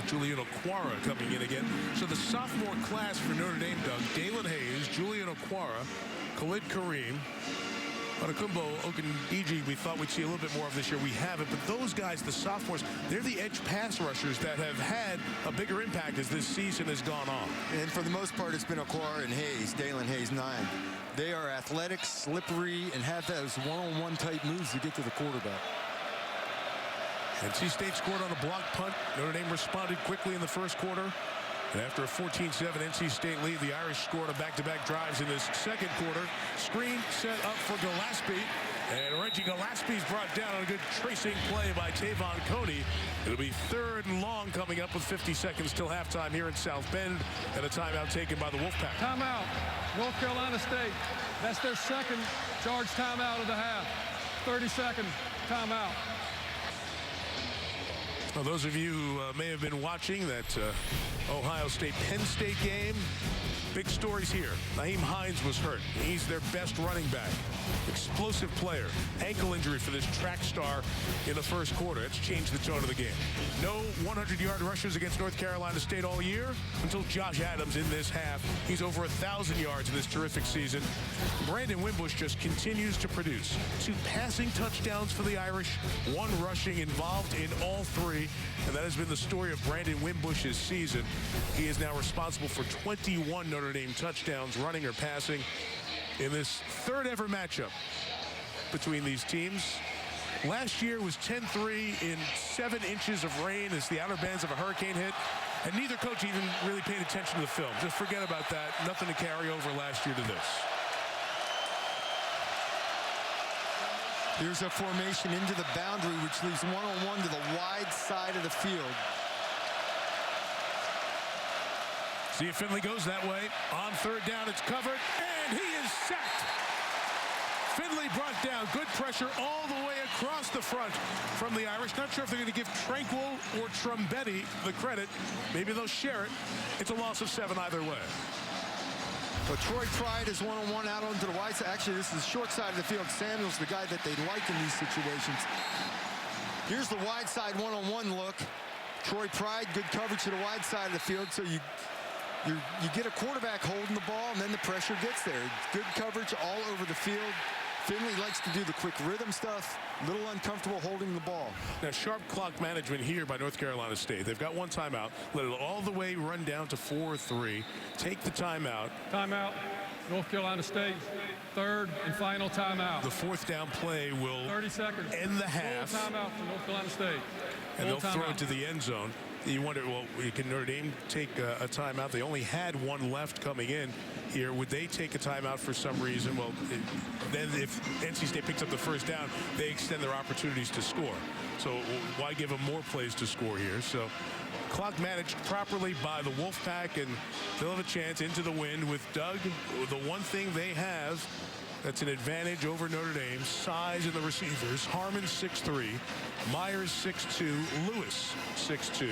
Julian Okwara coming in again. So the sophomore class for Notre Dame, Doug, Dalen Hayes, Julian Okwara, Khalid Kareem, Anakumbo Okindiji, we thought we'd see a little bit more of this year. We haven't, but those guys, the sophomores, they're the edge pass rushers that have had a bigger impact as this season has gone on. And for the most part, it's been Okwara and Hayes, Dalen Hayes 9. They are athletic, slippery, and have those one-on-one type moves to get to the quarterback. NC State scored on a block punt. Notre Dame responded quickly in the first quarter. And after a 14-7 NC State lead, the Irish scored on back-to-back drives in this second quarter. Screen set up for Gillespie. And Reggie Gillespie's brought down on a good tracing play by Tavon Coney. It'll be 3rd and long coming up with 50 seconds till halftime here in South Bend. And a timeout taken by the Wolfpack. Timeout. North Carolina State. That's their second charge timeout of the half. 30-second timeout. Well, those of you who may have been watching that Ohio State-Penn State game, big stories here. Naheem Hines was hurt. He's their best running back. Explosive player. Ankle injury for this track star in the first quarter. It's changed the tone of the game. No 100-yard rushers against North Carolina State all year until Josh Adams in this half. He's over 1,000 yards in this terrific season. Brandon Wimbush just continues to produce. 2 passing touchdowns for the Irish, 1 rushing, involved in all 3. And that has been the story of Brandon Wimbush's season. He is now responsible for 21 Notre Dame touchdowns, running or passing, in this 3rd ever matchup between these teams. Last year was 10-3 in 7 inches of rain as the outer bands of a hurricane hit. And neither coach even really paid attention to the film. Just forget about that. Nothing to carry over last year to this. Here's a formation into the boundary, which leaves one-on-one to the wide side of the field. See if Finley goes that way. On 3rd down, it's covered, and he is sacked. Finley brought down. Good pressure all the way across the front from the Irish. Not sure if they're going to give Tranquil or Trumbetti the credit. Maybe they'll share it. It's a loss of 7 either way. But Troy Pride is one-on-one out onto the wide side. Actually, this is the short side of the field. Samuel's the guy that they like in these situations. Here's the wide side one-on-one look. Troy Pride, good coverage to the wide side of the field. So you get a quarterback holding the ball, and then the pressure gets there. Good coverage all over the field. Finley likes to do the quick rhythm stuff. A little uncomfortable holding the ball. Now, sharp clock management here by North Carolina State. They've got 1 timeout. Let it all the way run down to 4-3. Take the timeout. Timeout. North Carolina State. 3rd and final timeout. The 4th down play will 30 seconds. End the half. Full timeout for North Carolina State. And they'll throw it to the end zone. You wonder, well, can Notre Dame take a timeout? They only had one left coming in here. Would they take a timeout for some reason? Well, then if NC State picks up the first down, they extend their opportunities to score. So why give them more plays to score here? So clock managed properly by the Wolfpack, and they'll have a chance into the wind with Doug. The one thing they have that's an advantage over Notre Dame, size in the receivers. Harmon 6'3", Myers 6'2", Lewis 6'2".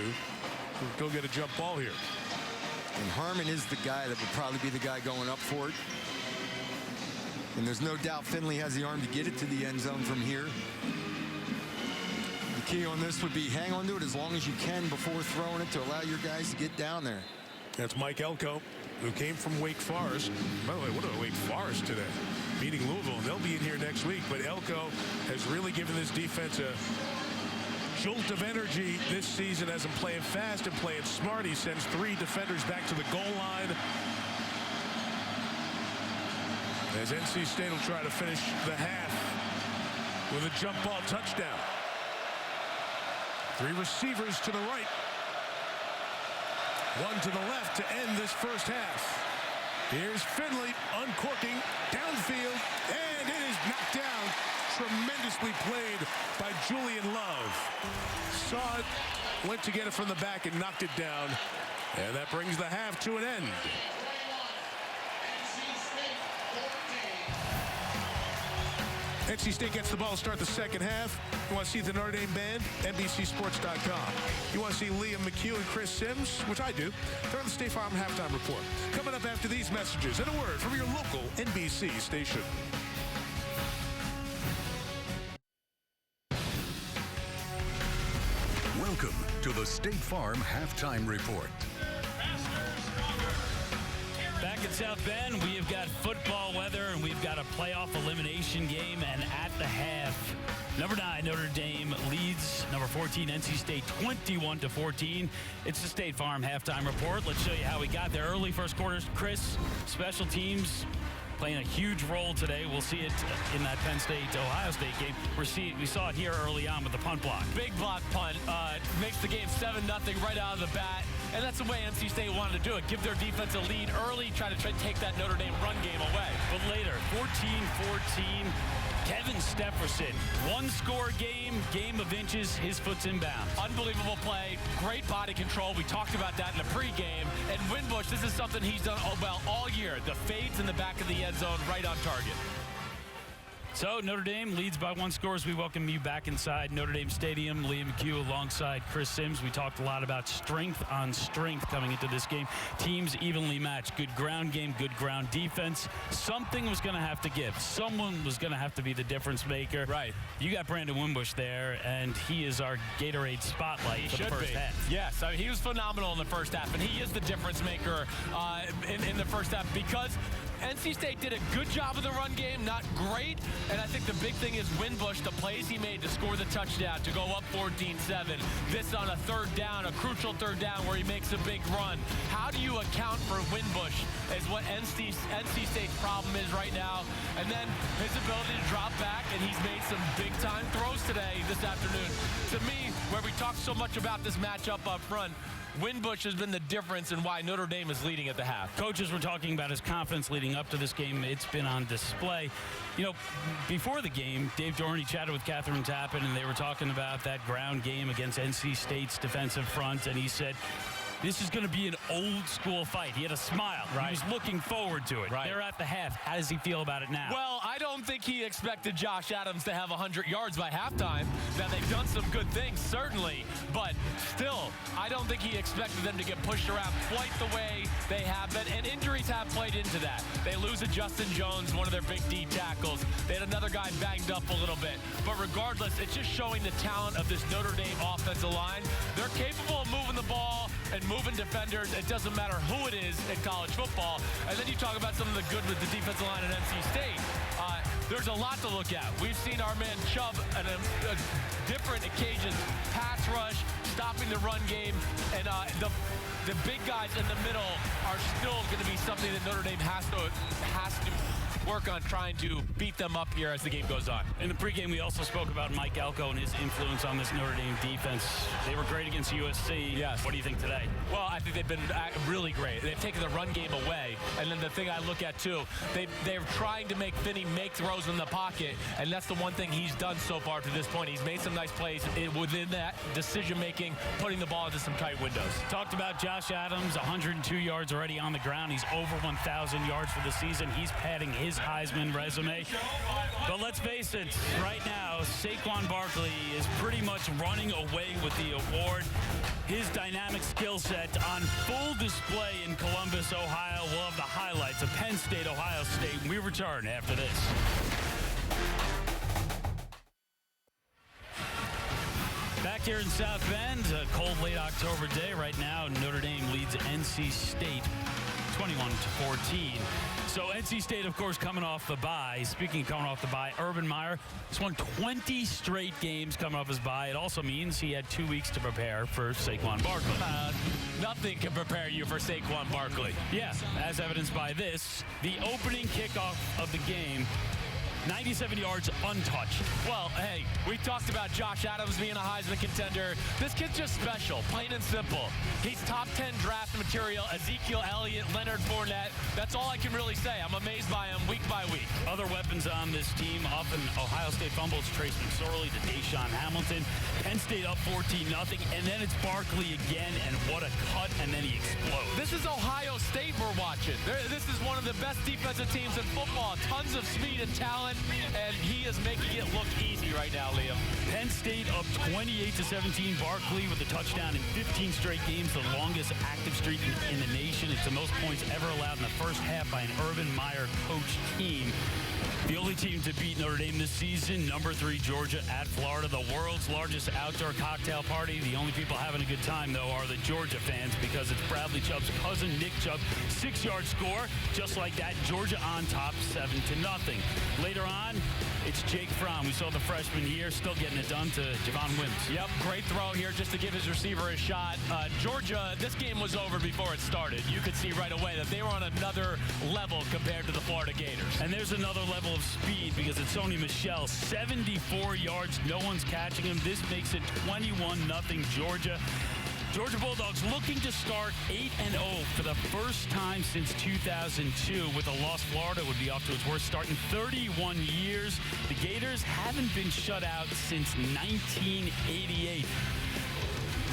Go get a jump ball here. And Harmon is the guy that would probably be the guy going up for it. And there's no doubt Finley has the arm to get it to the end zone from here. The key on this would be hang on to it as long as you can before throwing it to allow your guys to get down there. That's Mike Elko, who came from Wake Forest. By the way, what a Wake Forest today. Beating Louisville, and they'll be in here next week. But Elko has really given this defense a jolt of energy this season as I'm playing fast and playing smart. He sends 3 defenders back to the goal line. As NC State will try to finish the half with a jump ball touchdown. 3 receivers to the right. 1 to the left to end this first half. Here's Finley uncorking downfield, and it is knocked down. Tremendously played by Julian Love. Saw it, went to get it from the back and knocked it down. And that brings the half to an end. NC State gets the ball to start the second half. You want to see the Notre Dame band? NBCSports.com. You want to see Liam McHugh and Chris Sims, which I do. They're on the State Farm Halftime Report. Coming up after these messages and a word from your local NBC station. Welcome to the State Farm Halftime Report. Back at South Bend, we have got football weather, and we've got a playoff elimination game. And at the half, number 9, Notre Dame leads number 14, NC State, 21-14. It's the State Farm Halftime Report. Let's show you how we got there. Early first quarters, Chris, special teams playing a huge role today. We'll see it in that Penn State-Ohio State game. We saw it here early on with the punt block. Big block punt. Makes the game 7-0 right out of the bat. And that's the way NC State wanted to do it. Give their defense a lead early, try to take that Notre Dame run game away. But later, 14-14, Kevin Stefferson. One-score game of inches, his foot's inbounds. Unbelievable play, great body control. We talked about that in the pregame. And Winbush, this is something he's done well all year. The fades in the back of the end zone, right on target. So Notre Dame leads by 1 score as we welcome you back inside Notre Dame Stadium. Liam McHugh alongside Chris Sims. We talked a lot about strength on strength coming into this game. Teams evenly matched. Good ground game, good ground defense. Something was going to have to give. Someone was going to have to be the difference maker. Right. You got Brandon Wimbush there, and he is our Gatorade spotlight for the first half. Yes, I mean, he was phenomenal in the first half, and he is the difference maker in the first half because NC State did a good job of the run game, not great. And I think the big thing is Winbush, the plays he made to score the touchdown, to go up 14-7. This on a third down, a crucial third down where he makes a big run. How do you account for Winbush is what NC State's problem is right now. And then his ability to drop back, and he's made some big-time throws today, this afternoon. To me, where we talk so much about this matchup up front, Winbush has been the difference in why Notre Dame is leading at the half. Coaches were talking about his confidence leading up to this game. It's been on display. You know, before the game, Dave Dorney chatted with Catherine Tappan, and they were talking about that ground game against NC State's defensive front, and he said, this is going to be an old-school fight. He had a smile. Right. He was looking forward to it. Right. They're at the half. How does he feel about it now? Well, I don't think he expected Josh Adams to have 100 yards by halftime. Now, they've done some good things, certainly, but still, I don't think he expected them to get pushed around quite the way they have been, and injuries have played into that. They lose a Justin Jones, one of their big D tackles. They had another guy banged up a little bit. But regardless, it's just showing the talent of this Notre Dame offensive line. They're capable of moving the ball and moving defenders. It doesn't matter who it is in college football. And then you talk about some of the good with the defensive line at NC State. There's a lot to look at. We've seen our man Chubb at different occasions, pass rush, stopping the run game, and the big guys in the middle are still going to be something that Notre Dame has to work on trying to beat them up here as the game goes on. In the pregame, we also spoke about Mike Elko and his influence on this Notre Dame defense. They were great against USC. Yes. What do you think today? Well, I think they've been really great. They've taken the run game away. And then the thing I look at, too, they're trying to make Finney make throws in the pocket, and that's the one thing he's done so far to this point. He's made some nice plays within that decision-making, putting the ball into some tight windows. Talked about Josh Adams, 102 yards already on the ground. He's over 1,000 yards for the season. He's padding his Heisman resume. But let's face it, right now, Saquon Barkley is pretty much running away with the award. His dynamic skill set on full display in Columbus, Ohio. We'll have the highlights of Penn State, Ohio State. We return after this. Back here in South Bend, a cold late October day. Right now, Notre Dame leads NC State 21-14. So NC State, of course, coming off the bye. Speaking of coming off the bye, Urban Meyer has won 20 straight games coming off his bye. It also means he had 2 weeks to prepare for Saquon Barkley. Nothing can prepare you for Saquon Barkley. Yeah, as evidenced by this. The opening kickoff of the game, 97 yards untouched. Well, hey, we talked about Josh Adams being a Heisman contender. This kid's just special, plain and simple. He's top 10 draft material. Ezekiel Elliott, Leonard Fournette. That's all I can really say. I'm amazed by him week by week. Other weapons on this team. Up in Ohio State fumbles, Trace McSorley to Deshaun Hamilton. Penn State up 14-0, and then it's Barkley again, and what a cut, and then he explodes. This is Ohio State we're watching. This is one of the best defensive teams in football. Tons of speed and talent. And he is making it look easy right now, Liam. Penn State up 28-17. Barkley with a touchdown in 15 straight games, the longest active streak in the nation. It's the most points ever allowed in the first half by an Urban Meyer coached team. The only team to beat Notre Dame this season, number 3 Georgia at Florida, the world's largest outdoor cocktail party. The only people having a good time, though, are the Georgia fans, because it's Bradley Chubb's cousin, Nick Chubb, 6-yard score. Just like that, Georgia on top, 7-0. Later on, it's Jake Fromm. We saw the freshman here, still getting it done to Javon Wims. Yep, great throw here just to give his receiver a shot. Georgia, this game was over before it started. You could see right away that they were on another level compared to the Florida Gators. And there's another level of speed, because it's Sony Michel, 74 yards. No one's catching him. This makes it 21-0 Georgia. Georgia Bulldogs looking to start 8-0 for the first time since 2002. With a loss, Florida would be off to its worst start in 31 years. The Gators haven't been shut out since 1988.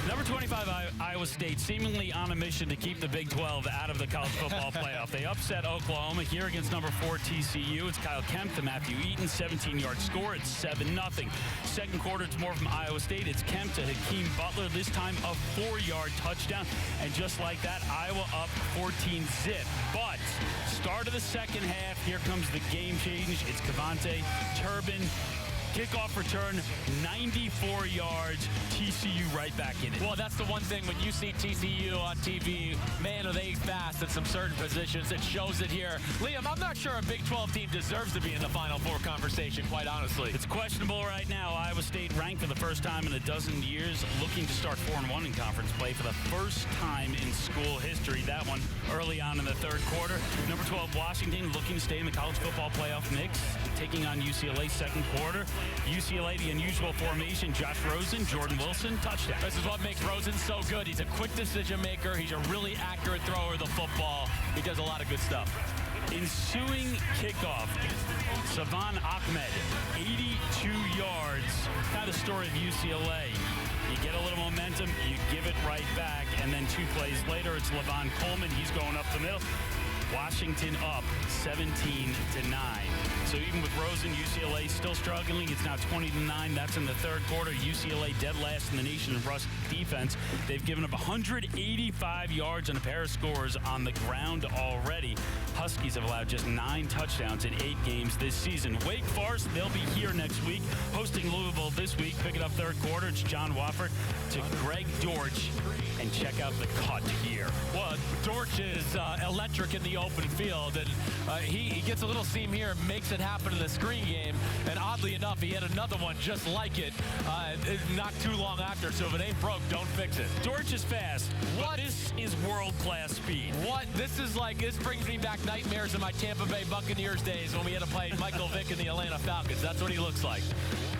Number 25, Iowa State, seemingly on a mission to keep the Big 12 out of the college football playoff. They upset Oklahoma here against number 4 TCU. It's Kyle Kemp to Matthew Eaton, 17-yard score. It's 7-0. Second quarter, it's more from Iowa State. It's Kemp to Hakeem Butler, this time a 4-yard touchdown. And just like that, Iowa up 14-zip. But start of the second half, here comes the game change. It's Cavante Turbin. Kickoff return, 94 yards. TCU right back in it. Well, that's the one thing when you see TCU on TV, man, are they fast at some certain positions. It shows it here. Liam, I'm not sure a Big 12 team deserves to be in the Final Four conversation, quite honestly. It's questionable right now. Iowa State ranked for the first time in a dozen years, looking to start 4-1 in conference play for the first time in school history. That one early on in the third quarter. Number 12, Washington, looking to stay in the college football playoff mix, taking on UCLA second quarter. UCLA, the unusual formation, Josh Rosen, Jordan Wilson, touchdown. This is what makes Rosen so good. He's a quick decision maker. He's a really accurate thrower of the football. He does a lot of good stuff. Ensuing kickoff, Savon Ahmed, 82 yards. Kind of story of UCLA. You get a little momentum, you give it right back, and then 2 plays later, it's Levon Coleman. He's going up the middle. Washington up 17-9. So even with Rosen, UCLA still struggling. It's now 20-9. That's in the third quarter. UCLA dead last in the nation in rush defense. They've given up 185 yards and a pair of scores on the ground already. Huskies have allowed just 9 touchdowns in 8 games this season. Wake Forest, they'll be here next week, hosting Louisville this week. Pick it up third quarter. It's John Wofford to Greg Dortch. And check out the cut here. Well, Dortch is electric in the pretty open field. And he gets a little seam here, makes it happen in the screen game. And oddly enough, he had another one just like it not too long after. So if it ain't broke, don't fix it. Dortch is fast. What? This is world-class speed. What? This brings me back nightmares of my Tampa Bay Buccaneers days when we had to play Michael Vick and the Atlanta Falcons. That's what he looks like.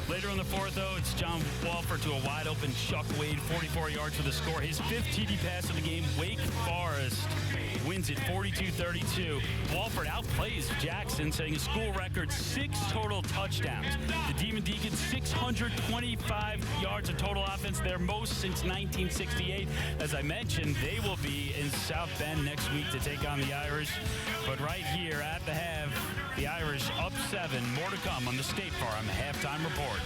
Later in the fourth, though, it's John Wolfpack to a wide-open Chuck Wade, 44 yards for the score. His fifth TD pass of the game. Wake Forest wins it 42-32. Wolfpack outplays Jackson, setting a school record 6 total touchdowns. The Demon Deacons, 625 yards of total offense, their most since 1968. As I mentioned, they will be in South Bend next week to take on the Irish. But right here at the half, the Irish up 7. More to come on the State Farm Halftime Report.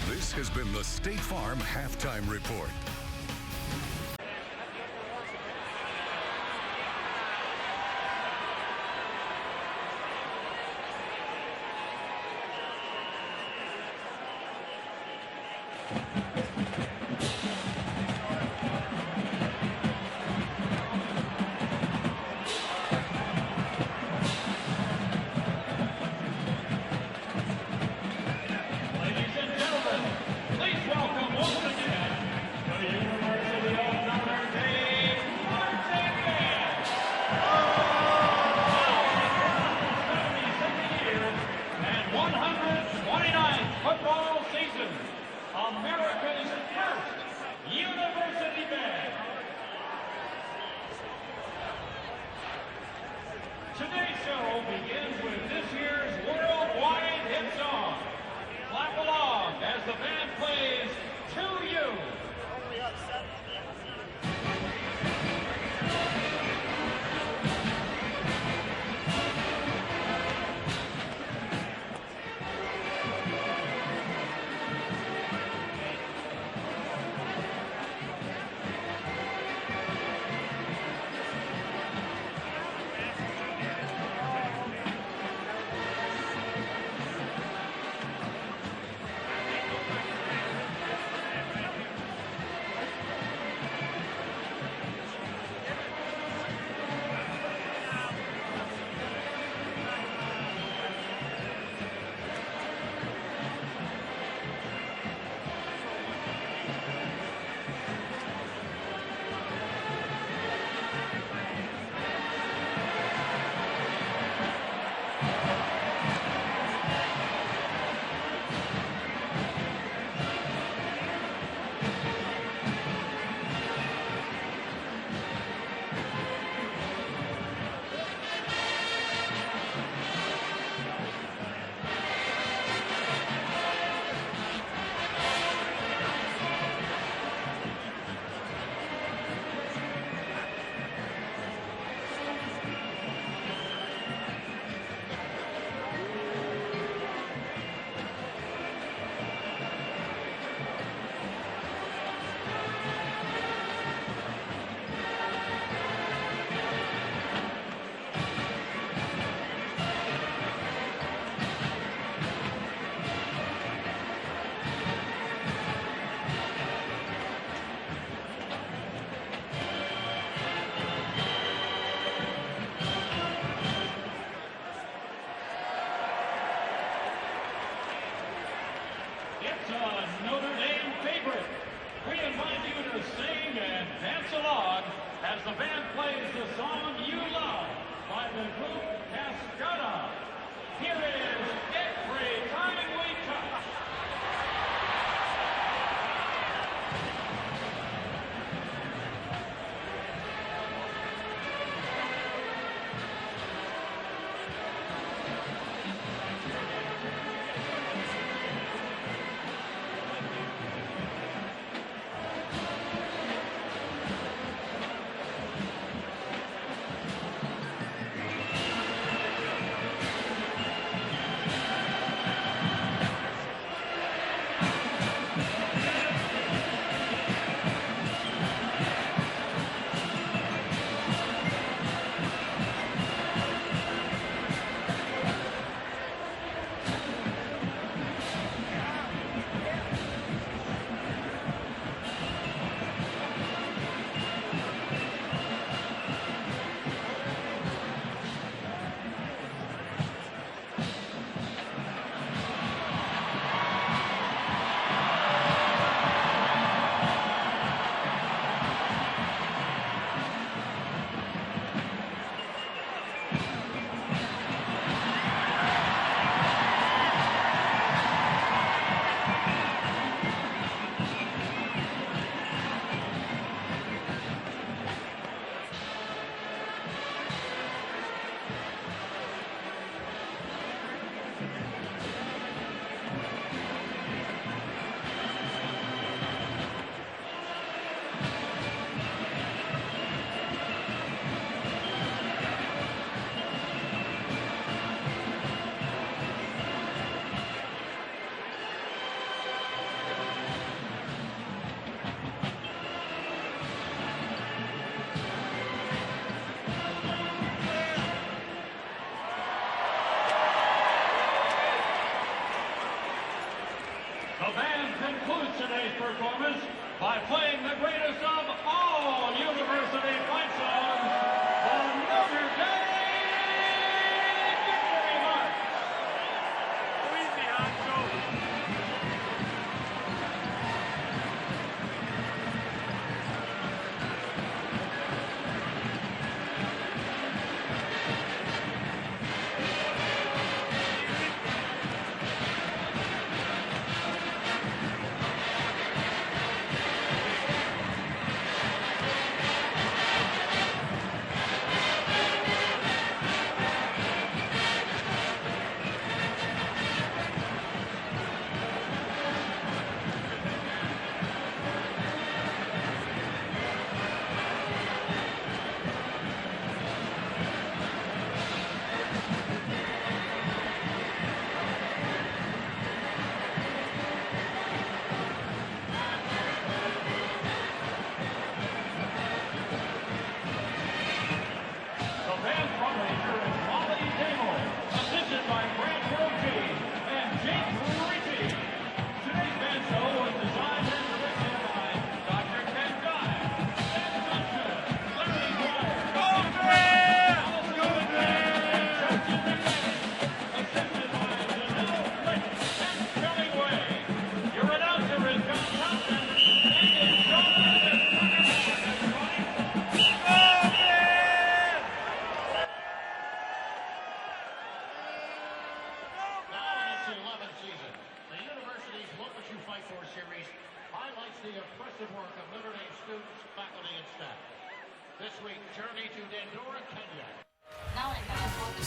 This has been the State Farm Halftime Report. Ladies and gentlemen, please welcome once again the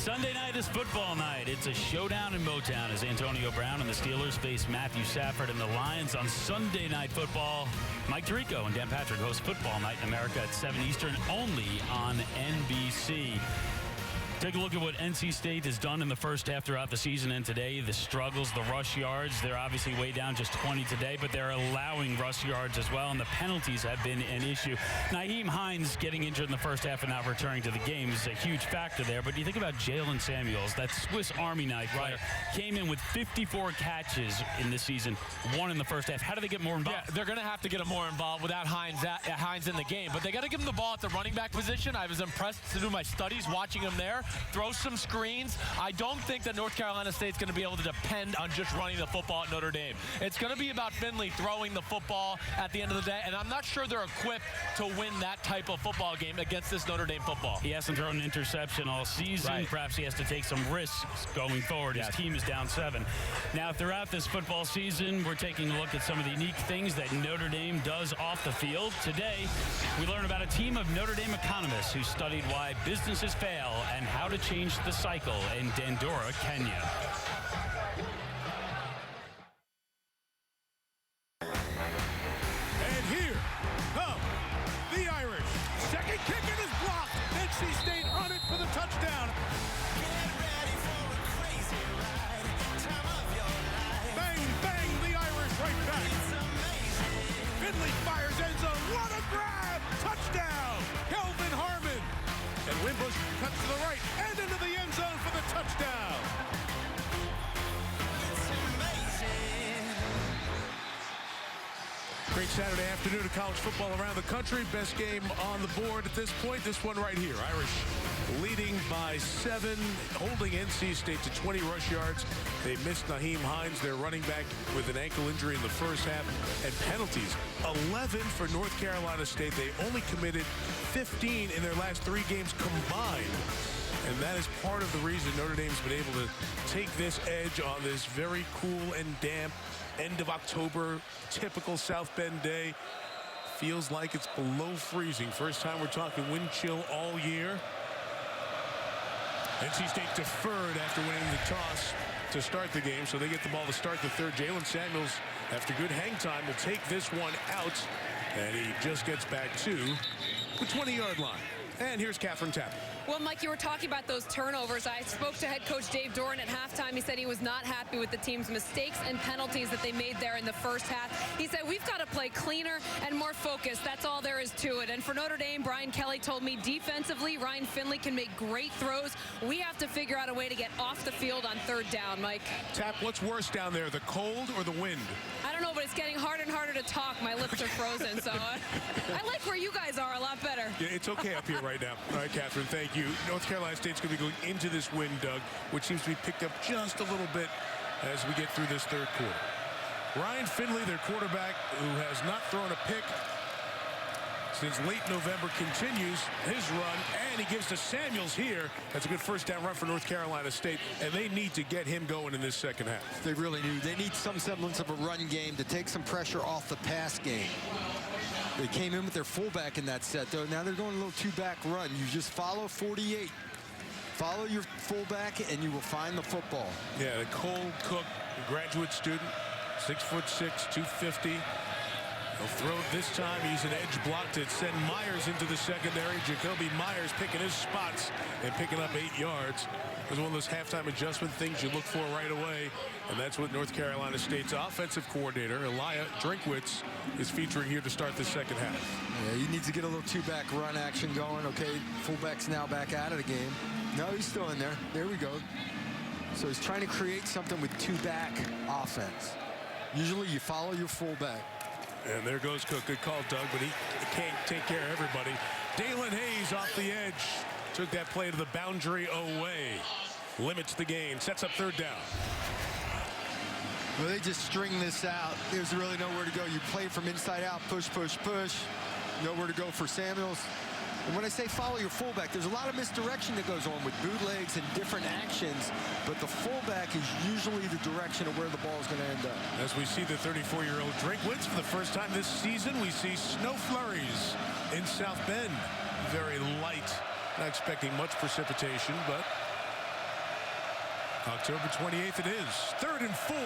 Sunday night is football night. It's a showdown in Motown as Antonio Brown and the Steelers face Matthew Stafford and the Lions on Sunday Night Football. Mike Tirico and Dan Patrick host Football Night in America at 7 Eastern only on NBC. Take a look at what NC State has done in the first half throughout the season and today. The struggles, the rush yards, they're obviously way down, just 20 today, but they're allowing rush yards as well, and the penalties have been an issue. Nyheim Hines getting injured in the first half and not returning to the game is a huge factor there, but you think about Jalen Samuels, that Swiss Army knife player, came in with 54 catches in this season, one in the first half. How do they get more involved? Yeah, they're going to have to get him more involved without Hines in the game, but they got to give him the ball at the running back position. I was impressed to do my studies watching him there. Throw some screens. I don't think that North Carolina State's going to be able to depend on just running the football at Notre Dame. It's going to be about Finley throwing the football at the end of the day, and I'm not sure they're equipped to win that type of football game against this Notre Dame football. He hasn't thrown an interception all season. Right. Perhaps he has to take some risks going forward. His team is down 7. Now, throughout this football season, we're taking a look at some of the unique things that Notre Dame does off the field. Today, we learn about a team of Notre Dame economists who studied why businesses fail and how to change the cycle in Dandora, Kenya. And here come the Irish. Second kick and is blocked. NC State on it for the touchdown. Bang, bang, the Irish right back. Finley fires end zone. What a grab! Touchdown! Kelvin Harmon. And Wimbush cuts to the right and into the end zone for the touchdown. Great Saturday afternoon of college football around the country. Best game on the board at this point. This one right here. Irish leading by 7, holding NC State to 20 rush yards. They missed Nyheim Hines, their running back, with an ankle injury in the first half. And penalties, 11 for North Carolina State. They only committed 15 in their last 3 games combined. And that is part of the reason Notre Dame's been able to take this edge on this very cool and damp end of October, typical South Bend day. Feels like it's below freezing. First time we're talking wind chill all year. NC State deferred after winning the toss to start the game, so they get the ball to start the third. Jalen Samuels, after good hang time, will take this one out, and he just gets back to the 20-yard line. And here's Catherine Tappan. Well, Mike, you were talking about those turnovers. I spoke to head coach Dave Doran at halftime. He said he was not happy with the team's mistakes and penalties that they made there in the first half. He said, we've got to play cleaner and more focused. That's all there is to it. And for Notre Dame, Brian Kelly told me defensively, Ryan Finley can make great throws. We have to figure out a way to get off the field on third down, Mike. Tap, what's worse down there, the cold or the wind? I don't know, but it's getting harder and harder to talk. My lips are frozen, so I like where you guys are a lot better. Yeah, it's okay up here right now. All right, Catherine, thank you. North Carolina State's going to be going into this wind, Doug, which seems to be picked up just a little bit as we get through this third quarter. Ryan Finley, their quarterback, who has not thrown a pick since late November, continues his run, and he gives to Samuels here. That's a good first down run for North Carolina State, and they need to get him going in this second half. They really do. They need some semblance of a run game to take some pressure off the pass game. They came in with their fullback in that set, though. Now they're going a little 2-back run. You just follow 48. Follow your fullback, and you will find the football. Yeah, the Cole Cook, graduate student, 6'6", 250. He'll throw it this time. He's an edge block to send Myers into the secondary. Jacoby Myers picking his spots and picking up 8 yards. It was one of those halftime adjustment things you look for right away, and that's what North Carolina State's offensive coordinator, Elia Drinkwitz, is featuring here to start the second half. Yeah, he needs to get a little 2-back run action going. Okay, fullback's now back out of the game. No, he's still in there. There we go. So he's trying to create something with 2-back offense. Usually you follow your fullback. And there goes Cook. Good call, Doug, but he can't take care of everybody. Dalen Hayes off the edge. Took that play to the boundary away. Limits the gain. Sets up third down. Well, they just string this out. There's really nowhere to go. You play from inside out. Push, push, push. Nowhere to go for Samuels. And when I say follow your fullback, there's a lot of misdirection that goes on with bootlegs and different actions, but the fullback is usually the direction of where the ball is going to end up. As we see the 34-year-old Drinkwitz for the first time this season, we see snow flurries in South Bend. Very light. Not expecting much precipitation, but October 28th it is. 3rd and 4.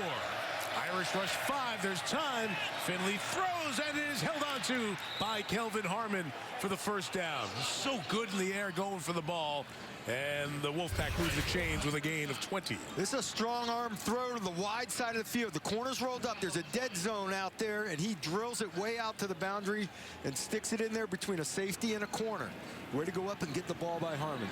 Irish rush 5. There's time. Finley throws, and it is held onto by Kelvin Harmon for the first down. So good in the air going for the ball. And the Wolfpack moves the chains with a gain of 20. This is a strong arm throw to the wide side of the field. The corner's rolled up. There's a dead zone out there, and he drills it way out to the boundary and sticks it in there between a safety and a corner. Way to go up and get the ball by Harmon.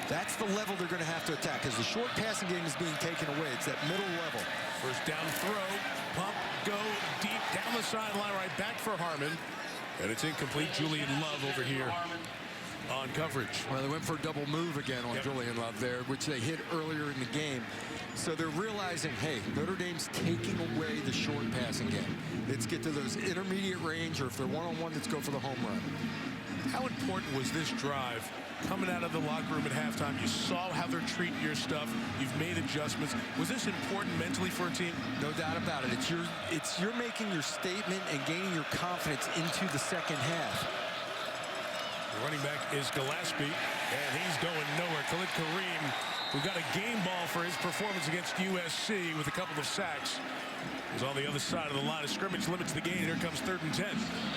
That's the level they're going to have to attack, because the short passing game is being taken away. It's that middle level. First down throw, pump, go deep down the sideline, right back for Harmon. And it's incomplete. Julian Love over here on coverage. Well, they went for a double move again on Julian Love there, which they hit earlier in the game. So they're realizing, hey, Notre Dame's taking away the short passing game. Let's get to those intermediate range, or if they're one-on-one, let's go for the home run. How important was this drive? Coming out of the locker room at halftime, you saw how they're treating your stuff. You've made adjustments. Was this important mentally for a team? No doubt about it. It's you're making your statement and gaining your confidence into the second half. The running back is Gillespie, and he's going nowhere. Khalid Kareem, who got a game ball for his performance against USC with a couple of sacks, is on the other side of the line of scrimmage, limits the gain. Here comes 3rd and 10.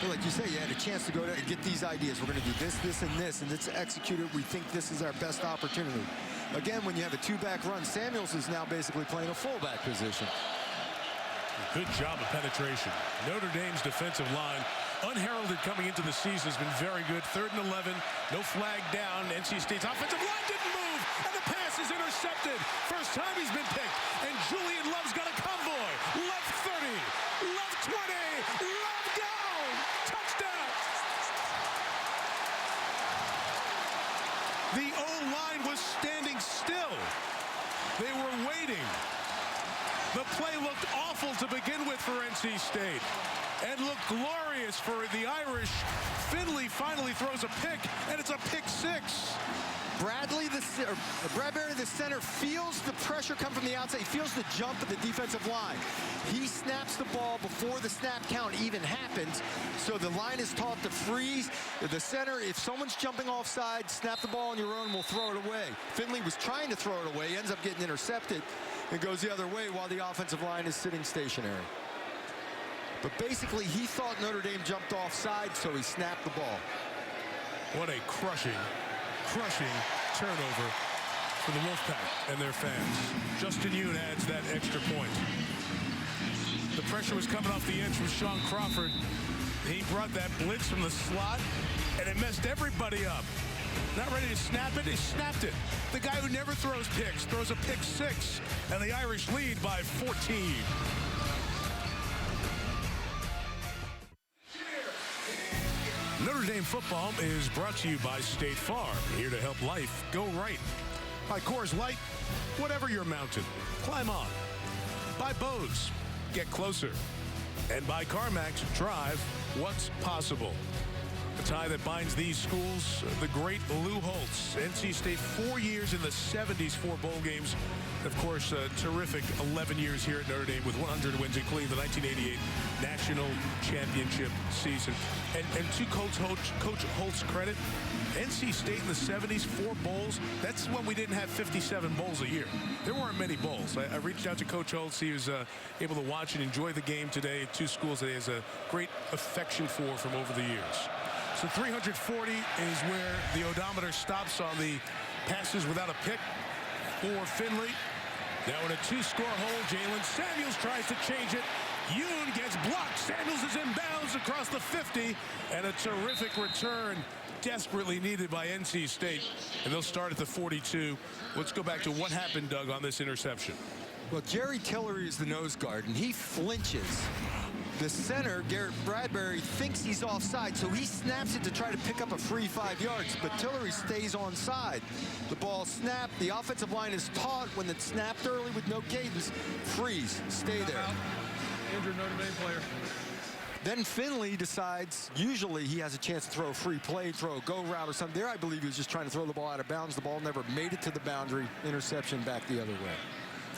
Well, like you say, you had a chance to go and get these ideas. We're going to do this, this, and this, and let's execute it. We think this is our best opportunity. Again, when you have a two-back run, Samuels is now basically playing a fullback position. Good job of penetration. Notre Dame's defensive line, unheralded coming into the season, has been very good. 3rd and 11, no flag down. NC State's offensive line didn't move, and the pass is intercepted. First time he's been picked, and Julian Love's got a convoy. Left 30, left 20, Love down, touchdown. The O-line was standing still. They were waiting. The play looked awful to begin with for NC State, and looked glorious for the Irish. Finley finally throws a pick, and it's a pick 6. Bradbury, the center, feels the pressure come from the outside. He feels the jump of the defensive line. He snaps the ball before the snap count even happens, so the line is taught to freeze. The center, if someone's jumping offside, snap the ball on your own, we'll throw it away. Finley was trying to throw it away, he ends up getting intercepted. It goes the other way while the offensive line is sitting stationary. But basically, he thought Notre Dame jumped offside, so he snapped the ball. What a crushing turnover for the Wolfpack and their fans. Justin Yoon adds that extra point. The pressure was coming off the edge from Sean Crawford. He brought that blitz from the slot, and it messed everybody up. Not ready to snap it, he snapped it. The guy who never throws picks throws a pick 6, and the Irish lead by 14. Notre Dame football is brought to you by State Farm, here to help life go right. By Coors Light, whatever your mountain, climb on. By Bose, get closer. And by CarMax, drive what's possible. A tie that binds these schools, the great Lou Holtz. NC State 4 years in the 70s, 4 bowl games. Of course, a terrific 11 years here at Notre Dame with 100 wins, including the 1988 National Championship season. And to Coach Holt's credit, NC State in the 70s, 4 bowls, that's when we didn't have 57 bowls a year. There weren't many bowls. I reached out to Coach Holtz. He was able to watch and enjoy the game today at 2 schools that he has a great affection for from over the years. So 340 is where the odometer stops on the passes without a pick for Finley. Now in a 2-score hole, Jalen Samuels tries to change it. Yoon gets blocked. Samuels is inbounds across the 50, and a terrific return desperately needed by NC State. And they'll start at the 42. Let's go back to what happened, Doug, on this interception. Well, Jerry Tillery is the nose guard, and he flinches. The center, Garrett Bradbury, thinks he's offside, so he snaps it to try to pick up a free 5 yards, but Tillery stays onside. The ball snapped. The offensive line is taught when it's snapped early with no cadence, freeze, stay there. Injured Notre Dame player. Then Finley decides, usually he has a chance to throw a free play, throw a go route or something. There, I believe he was just trying to throw the ball out of bounds. The ball never made it to the boundary. Interception back the other way.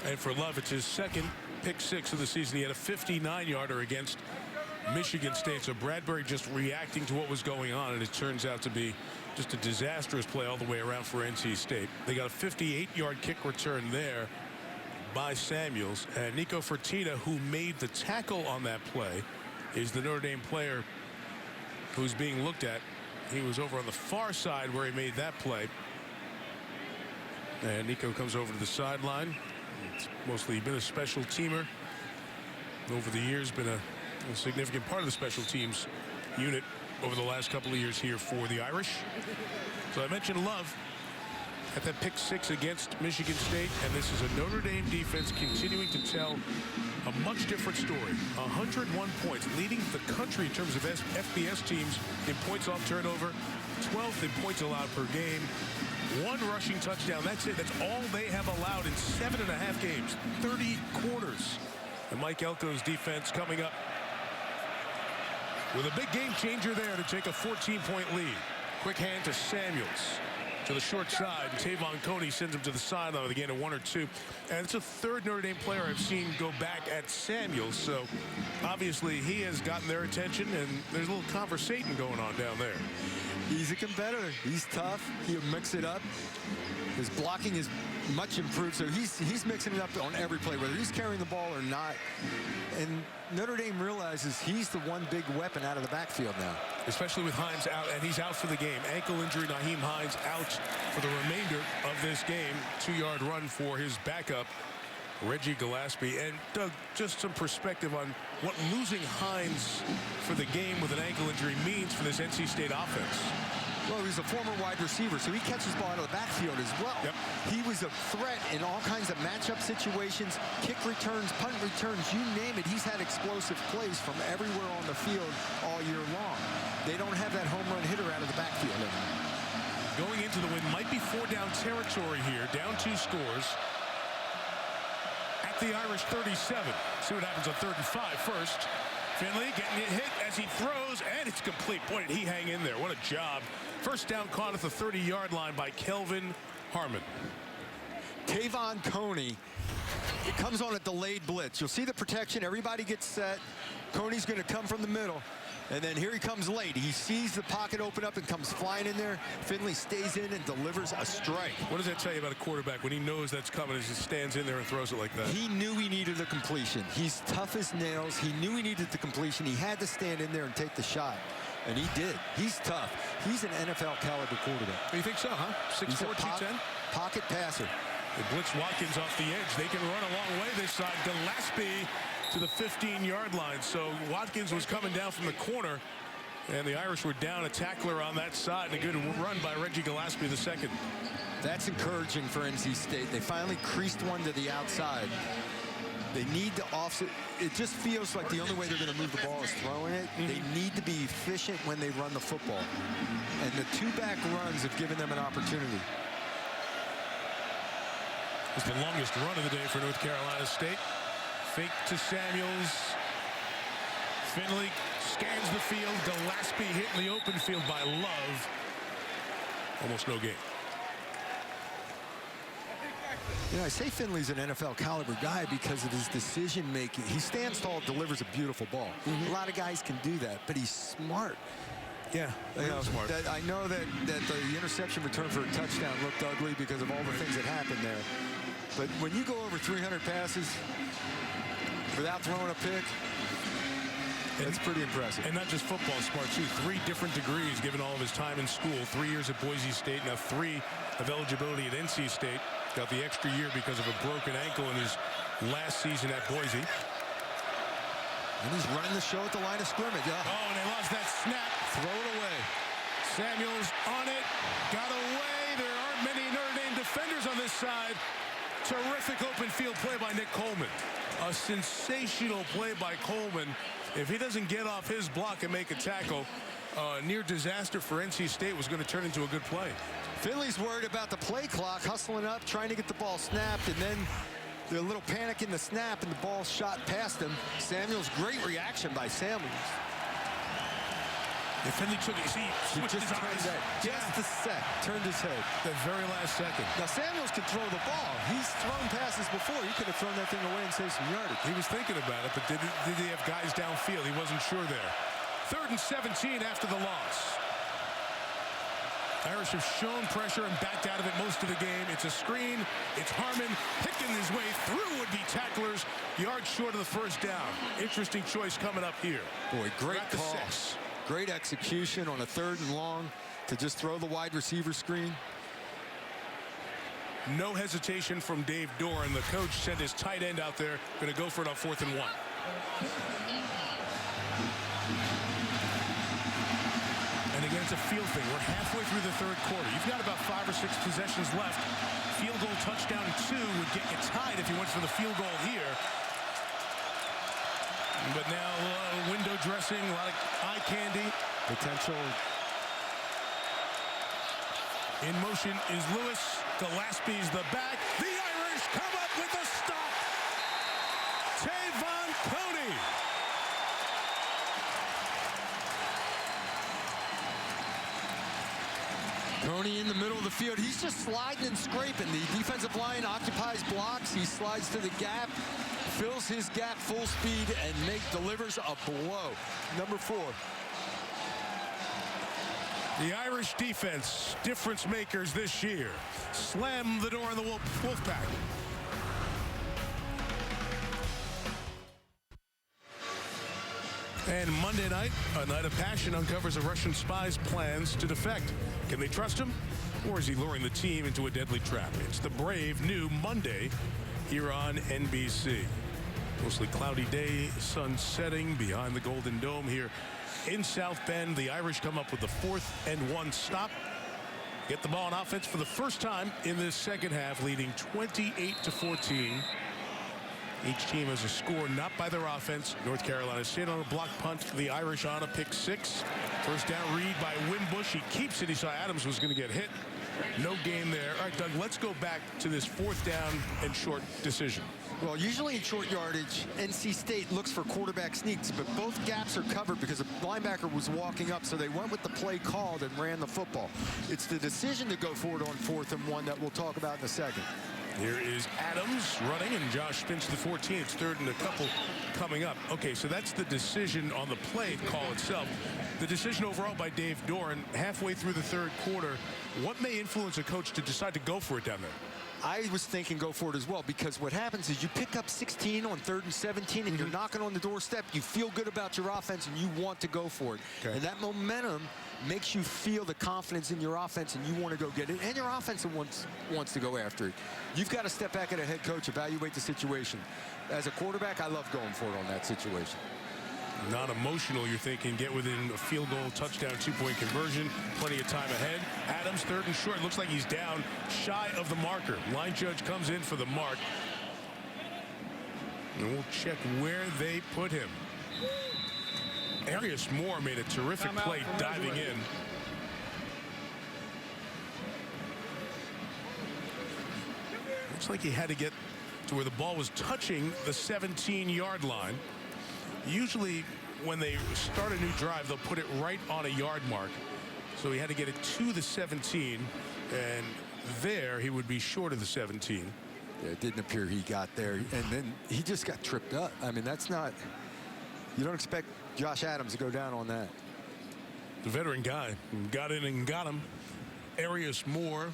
And for Love, it's his second pick 6 of the season. He had a 59-yarder against Michigan State. So Bradbury just reacting to what was going on, and it turns out to be just a disastrous play all the way around for NC State. They got a 58-yard kick return there by Samuels. And Nico Fertitta, who made the tackle on that play, is the Notre Dame player who's being looked at. He was over on the far side where he made that play. And Nico comes over to the sideline. It's mostly been a special teamer. Over the years, been a significant part of the special teams unit over the last couple of years here for the Irish. So I mentioned Love at that pick 6 against Michigan State, and this is a Notre Dame defense continuing to tell a much different story. 101 points, leading the country in terms of FBS teams in points off turnover, 12th in points allowed per game, 1 rushing touchdown. That's it. That's all they have allowed in 7.5 games, 30 quarters. And Mike Elko's defense coming up with a big game changer there to take a 14-point lead. Quick hand to Samuels to the short side. Tavon Coney sends him to the sideline with a gain of 1 or 2. And it's a third Notre Dame player I've seen go back at Samuels. So obviously he has gotten their attention, and there's a little conversation going on down there. He's a competitor. He's tough. He'll mix it up. His blocking is much improved, so he's mixing it up on every play, whether he's carrying the ball or not. And Notre Dame realizes he's the one big weapon out of the backfield now. Especially with Hines out, and he's out for the game. Ankle injury, Nyheim Hines out for the remainder of this game. 2-yard run for his backup, Reggie Gillespie. And Doug, just some perspective on what losing Hines for the game with an ankle injury means for this NC State offense. Well, he's a former wide receiver, so he catches the ball out of the backfield as well. Yep. He was a threat in all kinds of matchup situations, kick returns, punt returns, you name it. He's had explosive plays from everywhere on the field all year long. They don't have that home run hitter out of the backfield anymore. Going into the win might be 4-down territory here, down 2 scores. At the Irish 37. See what happens on 3rd and 5 first. Finley getting it hit as he throws, and it's complete. Boy, did he hang in there. What a job. First down caught at the 30-yard line by Kelvin Harmon. Tavon Coney, it comes on a delayed blitz. You'll see the protection. Everybody gets set. Coney's going to come from the middle. And then here he comes late. He sees the pocket open up and comes flying in there. Finley stays in and delivers a strike. What does that tell you about a quarterback when he knows that's coming as he stands in there and throws it like that? He knew he needed a completion. He's tough as nails. He knew he needed the completion. He had to stand in there and take the shot. And he did. He's tough. He's an NFL caliber quarterback. You think so, huh? 6'4", 210? Pocket passer. They blitz Watkins off the edge. They can run a long way this side. Gillespie to the 15-yard line. So Watkins was coming down from the corner, and the Irish were down a tackler on that side. And a good run by Reggie Gillespie the second. That's encouraging for NC State. They finally creased one to the outside. They need to offset. It just feels like the only way they're going to move the ball is throwing it. They need to be efficient when they run the football. And the 2-back runs have given them an opportunity. It's the longest run of the day for North Carolina State. Fake to Samuels. Finley scans the field. Gillespie hit in the open field by Love. Almost no gain. You know, I say Finley's an NFL caliber guy because of his decision making. He stands tall, delivers a beautiful ball. A lot of guys can do that, but he's smart. Yeah, smart. I know that the interception return for a touchdown looked ugly because of all the things that happened there. But when you go over 300 passes without throwing a pick, that's pretty impressive. And not just football smart, too. 3 different degrees given all of his time in school. 3 years at Boise State, now 3 of eligibility at NC State. Got the extra year because of a broken ankle in his last season at Boise. And he's running the show at the line of scrimmage. Oh, and they lost that snap. Throw it away. Samuels on it. Got away. There aren't many Notre Dame defenders on this side. Terrific open field play by Nick Coleman. A sensational play by Coleman. If he doesn't get off his block and make a tackle, near disaster for NC State was going to turn into a good play. Finley's worried about the play clock, hustling up, trying to get the ball snapped, and then the little panic in the snap, and the ball shot past him. Samuels, great reaction by Samuels. If Finley took it, he switched his eyes. Just a sec, turned his head. The very last second. Now Samuels can throw the ball. He's thrown passes before. He could have thrown that thing away and saved some yardage. He was thinking about it, but did he have guys downfield? He wasn't sure there. 3rd and 17 after the loss. Irish have shown pressure and backed out of it most of the game. It's a screen. It's Harmon picking his way through would-be tacklers. Yards short of the first down. Interesting choice coming up here. Boy, great call. Great execution on a 3rd and long to just throw the wide receiver screen. No hesitation from Dave Doran. The coach sent his tight end out there. Going to go for it on 4th and 1. And again, it's a field thing. We're halfway through the 3rd quarter. You've got about 5 or 6 possessions left. Field goal, touchdown, 2 would get you tied if you went for the field goal here. But now a lot of window dressing, a lot of eye candy. Potential. In motion is Lewis. Gillespie's the back. The Irish come up with a stop. Tavon Coney. Coney in the middle of the field. He's just sliding and scraping. The defensive line occupies blocks. He slides to the gap, fills his gap full speed, and delivers a blow. Number 4. The Irish defense, difference makers this year. Slam the door on the Wolfpack. And Monday night, a night of passion uncovers a Russian spy's plans to defect. Can they trust him? Or is he luring the team into a deadly trap? It's the brave new Monday here on NBC. Mostly cloudy day, sun setting behind the Golden Dome here in South Bend. The Irish come up with the 4th and 1 stop. Get the ball on offense for the first time in this second half, leading 28-14. Each team has a score not by their offense. North Carolina State on a block punt. The Irish on a pick 6. First down read by Wimbush. He keeps it. He saw Adams was going to get hit. No gain there. All right, Doug, let's go back to this 4th down and short decision. Well, usually in short yardage, NC State looks for quarterback sneaks, but both gaps are covered because the linebacker was walking up, so they went with the play called and ran the football. It's the decision to go forward on 4th and 1 that we'll talk about in a second. Here is Adams running, and Josh spins to 14. It's 3rd and a couple coming up. Okay, so that's the decision on the play call itself. The decision overall by Dave Doran halfway through the 3rd quarter. What may influence a coach to decide to go for it down there? I was thinking go for it as well, because what happens is you pick up 16 on 3rd and 17 and you're knocking on the doorstep. You feel good about your offense and you want to go for it. Okay. And that momentum makes you feel the confidence in your offense and you want to go get it. And your offense wants to go after it. You've got to step back at a head coach, evaluate the situation. As a quarterback, I love going for it on that situation. Not emotional, you're thinking, get within a field goal, touchdown, 2-point conversion, plenty of time ahead. Adams 3rd and short, looks like he's down shy of the marker. Line judge comes in for the mark. And we'll check where they put him. Arius Moore made a terrific play diving in. Looks like he had to get to where the ball was touching the 17-yard line. Usually when they start a new drive, they'll put it right on a yard mark. So he had to get it to the 17, and there he would be short of the 17. Yeah, it didn't appear he got there, and then he just got tripped up. I mean, that's not, you don't expect Josh Adams to go down on that. The veteran guy got in and got him. Arius Moore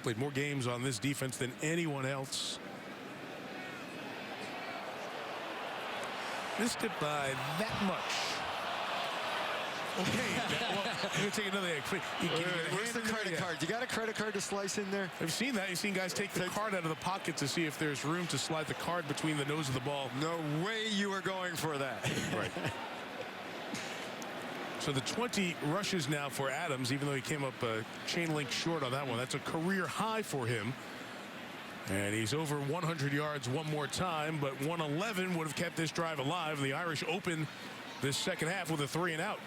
played more games on this defense than anyone else. Missed it by that much. Okay, well, I'm going to take another egg. Where's the credit card? You got a credit card to slice in there? I've seen that. You've seen guys take the card out of the pocket to see if there's room to slide the card between the nose of the ball. No way you were going for that. Right. So the 20 rushes now for Adams, even though he came up chain link short on that one. That's a career high for him. And he's over 100 yards one more time, but 111 would have kept this drive alive. The Irish open this second half with a 3-and-out.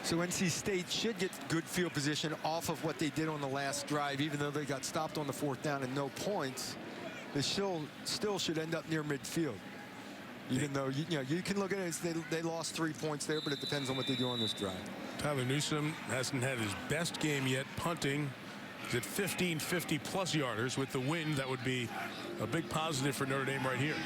So NC State should get good field position off of what they did on the last drive, even though they got stopped on the 4th down and no points. They still should end up near midfield. Even though, you can look at it as they lost 3 points there, but it depends on what they do on this drive. Tyler Newsome hasn't had his best game yet punting. He's at 15 50-plus yarders. With the win, that would be a big positive for Notre Dame right here.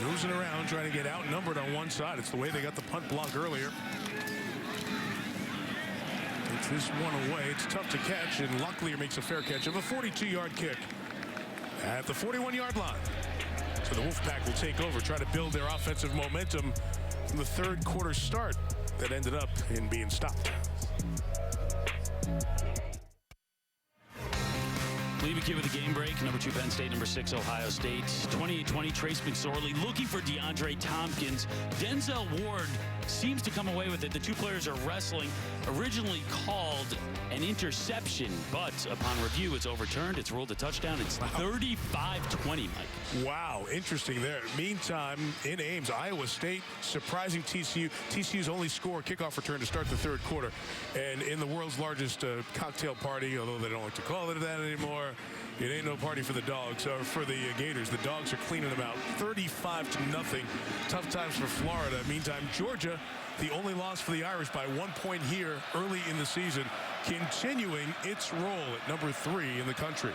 Nosing around, trying to get outnumbered on one side. It's the way they got the punt block earlier. Takes this one away. It's tough to catch, and Locklear makes a fair catch of a 42-yard kick at the 41-yard line. So the Wolfpack will take over, try to build their offensive momentum from the third quarter start that ended up in being stopped. Leave it with a game break. Number 2 Penn State, number 6 Ohio State. 28-20 Trace McSorley looking for DeAndre Tompkins. Denzel Ward seems to come away with it. The two players are wrestling. Originally called an interception, but upon review it's overturned. It's ruled a touchdown. It's 35-20, Mike. Wow, interesting there. Meantime, in Ames, Iowa State surprising TCU. TCU's only score kickoff return to start the third quarter. And in the world's largest cocktail party, although they don't like to call it that anymore, it ain't no party for the dogs, or for the Gators. The dogs are cleaning them out 35-0. Tough times for Florida. Meantime, Georgia, the only loss for the Irish by 1 point here early in the season, continuing its role at number 3 in the country.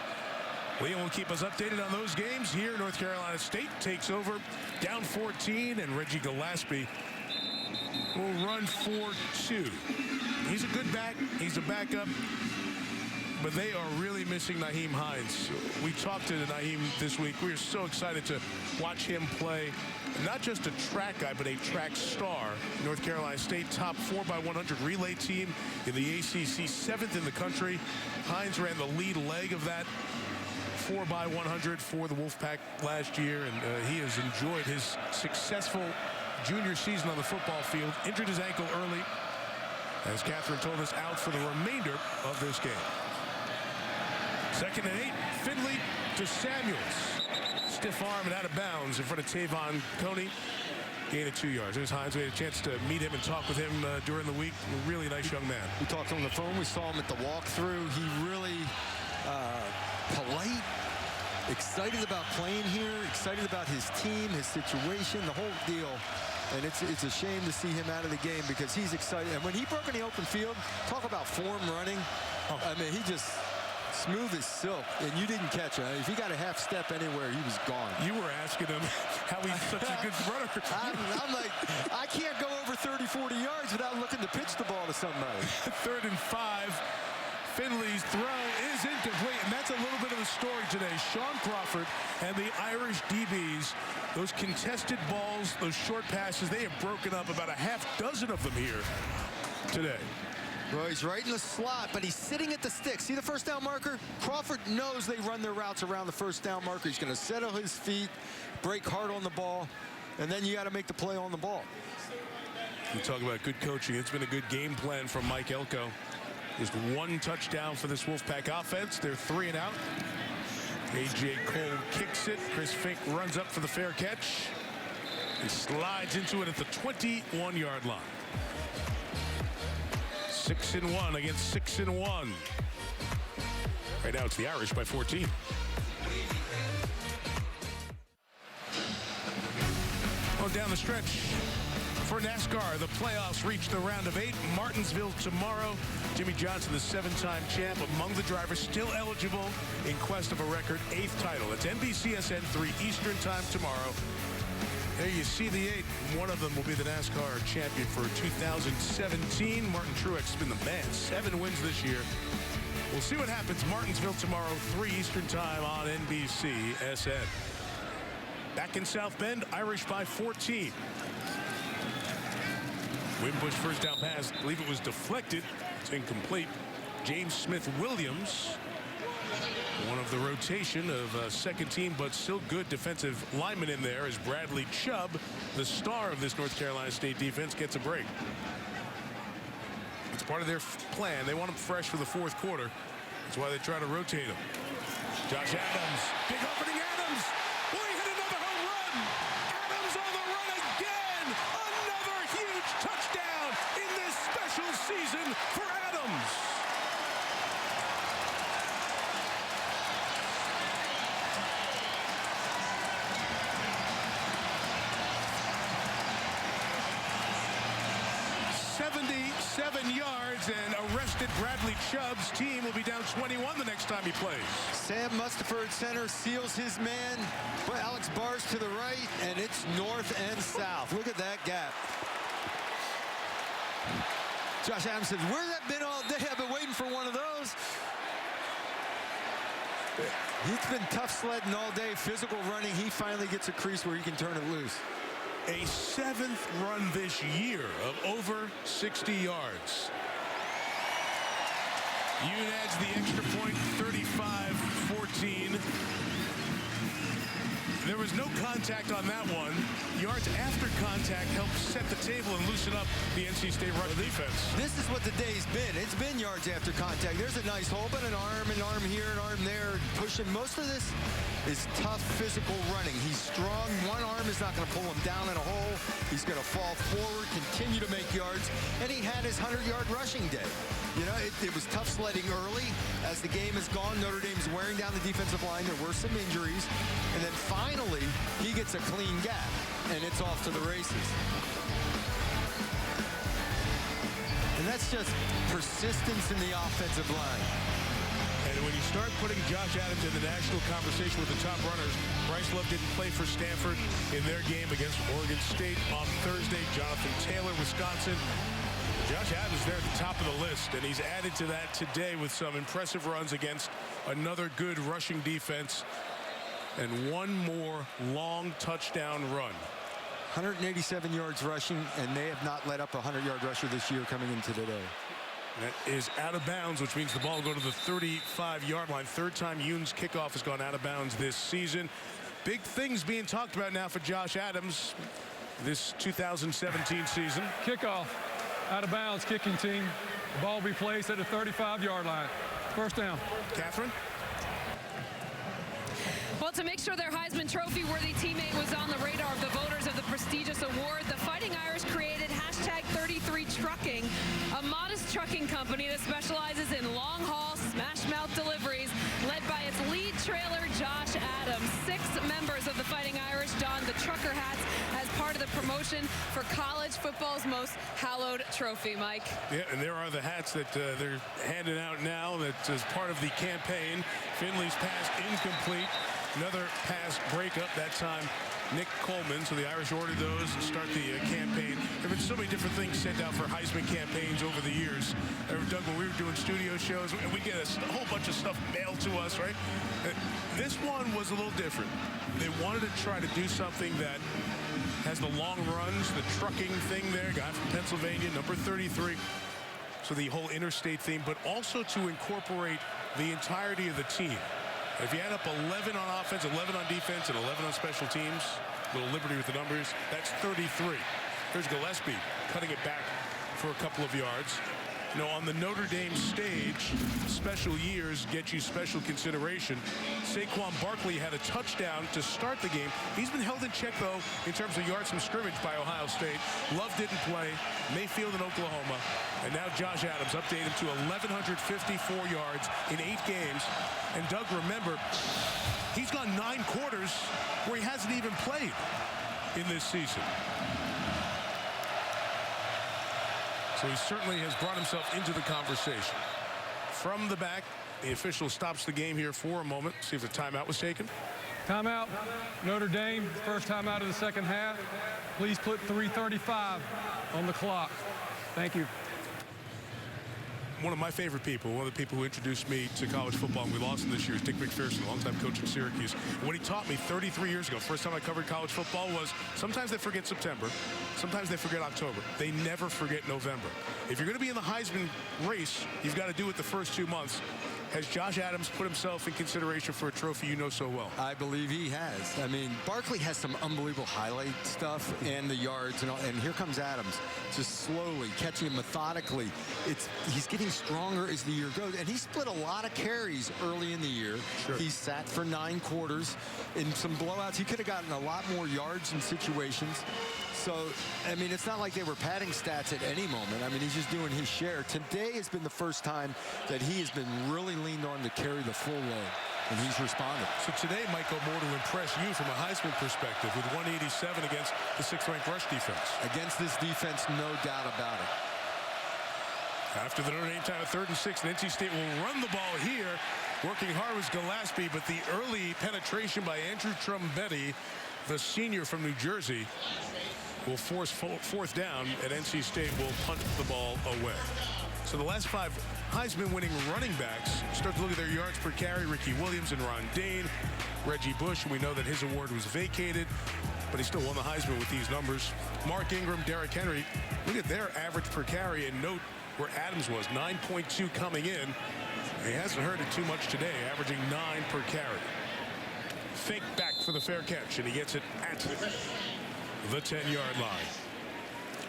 Liam will keep us updated on those games. Here, North Carolina State takes over, down 14, and Reggie Gillespie will run for 2. He's a good back. He's a backup. But they are really missing Nyheim Hines. We talked to Nyheim this week. We are so excited to watch him play. Not just a track guy, but a track star. North Carolina State top 4x100 relay team in the ACC, 7th in the country. Hines ran the lead leg of that 4x100 for the Wolfpack last year, and he has enjoyed his successful junior season on the football field. Injured his ankle early, as Catherine told us, out for the remainder of this game. 2nd and 8, Finley to Samuels. Stiff arm and out of bounds in front of Tavon Coney. Gain of 2 yards. There's Hines. We had a chance to meet him and talk with him during the week. A really nice young man. We talked on the phone. We saw him at the walkthrough. He really polite, excited about playing here, excited about his team, his situation, the whole deal. And it's a shame to see him out of the game because he's excited. And when he broke in the open field, talk about form running. I mean, he just smooth as silk, and you didn't catch him. If he got a half step anywhere, he was gone. You were asking him how he's such a good runner. I'm like, I can't go over 30, 40 yards without looking to pitch the ball to somebody. 3rd and 5. Finley's throw is incomplete, and that's a little bit of the story today. Sean Crawford and the Irish DBs, those contested balls, those short passes, they have broken up about a half dozen of them here today. Well, he's right in the slot, but he's sitting at the stick. See the first down marker? Crawford knows they run their routes around the first down marker. He's going to settle his feet, break hard on the ball, and then you got to make the play on the ball. You talk about good coaching. It's been a good game plan from Mike Elko. Just 1 touchdown for this Wolfpack offense. They're 3 and out. A.J. Cole kicks it. Chris Fink runs up for the fair catch and slides into it at the 21-yard line. 6-1 against 6-1. Right now it's the Irish by 14. Well, down the stretch for NASCAR, the playoffs reach the round of 8. Martinsville tomorrow. Jimmy Johnson, the 7-time champ, among the drivers still eligible in quest of a record 8th title. It's NBCSN 3 Eastern time tomorrow. There you see the 8. One of them will be the NASCAR champion for 2017. Martin Truex has been the man. 7 wins this year. We'll see what happens. Martinsville tomorrow, 3 Eastern time on NBCSN. Back in South Bend, Irish by 14. Wimbush first down pass. I believe it was deflected. It's incomplete. James Smith-Williams, one of the rotation of second team, but still good defensive lineman in there, as Bradley Chubb, the star of this North Carolina State defense, gets a break. It's part of their plan. They want him fresh for the 4th quarter. That's why they try to rotate him. Josh Adams, big opening Adams. Boy, he hit another home run. Adams on the run again. Another huge touchdown in this special season for Adams. yards, and arrested Bradley Chubb's team will be down 21 the next time he plays. Sam Mustipher at center seals his man. But Alex Barrs to the right, and it's north and south. Look at that gap. Josh Adams says, where's that been all day? I've been waiting for one of those. He's been tough sledding all day, physical running. He finally gets a crease where he can turn it loose. A 7th run this year of over 60 yards. Yoon adds the extra point, 35-14. There was no contact on that one. Yards after contact helped set the table and loosen up the NC State rush defense. This is what the day's been. It's been yards after contact. There's a nice hole, but an arm here, an arm there, pushing. Most of this is tough physical running. He's strong. One arm is not going to pull him down in a hole. He's going to fall forward, continue to make yards, and he had his 100-yard rushing day. You know, it was tough sledding early. As the game has gone, Notre Dame's wearing down the defensive line. There were some injuries. And then finally, he gets a clean gap, and it's off to the races. And that's just persistence in the offensive line. And when you start putting Josh Adams in the national conversation with the top runners, Bryce Love didn't play for Stanford in their game against Oregon State on Thursday. Jonathan Taylor, Wisconsin. Josh Adams is there at the top of the list, and he's added to that today with some impressive runs against another good rushing defense and one more long touchdown run. 187 yards rushing, and they have not let up a 100-yard rusher this year coming into today. That is out of bounds, which means the ball will go to the 35-yard line. Third time Yoon's kickoff has gone out of bounds this season. Big things being talked about now for Josh Adams this 2017 season. Kickoff. Out of bounds, kicking team. The ball will be placed at the 35-yard line. First down. Catherine? Well, to make sure their Heisman Trophy-worthy teammate was on the radar of the voters of the prestigious award, the Fighting Irish created #33Trucking, a modest trucking company that specializes in long-haul, smash-mouth deliveries, led by its lead trailer, Josh Adams. 6 members of the Fighting Irish donned the trucker hats as part of the promotion for college football's most hallowed trophy, Mike. Yeah, and there are the hats that they're handing out now that is part of the campaign. Finley's pass incomplete. Another pass breakup, that time Nick Coleman. So the Irish ordered those to start the campaign. There have been so many different things sent out for Heisman campaigns over the years. Doug, when we were doing studio shows, we get a whole bunch of stuff mailed to us, right? This one was a little different. They wanted to try to do something that has the long runs, the trucking thing there. Guy from Pennsylvania, number 33. So the whole interstate theme, but also to incorporate the entirety of the team. If you add up 11 on offense, 11 on defense, and 11 on special teams, a little liberty with the numbers, that's 33. Here's Gillespie cutting it back for a couple of yards. You know, on the Notre Dame stage, special years get you special consideration. Saquon Barkley had a touchdown to start the game. He's been held in check, though, in terms of yards from scrimmage by Ohio State. Love didn't play. Mayfield in Oklahoma. And now Josh Adams updated to 1,154 yards in 8 games. And Doug, remember, he's gone 9 quarters where he hasn't even played in this season. So he certainly has brought himself into the conversation. From the back, the official stops the game here for a moment. See if the timeout was taken. Timeout. Notre Dame, first timeout of the second half. Please put 3:35 on the clock. Thank you. One of my favorite people, one of the people who introduced me to college football, and we lost him this year, is Dick McPherson, longtime coach at Syracuse. What he taught me 33 years ago, first time I covered college football, was sometimes they forget September, sometimes they forget October. They never forget November. If you're going to be in the Heisman race, you've got to do it the first 2 months. Has Josh Adams put himself in consideration for a trophy you know so well? I believe he has. I mean, Barkley has some unbelievable highlight stuff and the yards and all, and here comes Adams, just slowly catching him methodically. He's getting stronger as the year goes, and he split a lot of carries early in the year. Sure. He sat for 9 quarters in some blowouts. He could have gotten a lot more yards in situations. So, I mean, it's not like they were padding stats at any moment. I mean, he's just doing his share. Today has been the first time that he has been really leaned on to carry the full load, and he's responded. So today might go more to impress you from a Heisman perspective with 187 against the 6th-ranked rush defense. Against this defense, no doubt about it. After the Notre Dame time of 3rd and 6, NC State will run the ball here. Working hard was Gillespie, but the early penetration by Andrew Trumbetti, the senior from New Jersey, will force 4th down, and NC State will punt the ball away. So the last 5 Heisman-winning running backs start to look at their yards per carry. Ricky Williams and Ron Dane, Reggie Bush, and we know that his award was vacated, but he still won the Heisman with these numbers. Mark Ingram, Derrick Henry, look at their average per carry, and note where Adams was, 9.2 coming in. He hasn't heard it too much today, averaging 9 per carry. Fake back for the fair catch, and he gets it at the 10-yard line.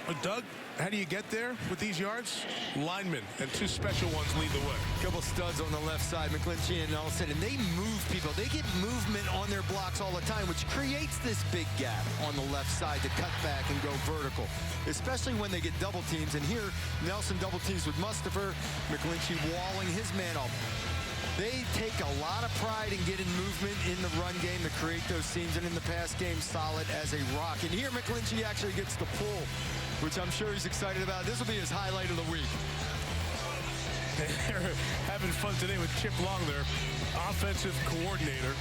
But Doug, how do you get there with these yards? Linemen and 2 special ones lead the way. Couple studs on the left side, McGlinchey and Nelson, and they move people. They get movement on their blocks all the time, which creates this big gap on the left side to cut back and go vertical, especially when they get double teams. And here, Nelson double teams with Mustapher, McGlinchey walling his man up. They take a lot of pride in getting movement in the run game to create those seams, and in the pass game, solid as a rock. And here, McGlinchey actually gets the pull, which I'm sure he's excited about. This will be his highlight of the week. They're having fun today with Chip Long, their offensive coordinator,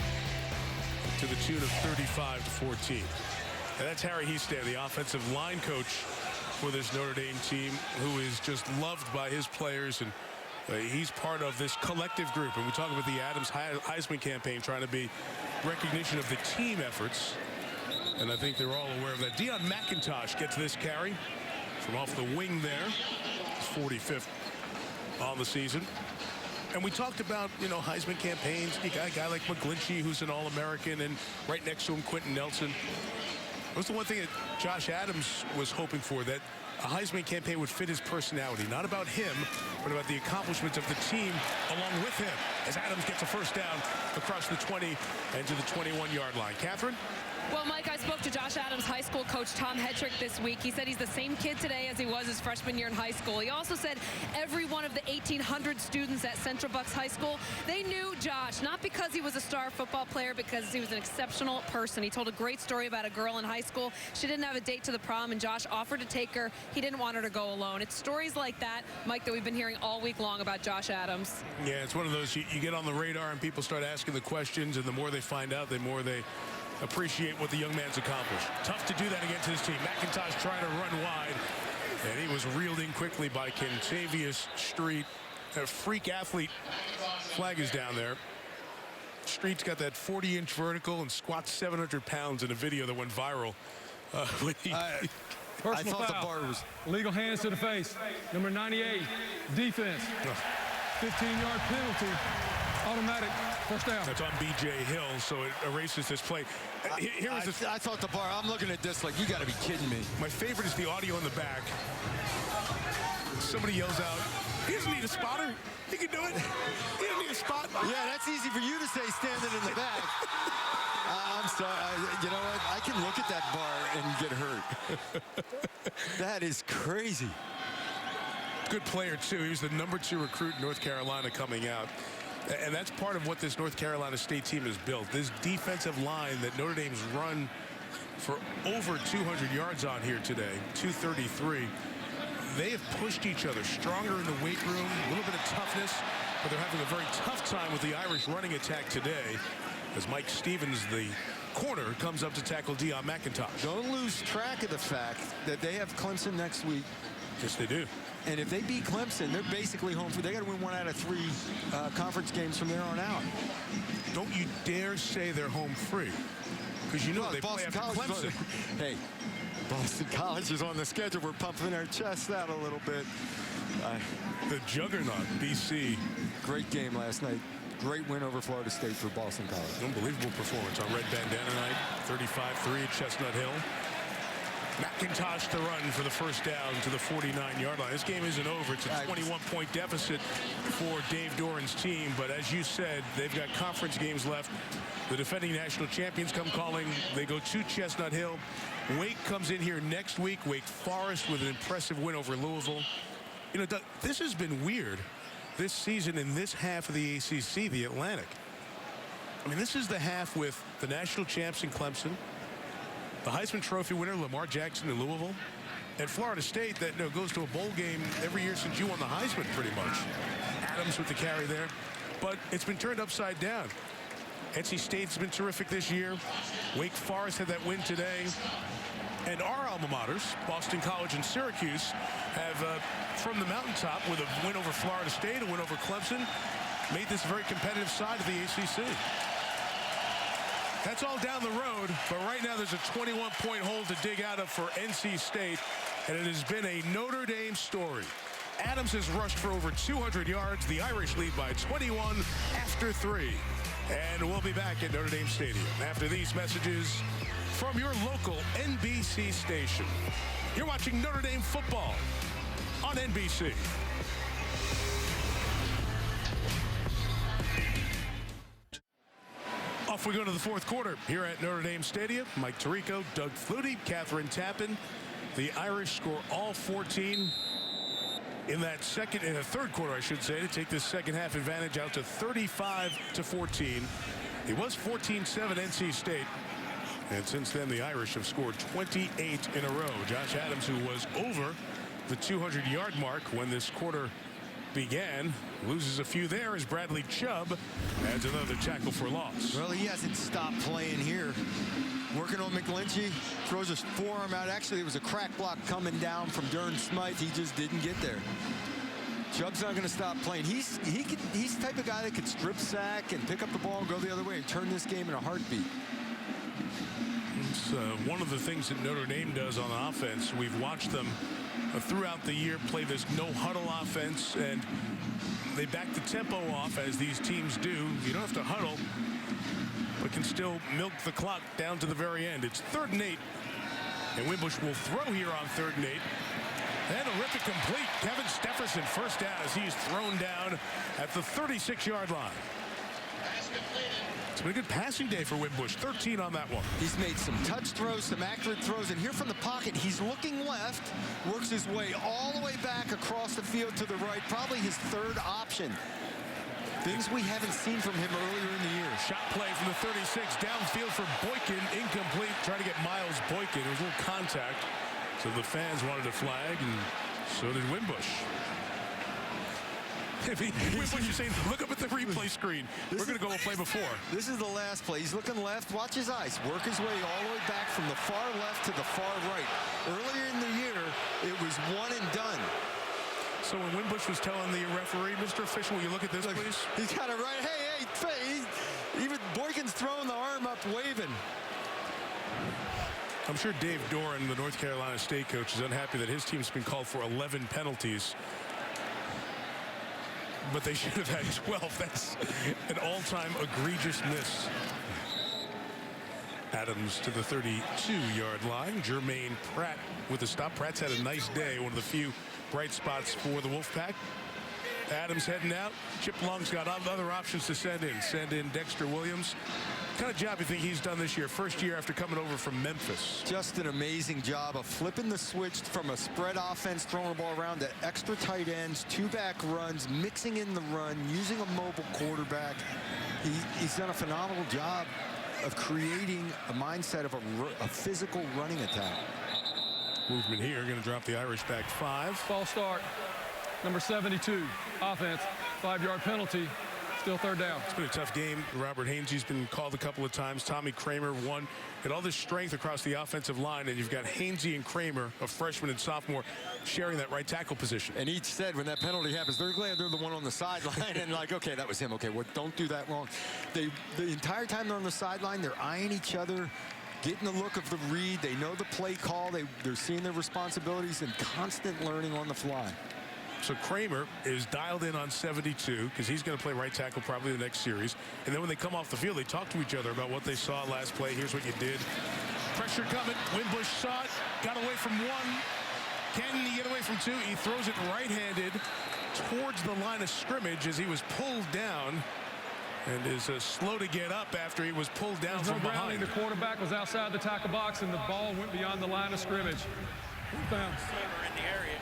to the tune of 35-14. And that's Harry Hiestand, the offensive line coach for this Notre Dame team, who is just loved by his players, and he's part of this collective group. And we talk about the Adams Heisman campaign trying to be recognition of the team efforts. And I think they're all aware of that. Deion McIntosh gets this carry from off the wing there. His 45th on the season. And we talked about, you know, Heisman campaigns. You got a guy like McGlinchey, who's an All-American, and right next to him, Quentin Nelson. That was the one thing that Josh Adams was hoping for, that a Heisman campaign would fit his personality. Not about him, but about the accomplishments of the team along with him, as Adams gets a first down across the 20 and to the 21-yard line. Catherine? Well, Mike, I spoke to Josh Adams' high school coach, Tom Hedrick, this week. He said he's the same kid today as he was his freshman year in high school. He also said every one of the 1,800 students at Central Bucks High School, they knew Josh, not because he was a star football player, because he was an exceptional person. He told a great story about a girl in high school. She didn't have a date to the prom, and Josh offered to take her. He didn't want her to go alone. It's stories like that, Mike, that we've been hearing all week long about Josh Adams. Yeah, it's one of those, you get on the radar and people start asking the questions, and the more they find out, the more they appreciate what the young man's accomplished. Tough to do that against his team. McIntosh trying to run wide, and he was reeled in quickly by Kentavious Street. A freak athlete flag is down there. Street's got that 40-inch vertical and squats 700 pounds in a video that went viral. I thought foul. The bar was legal hands to the face. Number 98, defense. 15-yard penalty. Automatic first down. That's on B.J. Hill, so it erases this play. I thought the bar, I'm looking at this like, you got to be kidding me. My favorite is the audio in the back. Somebody yells out, he doesn't need a spotter. He can do it. He doesn't need a spot. Yeah, that's easy for you to say standing in the back. I'm sorry. You know what? I can look at that bar and get hurt. That is crazy. Good player, too. He was the #2 recruit in North Carolina coming out. And that's part of what this North Carolina State team has built. This defensive line that Notre Dame's run for over 200 yards on here today, 233. They have pushed each other stronger in the weight room, a little bit of toughness, but they're having a very tough time with the Irish running attack today as Mike Stevens, the corner, comes up to tackle Deion McIntosh. Don't lose track of the fact that they have Clemson next week. Yes, they do. And if they beat Clemson, they're basically home free. They got to win 1 out of 3 conference games from there on out. Don't you dare say they're home free, because you know they play after Clemson. Hey, Boston College is on the schedule. We're pumping our chests out a little bit. The juggernaut, BC. Great game last night. Great win over Florida State for Boston College. Unbelievable performance on red bandana night. 35-3 at Chestnut Hill. McIntosh to run for the first down to the 49-yard line. This game isn't over. It's a 21-point deficit for Dave Doran's team. But as you said, they've got conference games left. The defending national champions come calling. They go to Chestnut Hill. Wake comes in here next week. Wake Forest with an impressive win over Louisville. You know, Doug, this has been weird this season in this half of the ACC, the Atlantic. I mean, this is the half with the national champs in Clemson, the Heisman Trophy winner Lamar Jackson in Louisville, at Florida State that goes to a bowl game every year since you won the Heisman, pretty much. Adams with the carry there. But it's been turned upside down. NC State's been terrific this year. Wake Forest had that win today. And our alma maters, Boston College and Syracuse, have, from the mountaintop, with a win over Florida State, a win over Clemson, made this a very competitive side of the ACC. That's all down the road, but right now there's a 21-point hole to dig out of for NC State, and it has been a Notre Dame story. Adams has rushed for over 200 yards. The Irish lead by 21 after 3. And we'll be back at Notre Dame Stadium after these messages from your local NBC station. You're watching Notre Dame football on NBC. Off we go to the fourth quarter here at Notre Dame Stadium. Mike Tirico, Doug Flutie, Catherine Tappan. The Irish score all 14 in the third quarter, I should say, to take this second half advantage out to 35-14. It was 14-7 NC State. And since then, the Irish have scored 28 in a row. Josh Adams, who was over the 200-yard mark when this quarter began, loses a few there as Bradley Chubb adds another tackle for loss. Well, he hasn't stopped playing here. Working on McGlinchey, throws his forearm out. Actually, it was a crack block coming down from Durham Smythe. He just didn't get there. Chubb's not going to stop playing. He's the type of guy that could strip sack and pick up the ball and go the other way and turn this game in a heartbeat. It's one of the things that Notre Dame does on offense. We've watched them throughout the year play this no-huddle offense, and they back the tempo off as these teams do. You don't have to huddle, but can still milk the clock down to the very end. It's 3rd and 8, and Wimbush will throw here on 3rd and 8. And a rip it complete. Kevin Stepherson first down as he's thrown down at the 36-yard line. It's been a good passing day for Wimbush. 13 on that one. He's made some touch throws, some accurate throws, and here from the pocket, he's looking left, works his way all the way back across the field to the right, probably his 3rd option. Things we haven't seen from him earlier in the year. Shot play from the 36, downfield for Boykin, incomplete. Trying to get Miles Boykin. There was a little contact, so the fans wanted a flag, and so did Wimbush. Wimbush is saying, look up at the replay screen. We're going to go and play before. This is the last play. He's looking left. Watch his eyes. Work his way all the way back from the far left to the far right. Earlier in the year, it was one and done. So when Wimbush was telling the referee, Mr. Official, will you look at this, please? He's got it right. Hey, even Boykin's throwing the arm up, waving. I'm sure Dave Doran, the North Carolina State coach, is unhappy that his team's been called for 11 penalties. But they should have had 12. That's an all-time egregious miss. Adams to the 32-yard line. Jermaine Pratt with the stop. Pratt's had a nice day. One of the few bright spots for the Wolfpack. Adams heading out. Chip Long's got other options to send in. Send in Dexter Williams. What kind of job do you think he's done this year? First year after coming over from Memphis. Just an amazing job of flipping the switch from a spread offense, throwing the ball around to extra tight ends, 2-back runs, mixing in the run, using a mobile quarterback. He's done a phenomenal job of creating a mindset of a physical running attack. Movement here, going to drop the Irish back 5. False start. Number 72, offense, 5-yard penalty. Still 3rd down. It's been a tough game. Robert Hainsey's been called a couple of times. Tommy Kramer won. And all this strength across the offensive line, and you've got Hainsey and Kramer, a freshman and sophomore, sharing that right tackle position. And each said when that penalty happens, they're glad they're the one on the sideline and like, okay, that was him. Okay, well, don't do that wrong. The entire time they're on the sideline, they're eyeing each other, getting the look of the read. They know the play call. They're seeing their responsibilities and constant learning on the fly. So Kramer is dialed in on 72 because he's going to play right tackle probably the next series. And then when they come off the field, they talk to each other about what they saw last play. Here's what you did. Pressure coming. Wimbush saw it. Got away from 1. Can he get away from 2? He throws it right-handed towards the line of scrimmage as he was pulled down. And is slow to get up after he was pulled down from behind. The quarterback was outside the tackle box, and the ball went beyond the line of scrimmage. Bounce. In the area.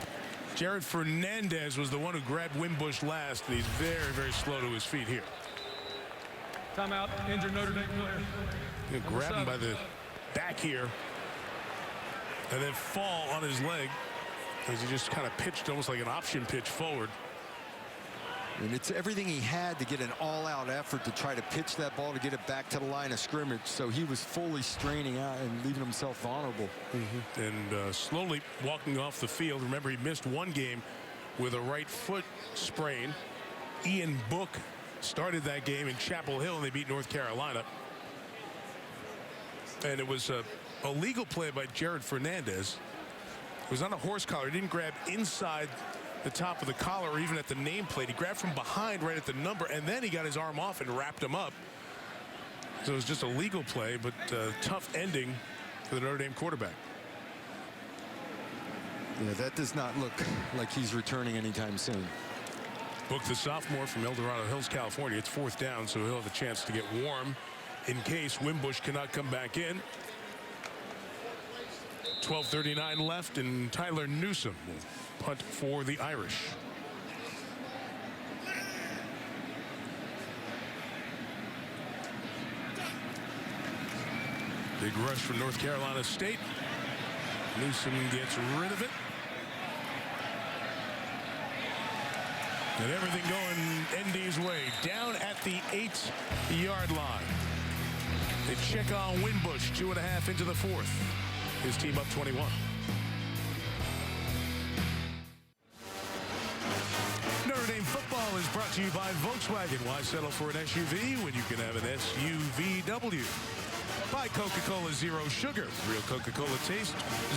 Jared Fernandez was the one who grabbed Wimbush last, and he's very, very slow to his feet here. Timeout, injured Notre Dame player. Grab him by the back here. and then fall on his leg as he just kind of pitched almost like an option pitch forward. And it's everything he had to get an all-out effort to try to pitch that ball to get it back to the line of scrimmage. So he was fully straining out and leaving himself vulnerable. And slowly walking off the field. Remember, he missed one game with a right foot sprain. Ian Book started that game in Chapel Hill, and they beat North Carolina. And it was a legal play by Jared Fernandez. It was on a horse collar. He didn't grab inside the top of the collar or even at the nameplate. He grabbed from behind right at the number, and then he got his arm off and wrapped him up. So it was just a legal play, but tough ending for the Notre Dame quarterback. Yeah, that does not look like he's returning anytime soon. Book, the sophomore from El Dorado Hills, California. It's 4th down, so he'll have a chance to get warm in case Wimbush cannot come back in. 12:39 left, and Tyler Newsome will punt for the Irish. Big rush from North Carolina State. Newsome gets rid of it. And everything going ND's way. Down at the 8-yard line. They check on Wimbush, 2.5 into the 4th. His team up 21. Notre Dame football is brought to you by Volkswagen. Why settle for an SUV when you can have an SUVW? By Coca-Cola Zero Sugar. Real Coca-Cola taste.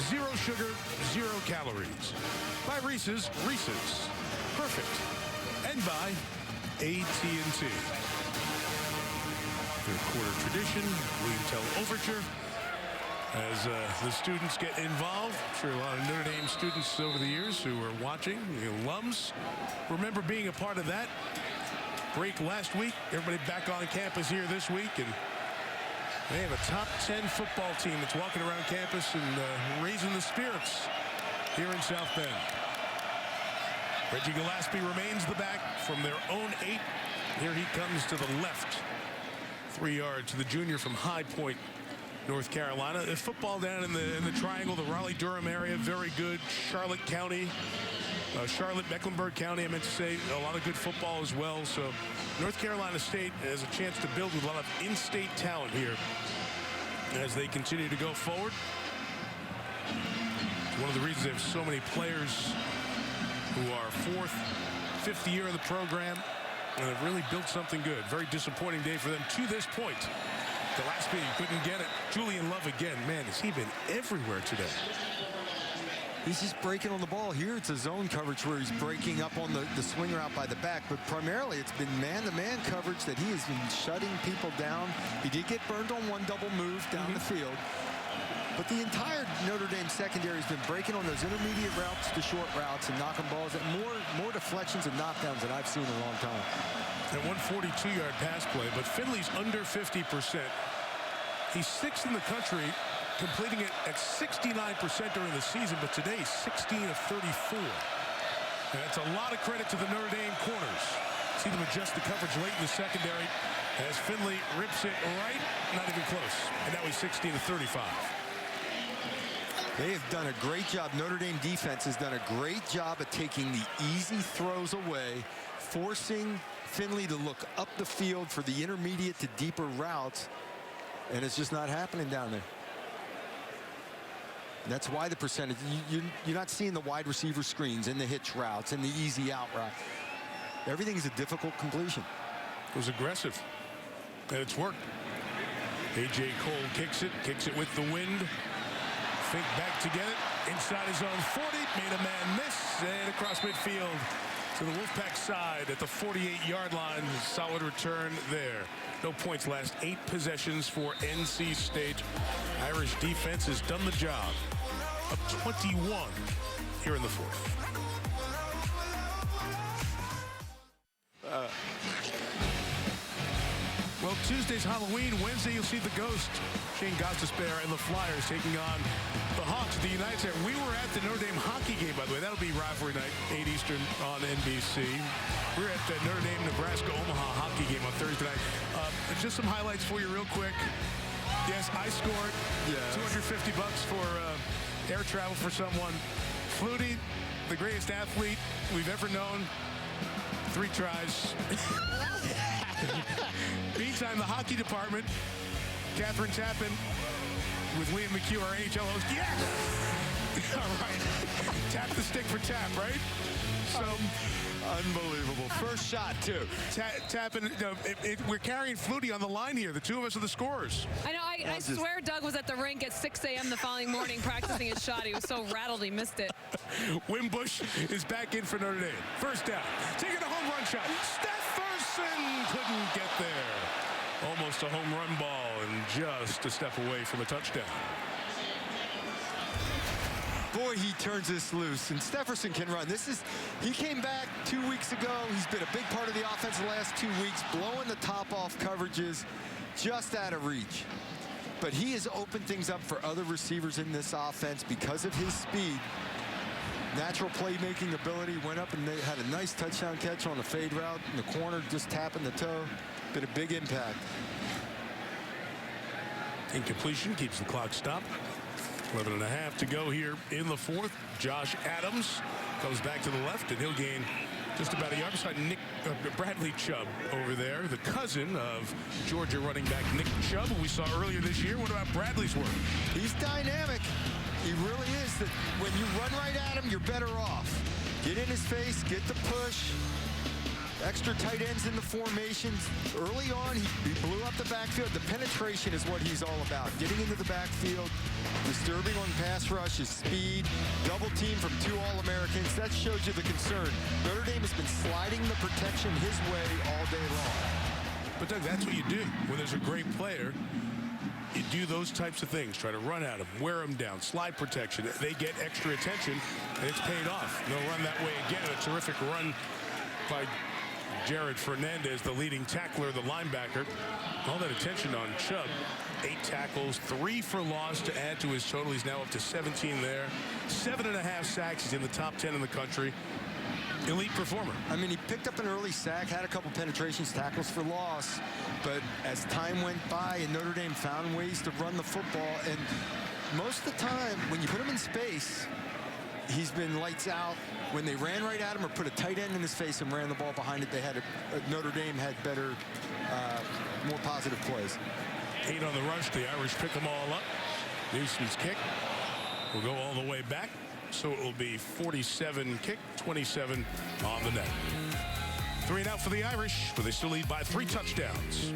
Zero sugar, 0 calories. By Reese's. Reese's. Perfect. And by AT&T. Third quarter tradition. William Tell Overture. As the students get involved. I'm sure a lot of Notre Dame students over the years who are watching, the alums, remember being a part of that break last week. Everybody back on campus here this week, and they have a top 10 football team that's walking around campus and raising the spirits here in South Bend. Reggie Gillespie remains the back from their own 8. Here he comes to the left. 3 yards to the junior from High Point, North Carolina. The football down in the triangle, the Raleigh-Durham area, very good. Charlotte County, Mecklenburg County, I meant to say, a lot of good football as well. So North Carolina State has a chance to build with a lot of in-state talent here as they continue to go forward. It's one of the reasons they have so many players who are 4th, 5th year of the program and have really built something good. Very disappointing day for them to this point. Gillespie couldn't get it. Julian Love again. Man, has he been everywhere today. He's just breaking on the ball. Here it's a zone coverage where he's breaking up on the swing route by the back. But primarily it's been man-to-man coverage that he has been shutting people down. He did get burned on one double move down the field. But the entire Notre Dame secondary has been breaking on those intermediate routes to short routes and knocking balls at more deflections and knockdowns than I've seen in a long time. That 142-yard pass play, but Finley's under 50%. He's 6th in the country, completing it at 69% during the season, but today 16 of 34. And that's a lot of credit to the Notre Dame corners. See them adjust the coverage late in the secondary as Finley rips it right, not even close. And now he's 16 of 35. They have done a great job. Notre Dame defense has done a great job of taking the easy throws away, forcing Finley to look up the field for the intermediate to deeper routes, and it's just not happening down there. And that's why the percentage, you're not seeing the wide receiver screens and the hitch routes and the easy out route. Everything is a difficult completion. It was aggressive, and it's worked. A.J. Cole kicks it with the wind. Fink back to get it, inside his own 40, made a man miss, and across midfield to the Wolfpack side at the 48-yard line. Solid return there. No points last 8 possessions for NC State. Irish defense has done the job. Up 21 here in the 4th. Well, Tuesday's Halloween. Wednesday, you'll see the Ghost, Shane Gostisbehere, and the Flyers taking on the Hawks at the United Center. We were at the Notre Dame hockey game, by the way. That'll be rivalry night, 8 Eastern on NBC. We're at the Notre Dame, Nebraska-Omaha hockey game on Thursday night. Just some highlights for you real quick. Yes, I scored $250 for air travel for someone. Flutie, the greatest athlete we've ever known. 3 tries. Meantime, the hockey department, Catherine Tappan with Liam McHugh, our AHL host. Yes! All right. Tap the stick for tap, right? So, unbelievable. First shot, too. Tappan, we're carrying Flutie on the line here. The two of us are the scorers. I know. I swear Doug was at the rink at 6 a.m. the following morning practicing his shot. He was so rattled he missed it. Wimbush is back in for Notre Dame. First down. Taking a home run shot. Stepherson couldn't get there. Almost a home run ball and just a step away from a touchdown. Boy, he turns this loose, and Stepherson can run. He came back 2 weeks ago. He's been a big part of the offense the last 2 weeks, blowing the top off coverages, just out of reach. But he has opened things up for other receivers in this offense because of his speed. Natural playmaking ability, went up and they had a nice touchdown catch on the fade route in the corner, just tapping the toe. Been a big impact. Incompletion keeps the clock stopped. 11.5 to go here in the fourth. Josh Adams comes back to the left, and he'll gain just about a yard beside Bradley Chubb over there, the cousin of Georgia running back Nick Chubb, who we saw earlier this year. What about Bradley's work? He's dynamic. He really is. That when you run right at him, you're better off. Get in his face, get the push. Extra tight ends in the formations. Early on, he blew up the backfield. The penetration is what he's all about. Getting into the backfield, disturbing on pass rush, his speed, double team from 2 All-Americans. That shows you the concern. Notre Dame has been sliding the protection his way all day long. But Doug, that's what you do when there's a great player. You do those types of things. Try to run at them, wear them down, slide protection. They get extra attention, and it's paid off. They'll run that way again. A terrific run by Jared Fernandez, the leading tackler, the linebacker. All that attention on Chubb. 8 tackles, 3 for loss to add to his total. He's now up to 17 there. 7.5 sacks. He's in the top 10 in the country. Elite performer. I mean, he picked up an early sack, had a couple penetrations, tackles for loss. But as time went by and Notre Dame found ways to run the football, and most of the time, when you put him in space, he's been lights out. When they ran right at him or put a tight end in his face and ran the ball behind it, they had Notre Dame had better, more positive plays. 8 on the rush. The Irish pick them all up. Newsom's kick will go all the way back. So it will be 47 kick, 27 on the net. 3 and out for the Irish, but they still lead by 3 touchdowns.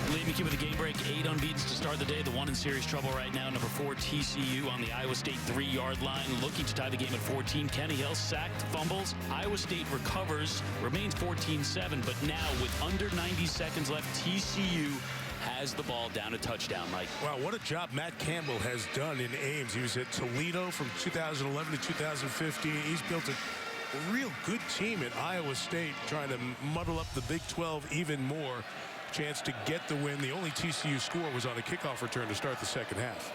Liam McHugh with the game break. 8 unbeaten to start the day. The one in serious trouble right now. Number 4 TCU on the Iowa State 3-yard line, looking to tie the game at 14. Kenny Hill sacked, fumbles. Iowa State recovers, remains 14-7. But now with under 90 seconds left, TCU has the ball down a touchdown, Mike. Wow, what a job Matt Campbell has done in Ames. He was at Toledo from 2011 to 2015. He's built a real good team at Iowa State, trying to muddle up the Big 12 even more. Chance to get the win. The only TCU score was on a kickoff return to start the second half.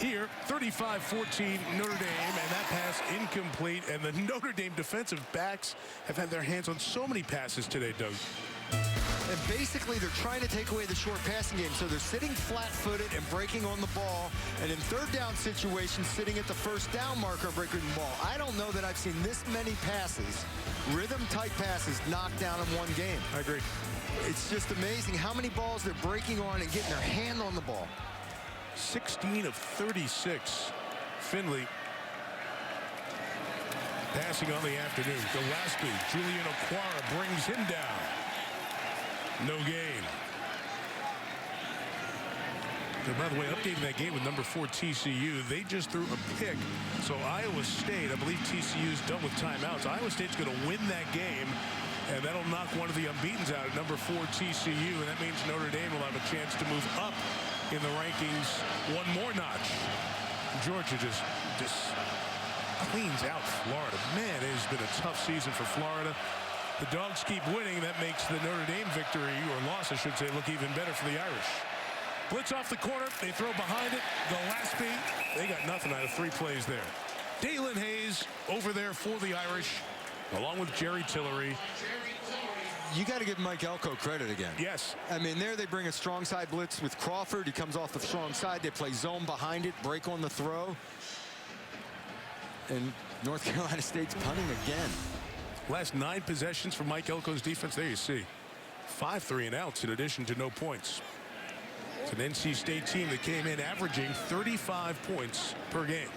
Here, 35-14 Notre Dame, and that pass incomplete. And the Notre Dame defensive backs have had their hands on so many passes today, Doug. And basically, they're trying to take away the short passing game. So they're sitting flat-footed and breaking on the ball. And in third down situations, sitting at the first down marker and breaking the ball. I don't know that I've seen this many passes, rhythm-type passes, knocked down in one game. I agree. It's just amazing how many balls they're breaking on and getting their hand on the ball. 16 of 36. Finley passing on the afternoon. Gillespie, Julian Okwara brings him down. No gain. And by the way, updating that game with number 4 TCU, they just threw a pick. So Iowa State, I believe TCU's done with timeouts. Iowa State's going to win that game, and that'll knock one of the unbeatens out at number 4 TCU, and that means Notre Dame will have a chance to move up in the rankings one more notch. Georgia just cleans out Florida. Man, it has been a tough season for Florida. The Dogs keep winning. That makes the Notre Dame victory, or loss, I should say, look even better for the Irish. Blitz off the corner. They throw behind it. Gillespie, they got nothing out of 3 plays there. Dalen Hayes over there for the Irish, along with Jerry Tillery. you got to give Mike Elko credit again. Yes. I mean, there they bring a strong side blitz with Crawford. He comes off the strong side. They play zone behind it, break on the throw. And North Carolina State's punting again. Last 9 possessions for Mike Elko's defense. There you see. 5 3-and-outs in addition to no points. It's an NC State team that came in averaging 35 points per game.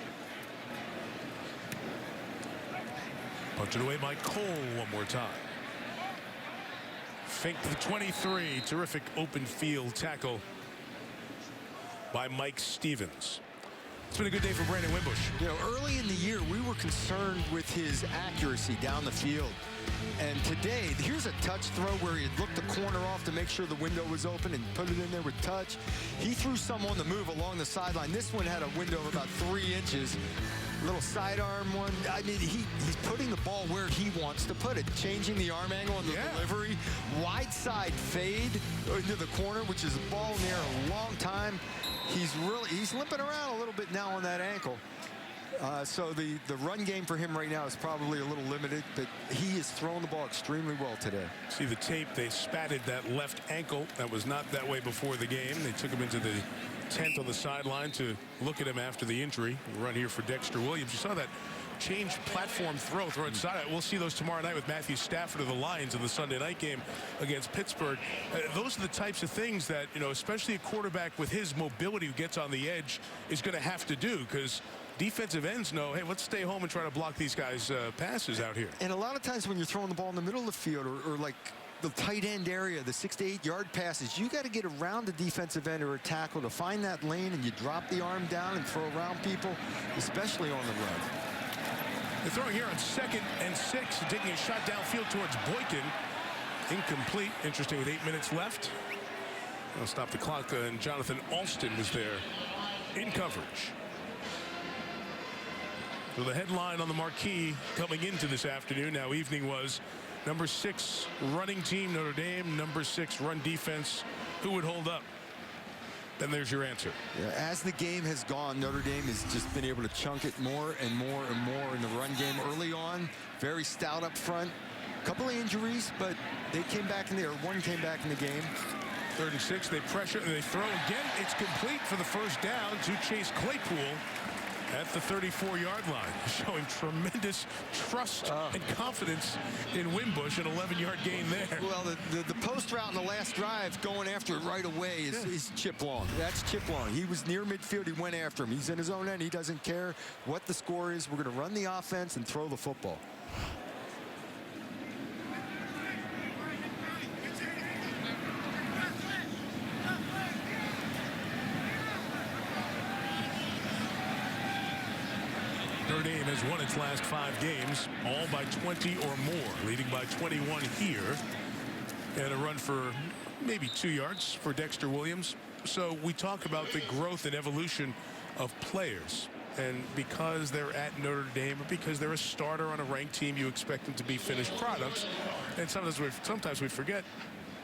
Punch it away by Cole one more time. Fake to the 23. Terrific open field tackle by Mike Stevens. It's been a good day for Brandon Wimbush. You know, early in the year, we were concerned with his accuracy down the field. And today, here's a touch throw where he had looked the corner off to make sure the window was open and put it in there with touch. He threw some on the move along the sideline. This one had a window of about 3 inches. Little sidearm one. I mean, he's putting the ball where he wants to put it, changing the arm angle on the delivery. Wide side fade into the corner, which is a ball in the air a long time. He's limping around a little bit now on that ankle. So the run game for him right now is probably a little limited, but he is throwing the ball extremely well today. See the tape, they spatted that left ankle. That was not that way before the game. They took him into the tent on the sideline to look at him after the injury. Run here for Dexter Williams. You saw that change platform throw inside. We'll see those tomorrow night with Matthew Stafford of the Lions in the Sunday night game against Pittsburgh. Those are the types of things that, you know, especially a quarterback with his mobility who gets on the edge is going to have to do, because defensive ends know, hey, let's stay home and try to block these guys' passes out here. And a lot of times when you're throwing the ball in the middle of the field or like the tight end area, the 6 to 8 yard passes, you got to get around the defensive end or a tackle to find that lane, and you drop the arm down and throw around people, especially on the run. They're throwing here on 2nd and 6, and taking a shot downfield towards Boykin. Incomplete. Interesting with 8 minutes left. They'll stop the clock, and Jonathan Alston was there in coverage. So the headline on the marquee coming into this afternoon, now evening, was number 6 running team, Notre Dame, number 6 run defense. Who would hold up? Then there's your answer. Yeah, as the game has gone, Notre Dame has just been able to chunk it more and more and more in the run game. Early on, very stout up front. A couple of injuries, but they came back in there. One came back in the game. 3rd and 6, they pressure, and they throw again. It's complete for the first down to Chase Claypool at the 34-yard line, showing tremendous trust and confidence in Wimbush. An 11-yard gain there. Well, the post route in the last drive, going after it right away, is Chip Long. That's Chip Long. He was near midfield. He went after him. He's in his own end. He doesn't care what the score is. We're going to run the offense and throw the football. Notre Dame has won its last 5 games, all by 20 or more, leading by 21 here. And a run for maybe 2 yards for Dexter Williams. So we talk about the growth and evolution of players. And because they're at Notre Dame, or because they're a starter on a ranked team, you expect them to be finished products. And sometimes we forget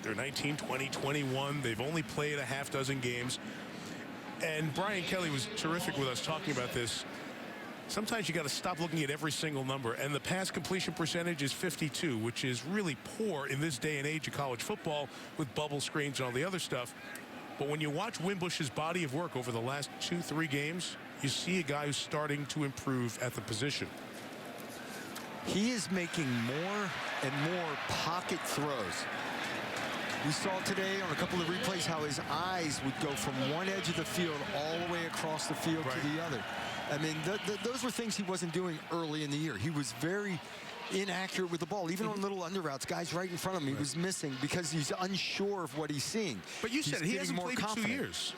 they're 19, 20, 21. They've only played a half dozen games. And Brian Kelly was terrific with us talking about this. Sometimes you got to stop looking at every single number, and the pass completion percentage is 52, which is really poor in this day and age of college football with bubble screens and all the other stuff. But when you watch Wimbush's body of work over the last 2-3 games, you see a guy who's starting to improve at the position. He is making more and more pocket throws. We saw today on a couple of replays how his eyes would go from one edge of the field all the way across the field to the other. I mean, those were things he wasn't doing early in the year. He was very inaccurate with the ball. Even on little under routes, guys right in front of him, he was missing because he's unsure of what he's seeing. But you said he hasn't played in 2 years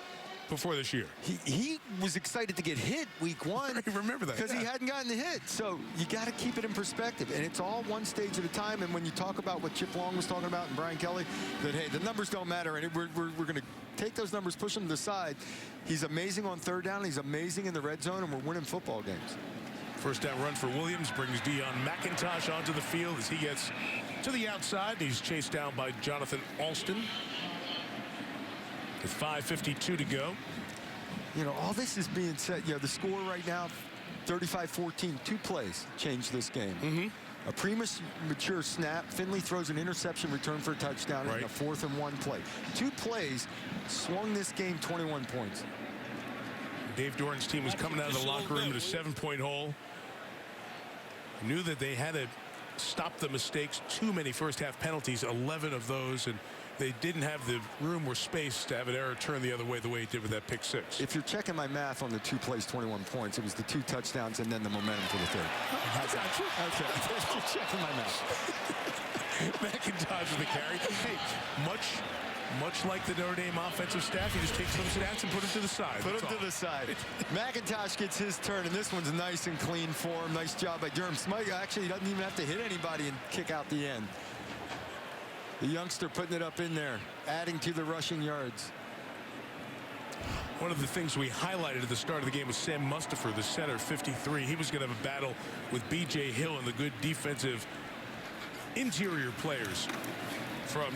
before this year. He was excited to get hit week 1. I remember that. Because he hadn't gotten the hit. So you got to keep it in perspective. And it's all one stage at a time. And when you talk about what Chip Long was talking about and Brian Kelly, that, hey, the numbers don't matter. And we're going to take those numbers, push them to the side. He's amazing on 3rd down. He's amazing in the red zone, and we're winning football games. First down run for Williams brings Deion McIntosh onto the field as he gets to the outside. He's chased down by Jonathan Alston. With 5:52 to go. You know, all this is being said. You know, the score right now, 35-14, 2 plays changed this game. A premature snap. Finley throws an interception return for a touchdown in a 4th and 1 play. 2 plays swung this game 21 points. Dave Doran's team was coming out of the locker room in a 7-point hole. Knew that they had to stop the mistakes. Too many first-half penalties, 11 of those, and they didn't have the room or space to have an error turn the other way the way it did with that pick 6. If you're checking my math on the 2 plays, 21 points, it was the 2 touchdowns and then the momentum for the 3rd. Okay. You're checking my math. McIntosh with the carry. Hey, much like the Notre Dame offensive staff, you just take some stats and put them to the side. Put them to the side. McIntosh gets his turn, and this one's nice and clean for him. Nice job by Durham. Smythe actually doesn't even have to hit anybody and kick out the end. The youngster putting it up in there, adding to the rushing yards. One of the things we highlighted at the start of the game was Sam Mustipher, the center, 53. He was going to have a battle with B.J. Hill and the good defensive interior players from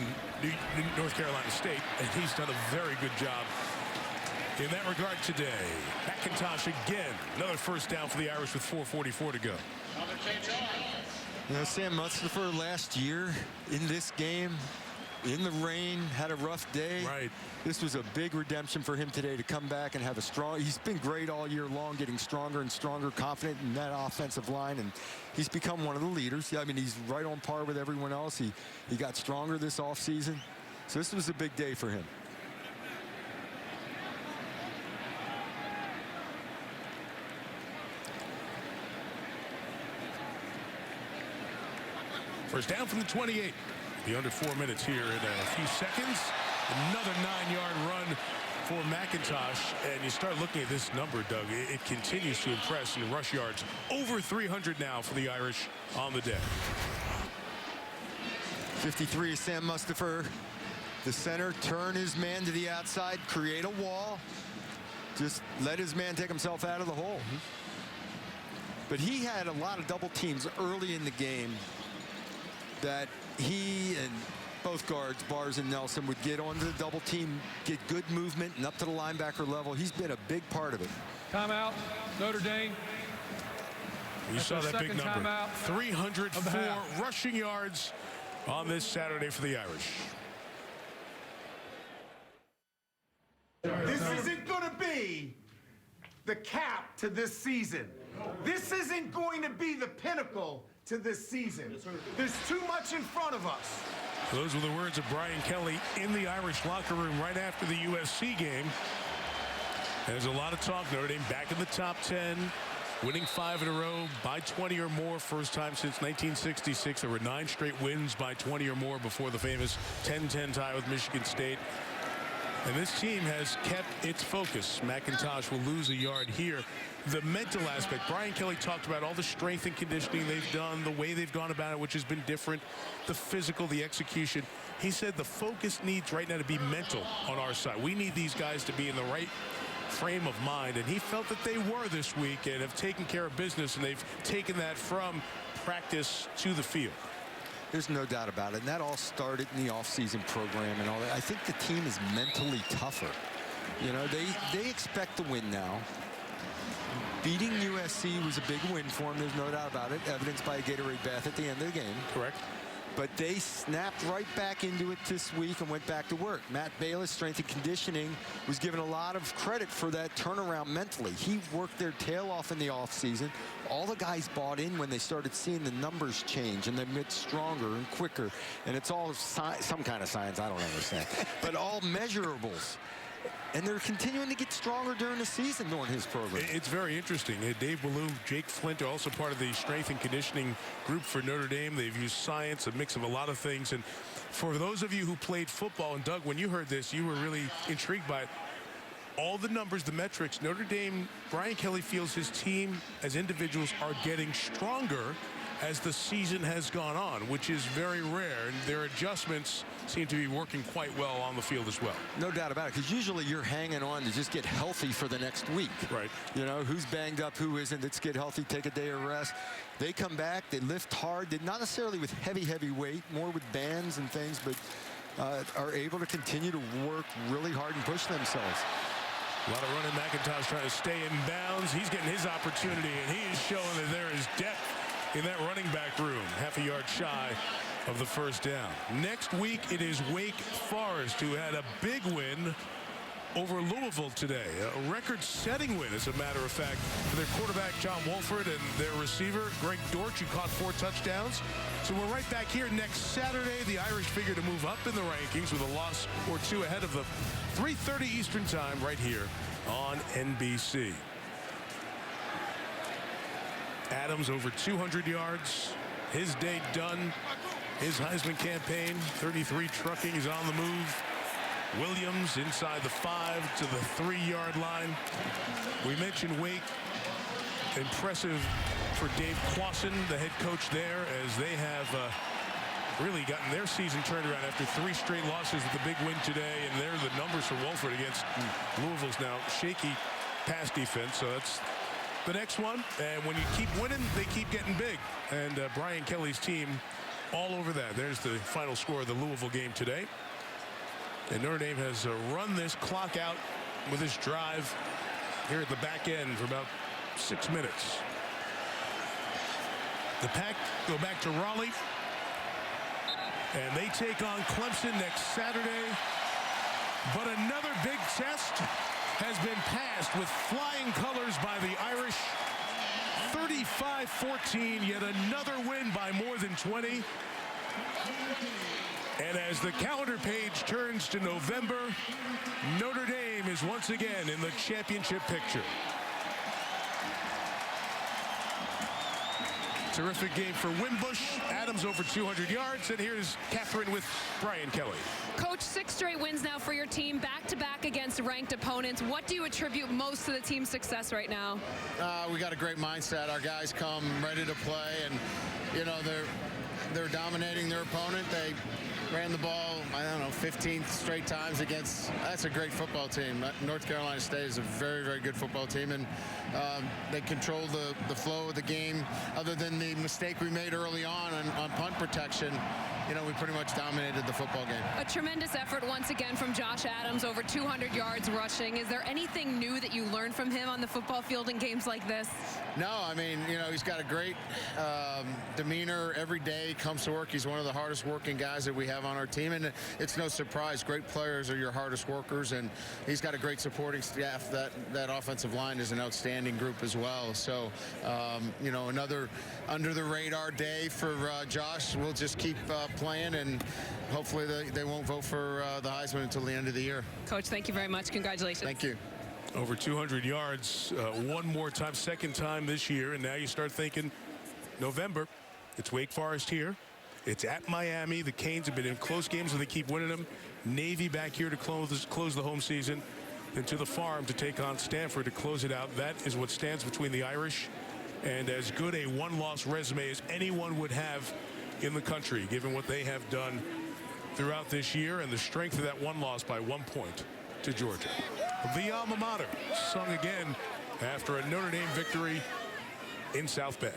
North Carolina State, and he's done a very good job in that regard today. McIntosh again, another first down for the Irish with 4:44 to go. You know, Sam Mustipher last year in this game, in the rain, had a rough day. Right. This was a big redemption for him today to come back and have a strong. He's been great all year long, getting stronger and stronger, confident in that offensive line, and he's become one of the leaders. I mean, he's right on par with everyone else. He got stronger this offseason, so this was a big day for him. First down from the 28. Be under 4 minutes here in a few seconds. Another 9-yard run for McIntosh. And you start looking at this number, Doug. It continues to impress in rush yards. Over 300 now for the Irish on the day. 53 is Sam Mustipher. The center, turn his man to the outside, create a wall. Just let his man take himself out of the hole. But he had a lot of double teams early in the game that he and both guards, Bars and Nelson, would get onto the double team, get good movement, and up to the linebacker level. He's been a big part of it. Timeout, Notre Dame. You saw that big number. 304 rushing yards on this Saturday for the Irish. This isn't going to be the cap to this season. This isn't going to be the pinnacle to this season. There's too much in front of us. Those were the words of Brian Kelly in the Irish locker room right after the USC game. There's a lot of talk. Notre Dame back in the top 10, winning 5 in a row by 20 or more. First time since 1966. There were 9 straight wins by 20 or more before the famous 10-10 tie with Michigan State. And this team has kept its focus. McIntosh will lose a yard here. The mental aspect, Brian Kelly talked about all the strength and conditioning they've done, the way they've gone about it, which has been different, the physical, the execution. He said the focus needs right now to be mental on our side. We need these guys to be in the right frame of mind, and he felt that they were this week and have taken care of business, and they've taken that from practice to the field. There's no doubt about it, and that all started in the offseason program and all that. I think the team is mentally tougher. You know, they expect to win now. Beating USC was a big win for them, there's no doubt about it, evidenced by a Gatorade bath at the end of the game. Correct. But they snapped right back into it this week and went back to work. Matt Bayless, strength and conditioning, was given a lot of credit for that turnaround mentally. He worked their tail off in the offseason. All the guys bought in when they started seeing the numbers change and they get stronger and quicker. And it's all some kind of science, I don't understand. But all measurables. And they're continuing to get stronger during the season during his program. It's very interesting. Dave Ballou, Jake Flint are also part of the strength and conditioning group for Notre Dame. They've used science, a mix of a lot of things. And for those of you who played football, and Doug, when you heard this, you were really intrigued by it. All the numbers, the metrics, Notre Dame, Brian Kelly feels his team as individuals are getting stronger as the season has gone on, which is very rare, and their adjustments seem to be working quite well on the field as well. No doubt about it, because usually you're hanging on to just get healthy for the next week. Right. You know, who's banged up, who isn't. Let's get healthy, take a day of rest. They come back, they lift hard, not necessarily with heavy weight, more with bands and things, but are able to continue to work really hard and push themselves. A lot of running. McIntosh trying to stay in bounds. He's getting his opportunity, and he is showing that there is depth in that running back room, half a yard shy of the first down. Next week, it is Wake Forest, who had a big win over Louisville today. A record-setting win, as a matter of fact, for their quarterback, John Wolford, and their receiver, Greg Dortch, who caught 4 touchdowns. So we're right back here next Saturday. The Irish figure to move up in the rankings with a loss or 2 ahead of the 3:30 Eastern time right here on NBC. Adams over 200 yards. His day done. His Heisman campaign, 33 trucking, is on the move. Williams inside the 5 to the 3-yard line. We mentioned Wake. Impressive for Dave Clawson, the head coach there, as they have really gotten their season turned around after 3 straight losses with the big win today. And there are the numbers for Wolford against Louisville's now shaky pass defense. So that's the next one. And when you keep winning, they keep getting big. And Brian Kelly's team all over that. There's the final score of the Louisville game today. And Notre Dame has run this clock out with this drive here at the back end for about 6 minutes. The Pack go back to Raleigh. And they take on Clemson next Saturday. But another big test has been passed with flying colors by the Irish. 35-14, yet another win by more than 20. And as the calendar page turns to November, Notre Dame is once again in the championship picture. Terrific game for Wimbush. Adams over 200 yards. And here's Catherine with Brian Kelly. Coach, 6 straight wins now for your team, back-to-back against ranked opponents. What do you attribute most to the team's success right now? We got a great mindset. Our guys come ready to play, and, you know, they're dominating their opponent. They ran the ball, I don't know, 15 straight times against, that's a great football team. North Carolina State is a very, very good football team, and they control the flow of the game. Other than the mistake we made early on punt protection, you know, we pretty much dominated the football game. A tremendous effort once again from Josh Adams, over 200 yards rushing. Is there anything new that you learned from him on the football field in games like this? No, I mean, you know, he's got a great demeanor every day, comes to work. He's one of the hardest working guys that we have on our team, and it's no surprise. Great players are your hardest workers, and he's got a great supporting staff. That offensive line is an outstanding group as well. So, you know, another under-the-radar day for Josh. We'll just keep playing, and hopefully they won't vote for the Heisman until the end of the year. Coach, thank you very much. Congratulations. Thank you. Over 200 yards one more time, second time this year, and now you start thinking November. It's Wake Forest here. It's at Miami. The Canes have been in close games, and they keep winning them. Navy back here to close the home season, and to the Farm to take on Stanford to close it out. That is what stands between the Irish and as good a one-loss resume as anyone would have in the country, given what they have done throughout this year and the strength of that one loss by 1 point to Georgia. The alma mater sung again after a Notre Dame victory in South Bend.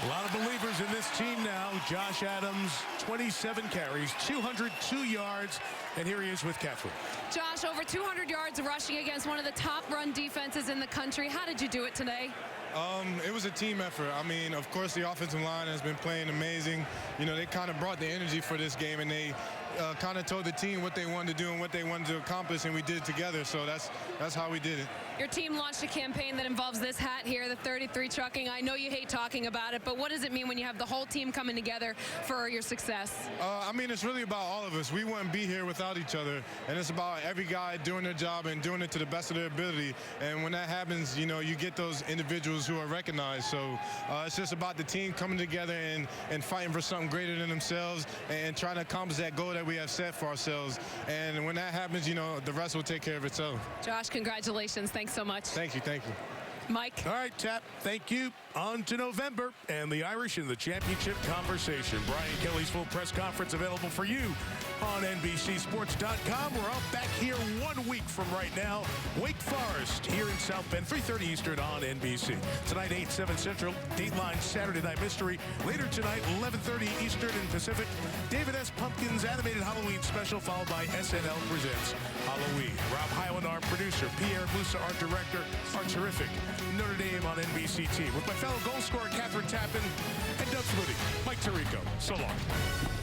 A lot of believers in this team now. Josh Adams, 27 carries, 202 yards, and here he is with Catherine. Josh, over 200 yards rushing against one of the top run defenses in the country. How did you do it today? It was a team effort. I mean, of course, the offensive line has been playing amazing. You know, they kind of brought the energy for this game, and they kind of told the team what they wanted to do and what they wanted to accomplish, and we did it together. So that's how we did it. Your team launched a campaign that involves this hat here, the 33 trucking. I know you hate talking about it, but what does it mean when you have the whole team coming together for your success? I mean, it's really about all of us. We wouldn't be here without each other, and it's about every guy doing their job and doing it to the best of their ability. And when that happens, you know, you get those individuals who are recognized. So it's just about the team coming together and fighting for something greater than themselves and trying to accomplish that goal that we have set for ourselves. And when that happens, you know, the rest will take care of itself. Josh, congratulations. Thanks so much. Thank you. Thank you. Mike. All right, Tap, thank you. On to November and the Irish in the championship conversation. Brian Kelly's full press conference available for you on NBCSports.com. We're up back here 1 week from right now. Wake Forest here in South Bend, 3:30 Eastern on NBC. Tonight, 8/7 Central, Dateline Saturday Night Mystery. Later tonight, 11:30 Eastern and Pacific, David S. Pumpkins animated Halloween special, followed by SNL Presents Halloween. Rob Highland, our producer. Pierre Musa, our director. Our terrific Notre Dame on NBC team. With my fellow goal scorer, Catherine Tappan, and Doug Flutie. Mike Tirico. So long.